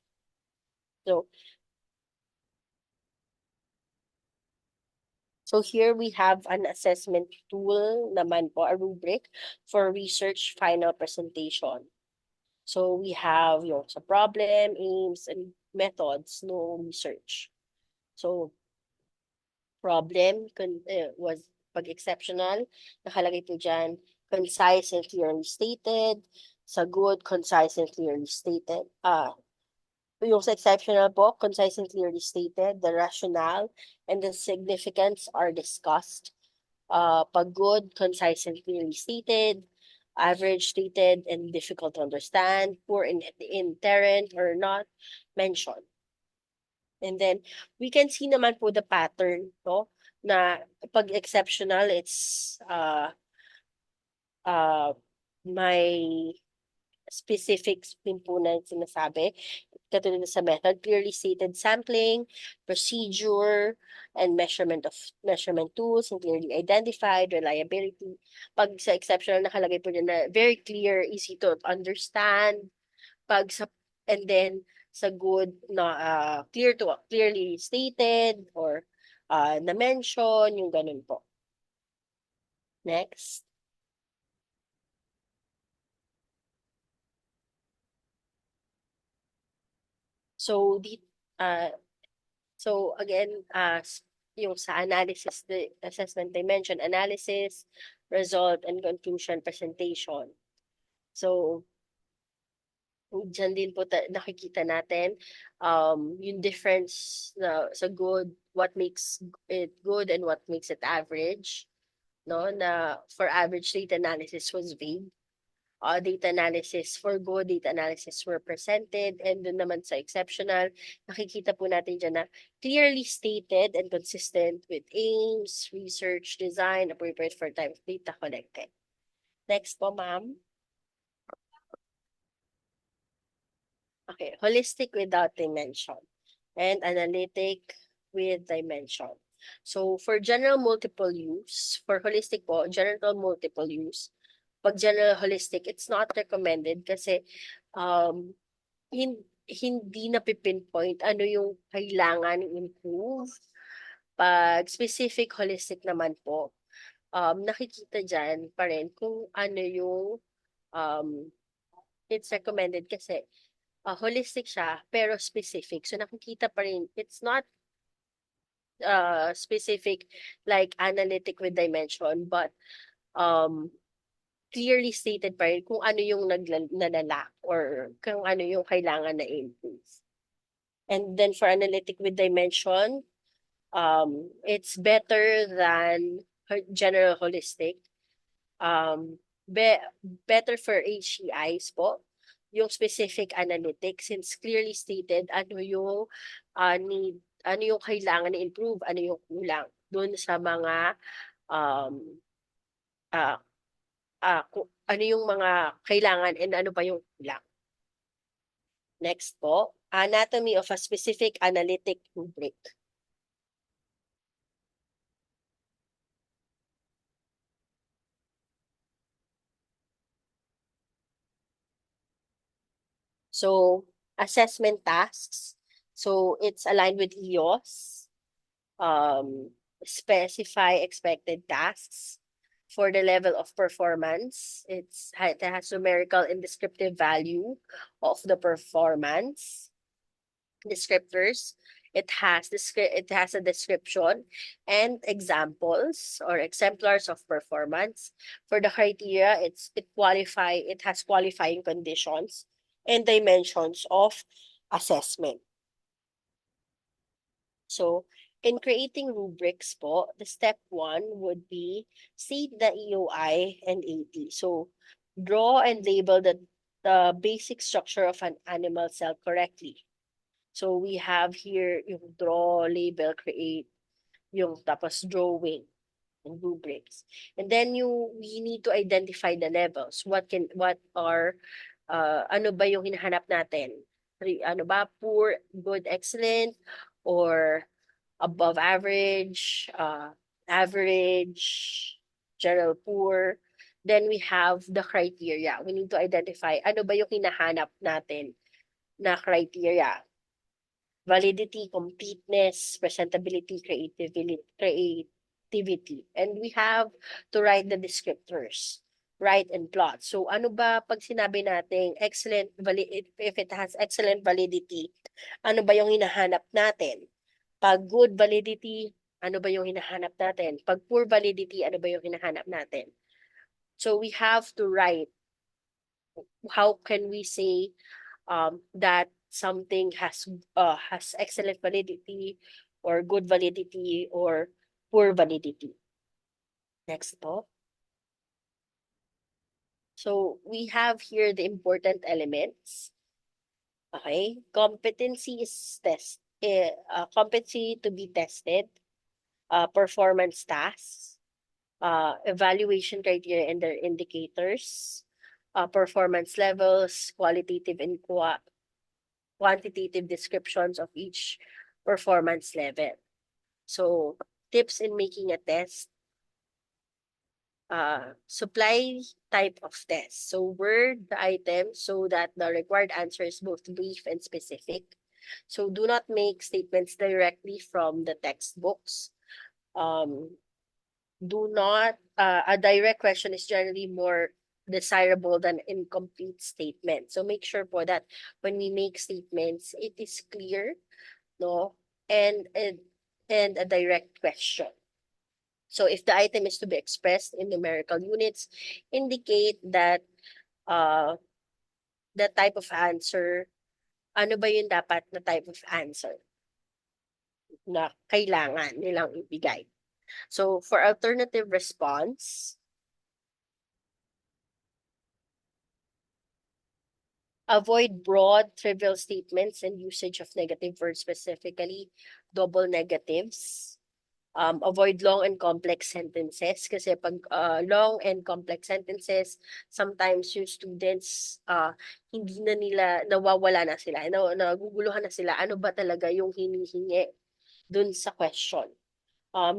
So here we have an assessment tool naman po, a rubric for research final presentation. So we have yung sa problem, aims, and methods, no research. So problem was pag exceptional, nakalagay po dyan, concise and clearly stated. Sa good, concise and clearly stated. Yung sa exceptional po, concise and clearly stated, the rationale and the significance are discussed. Pag good, concise and clearly stated, average stated and difficult to understand, poor in inherent or not mentioned. And then we can see naman po the pattern, no? Na pag exceptional, it's may specifics din po na sinasabi. Katulad sa method, clearly stated sampling, procedure, and measurement tools, and clearly identified, reliability. Pag sa exceptional, nakalagay po na very clear, easy to understand. Pag sa, and then sa good, na clearly stated, or na-mention, yung ganun po. Next. So, so again, yung sa analysis, the assessment dimension, analysis, result, and conclusion presentation. So, dyan din po nakikita natin yung difference sa good, what makes it good and what makes it average. No, na for average data analysis was vague. Data analysis for good, data analysis were presented, and dun naman sa exceptional, nakikita po natin dyan na clearly stated and consistent with aims, research, design, appropriate for time of data collected. Next po, ma'am. Okay, holistic without dimension and analytic with dimension. So for general multiple use, for holistic po, general multiple use, pag general holistic, it's not recommended kasi hindi na pinpoint ano yung kailangan improve. Pag specific holistic naman po, nakikita dyan pa rin kung ano yung it's recommended kasi holistic siya pero specific. So nakikita pa rin, it's not specific like analytic with dimension, but clearly stated pa rin kung ano yung nalala or kung ano yung kailangan na improve. And then for analytic with dimension, it's better than general holistic. Better for HEIs po, yung specific analytics since clearly stated ano yung need, ano yung kailangan na improve, ano yung kulang doon sa mga ano yung mga kailangan and ano pa yung kulang. Next po, anatomy of a specific analytic rubric. So, assessment tasks. So, it's aligned with EOS. Specify expected tasks for the level of performance. It has numerical and descriptive value of the performance. Descriptors. It has a description and examples or exemplars of performance. For the criteria, it has qualifying conditions and dimensions of assessment. So, in creating rubrics po, the step 1 would be state the EOI and AT. So, draw and label the basic structure of an animal cell correctly. So, we have here yung draw, label, create, yung tapos drawing and rubrics. And then we need to identify the levels. What are ano ba yung hinahanap natin? Ano ba, poor, good, excellent, or above average, average, general poor, Then we have the criteria. We need to identify ano ba yung hinahanap natin na criteria. Validity, completeness, presentability, creativity. And we have to write the descriptors, write and plot. So ano ba pag sinabi nating excellent if it has excellent validity, ano ba yung hinahanap natin? Pag good validity, ano ba yung hinahanap natin? Pag poor validity, ano ba yung hinahanap natin? So we have to write how can we say that something has excellent validity or good validity or poor validity. Next po. So we have here the important elements. Okay, competency is competency to be tested, performance tasks, evaluation criteria and their indicators, performance levels, qualitative and quantitative descriptions of each performance level. So, tips in making a test. Supply type of test. So, word the item so that the required answer is both brief and specific. So, do not make statements directly from the textbooks. A direct question is generally more desirable than incomplete statement. So make sure po that when we make statements, it is clear, no, and a direct question. So if the item is to be expressed in numerical units, indicate that the type of answer, ano ba yung dapat na type of answer na kailangan nilang ibigay. So for alternative response, avoid broad, trivial statements and usage of negative words, specifically double negatives. Avoid long and complex sentences kasi pag long and complex sentences, sometimes yung students hindi na nila, nawawala na sila, naguguluhan na sila, ano ba talaga yung hinihingi dun sa question.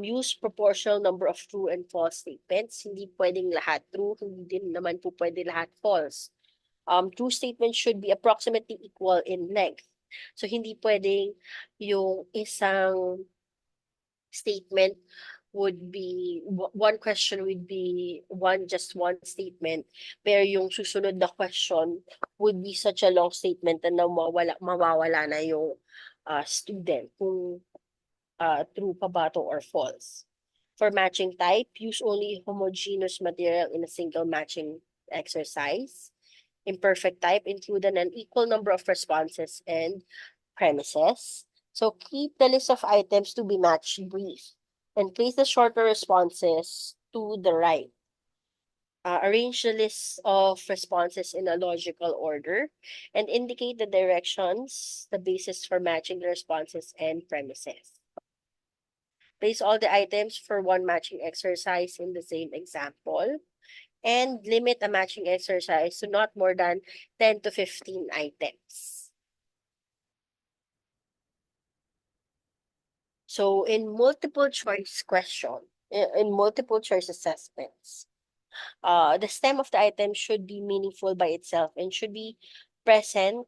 Use proportional number of true and false statements. Hindi pwedeng lahat true, hindi din naman po pwede lahat false. True statements should be approximately equal in length. So, hindi pwedeng yung isang statement would be, one question would be just one statement, pero yung susunod na question would be such a long statement na mawawala na yung student kung true pa ba to or false. For matching type, use only homogeneous material in a single matching exercise. Imperfect type include an equal number of responses and premises. So keep the list of items to be matched brief and place the shorter responses to the right. Arrange the list of responses in a logical order and indicate the directions, the basis for matching the responses and premises. Place all the items for one matching exercise in the same example. And limit a matching exercise to not more than 10 to 15 items. So in multiple choice assessments, the stem of the item should be meaningful by itself and should be present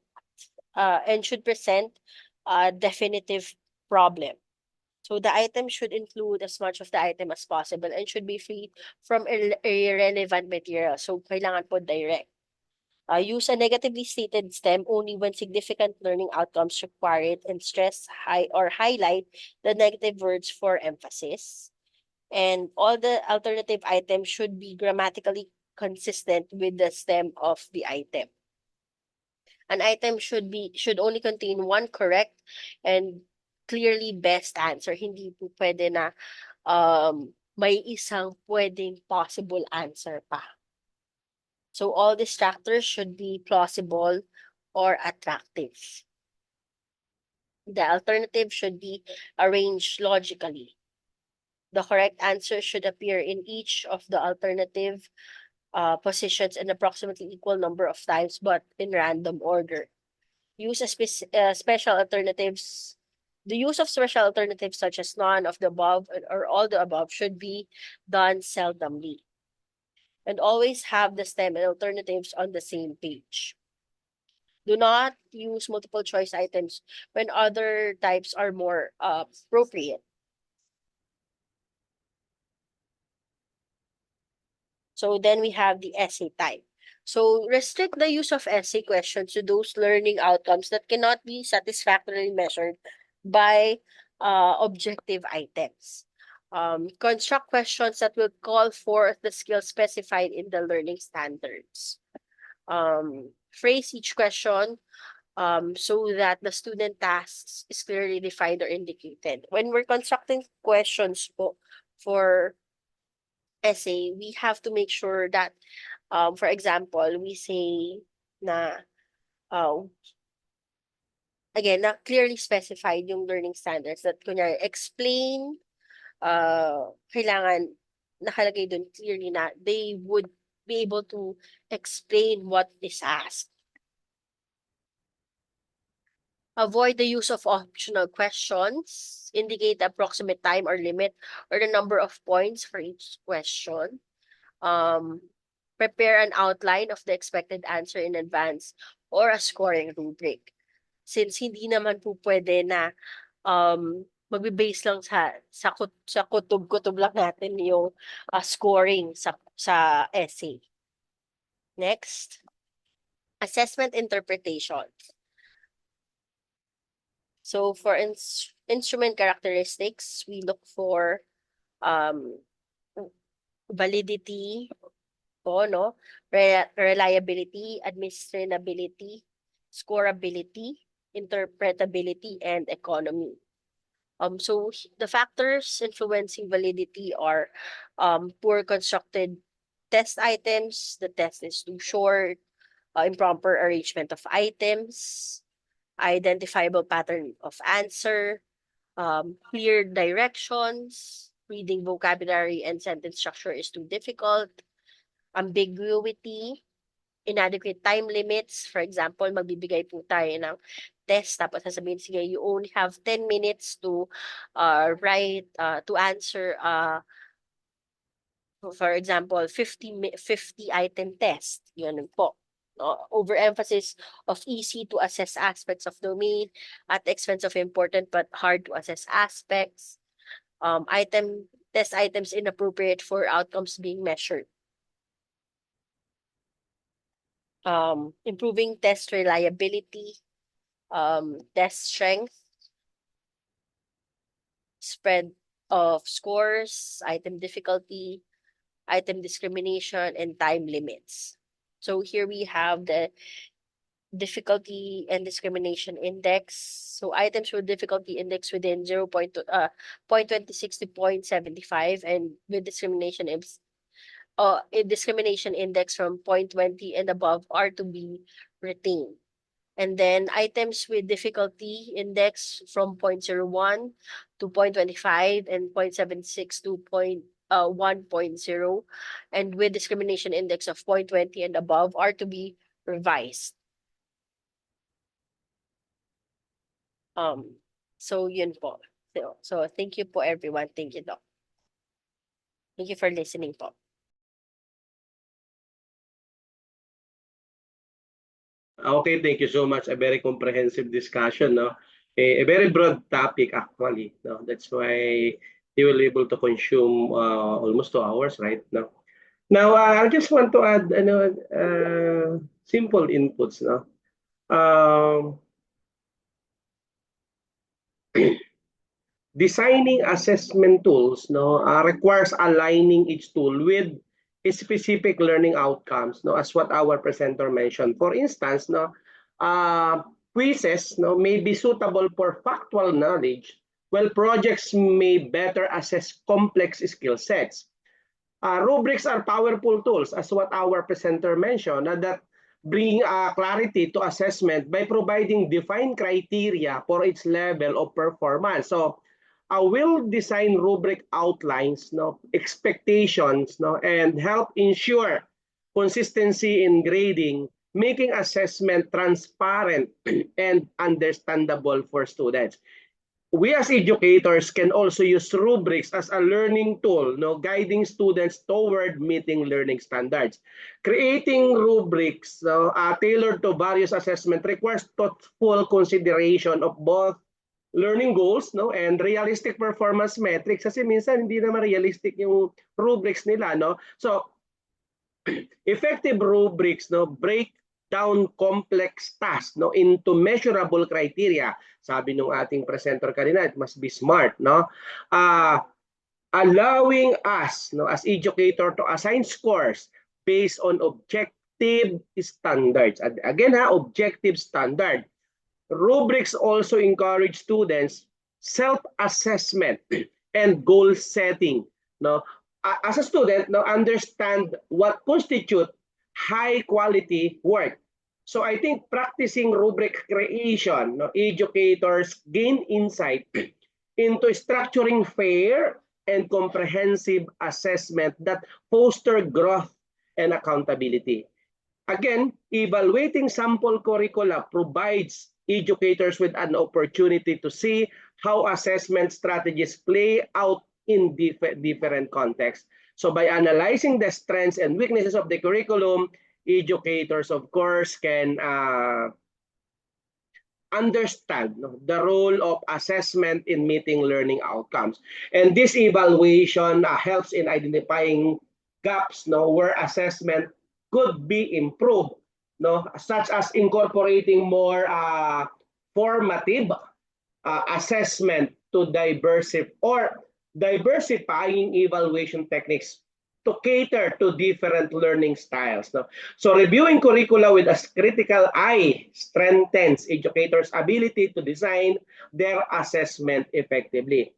and should present a definitive problem. So the item should include as much of the item as possible and should be free from irrelevant material. So kailangan po direct. Use a negatively stated stem only when significant learning outcomes require it and stress highlight the negative words for emphasis. And all the alternative items should be grammatically consistent with the stem of the item. An item should only contain one correct and clearly best answer. Hindi po pwede na may isang pwedeng possible answer pa. So all distractors should be plausible or attractive. The alternative should be arranged logically. The correct answer should appear in each of the alternative positions an approximately equal number of times, but in random order. Use special alternatives. The use of special alternatives such as none of the above or all the above should be done seldomly. And always have the STEM and alternatives on the same page. Do not use multiple choice items when other types are more appropriate. So then we have the essay type. So restrict the use of essay questions to those learning outcomes that cannot be satisfactorily measured by objective items. Construct questions that will call forth the skills specified in the learning standards. Phrase each question so that the student tasks is clearly defined or indicated. When we're constructing questions for essay, we have to make sure that, for example, we say na, again, na clearly specified yung learning standards that kunyari, explain, kailangan nakalagay dun clearly na they would be able to explain what is asked. Avoid the use of optional questions. Indicate the approximate time or limit or the number of points for each question. Prepare an outline of the expected answer in advance or a scoring rubric. Since hindi naman po pwede na magbe-base lang sa kutub-kutub lang natin yung scoring sa essay. Next, assessment interpretation. So for instrument characteristics, we look for validity, no? Reliability, administrability, scorability, interpretability, and economy. So the factors influencing validity are poor constructed test items, the test is too short, improper arrangement of items, identifiable pattern of answer, clear directions, reading vocabulary and sentence structure is too difficult, ambiguity, inadequate time limits. For example, magbibigay po tayo ng test, tapos sasabihin, sige, you only have 10 minutes to write, to answer, for example, 50 item test. Yun po. Overemphasis of easy to assess aspects of domain at the expense of important but hard to assess aspects. Test items inappropriate for outcomes being measured. Improving test reliability, test strength, spread of scores, item difficulty, item discrimination, and time limits. So here we have the difficulty and discrimination index. So items with difficulty index within 0.26 to 0.75 and with discrimination a discrimination index from 0.20 and above are to be retained. And then items with difficulty index from 0.01 to 0.25 and 0.76 to 1.0 and with discrimination index of 0.20 and above are to be revised. So yun po. So thank you po everyone. Thank you, Doc. Thank you for listening po.
Okay, thank you so much. A very comprehensive discussion, no? A very broad topic actually, no? That's why you will be able to consume almost 2 hours, right? No? Now, I just want to add simple inputs, no? Designing assessment tools, no, requires aligning each tool with specific learning outcomes, no, as what our presenter mentioned. For instance, no, quizzes, no, may be suitable for factual knowledge, while projects may better assess complex skill sets. Rubrics are powerful tools, as what our presenter mentioned, that bring clarity to assessment by providing defined criteria for its level of performance. So, a well-designed rubric outlines, no, expectations, no, and help ensure consistency in grading, making assessment transparent and understandable for students. we as educators can also use rubrics as a learning tool, no, guiding students toward meeting learning standards. Creating rubrics tailored to various assessment requires thoughtful consideration of both learning goals, no, and realistic performance metrics, kasi minsan hindi naman realistic yung rubrics nila, no. So effective rubrics, no, break down complex tasks, no, into measurable criteria. Sabi nung ating presenter kanina, it must be smart, no. Allowing us, no, as educator to assign scores based on objective standards. Again, objective standard. Rubrics also encourage students self-assessment and goal setting. No, as a student, no, understand what constitute high quality work. So I think practicing rubric creation, no, educators gain insight into structuring fair and comprehensive assessment that foster growth and accountability. Again, evaluating sample curricula provides educators with an opportunity to see how assessment strategies play out in different contexts. So by analyzing the strengths and weaknesses of the curriculum, educators, of course, can understand, no, the role of assessment in meeting learning outcomes. And this evaluation helps in identifying gaps, no, where assessment could be improved, no, such as incorporating more formative assessment to diversifying evaluation techniques to cater to different learning styles. No? So reviewing curricula with a critical eye strengthens educators' ability to design their assessment effectively.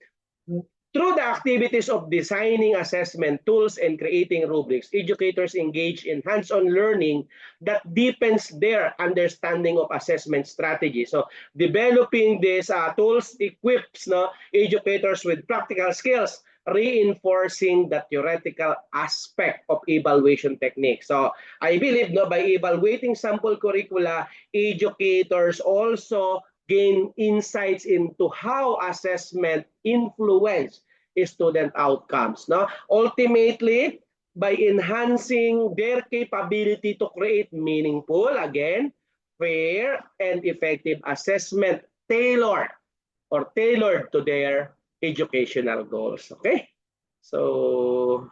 Through the activities of designing assessment tools and creating rubrics, educators engage in hands-on learning that deepens their understanding of assessment strategy. So developing these tools equips, no, educators with practical skills, reinforcing the theoretical aspect of evaluation techniques. So I believe, no, by evaluating sample curricula, educators also gain insights into how assessment influence student outcomes. No? Ultimately, by enhancing their capability to create meaningful, again, fair and effective assessment tailored to their educational goals. Okay? So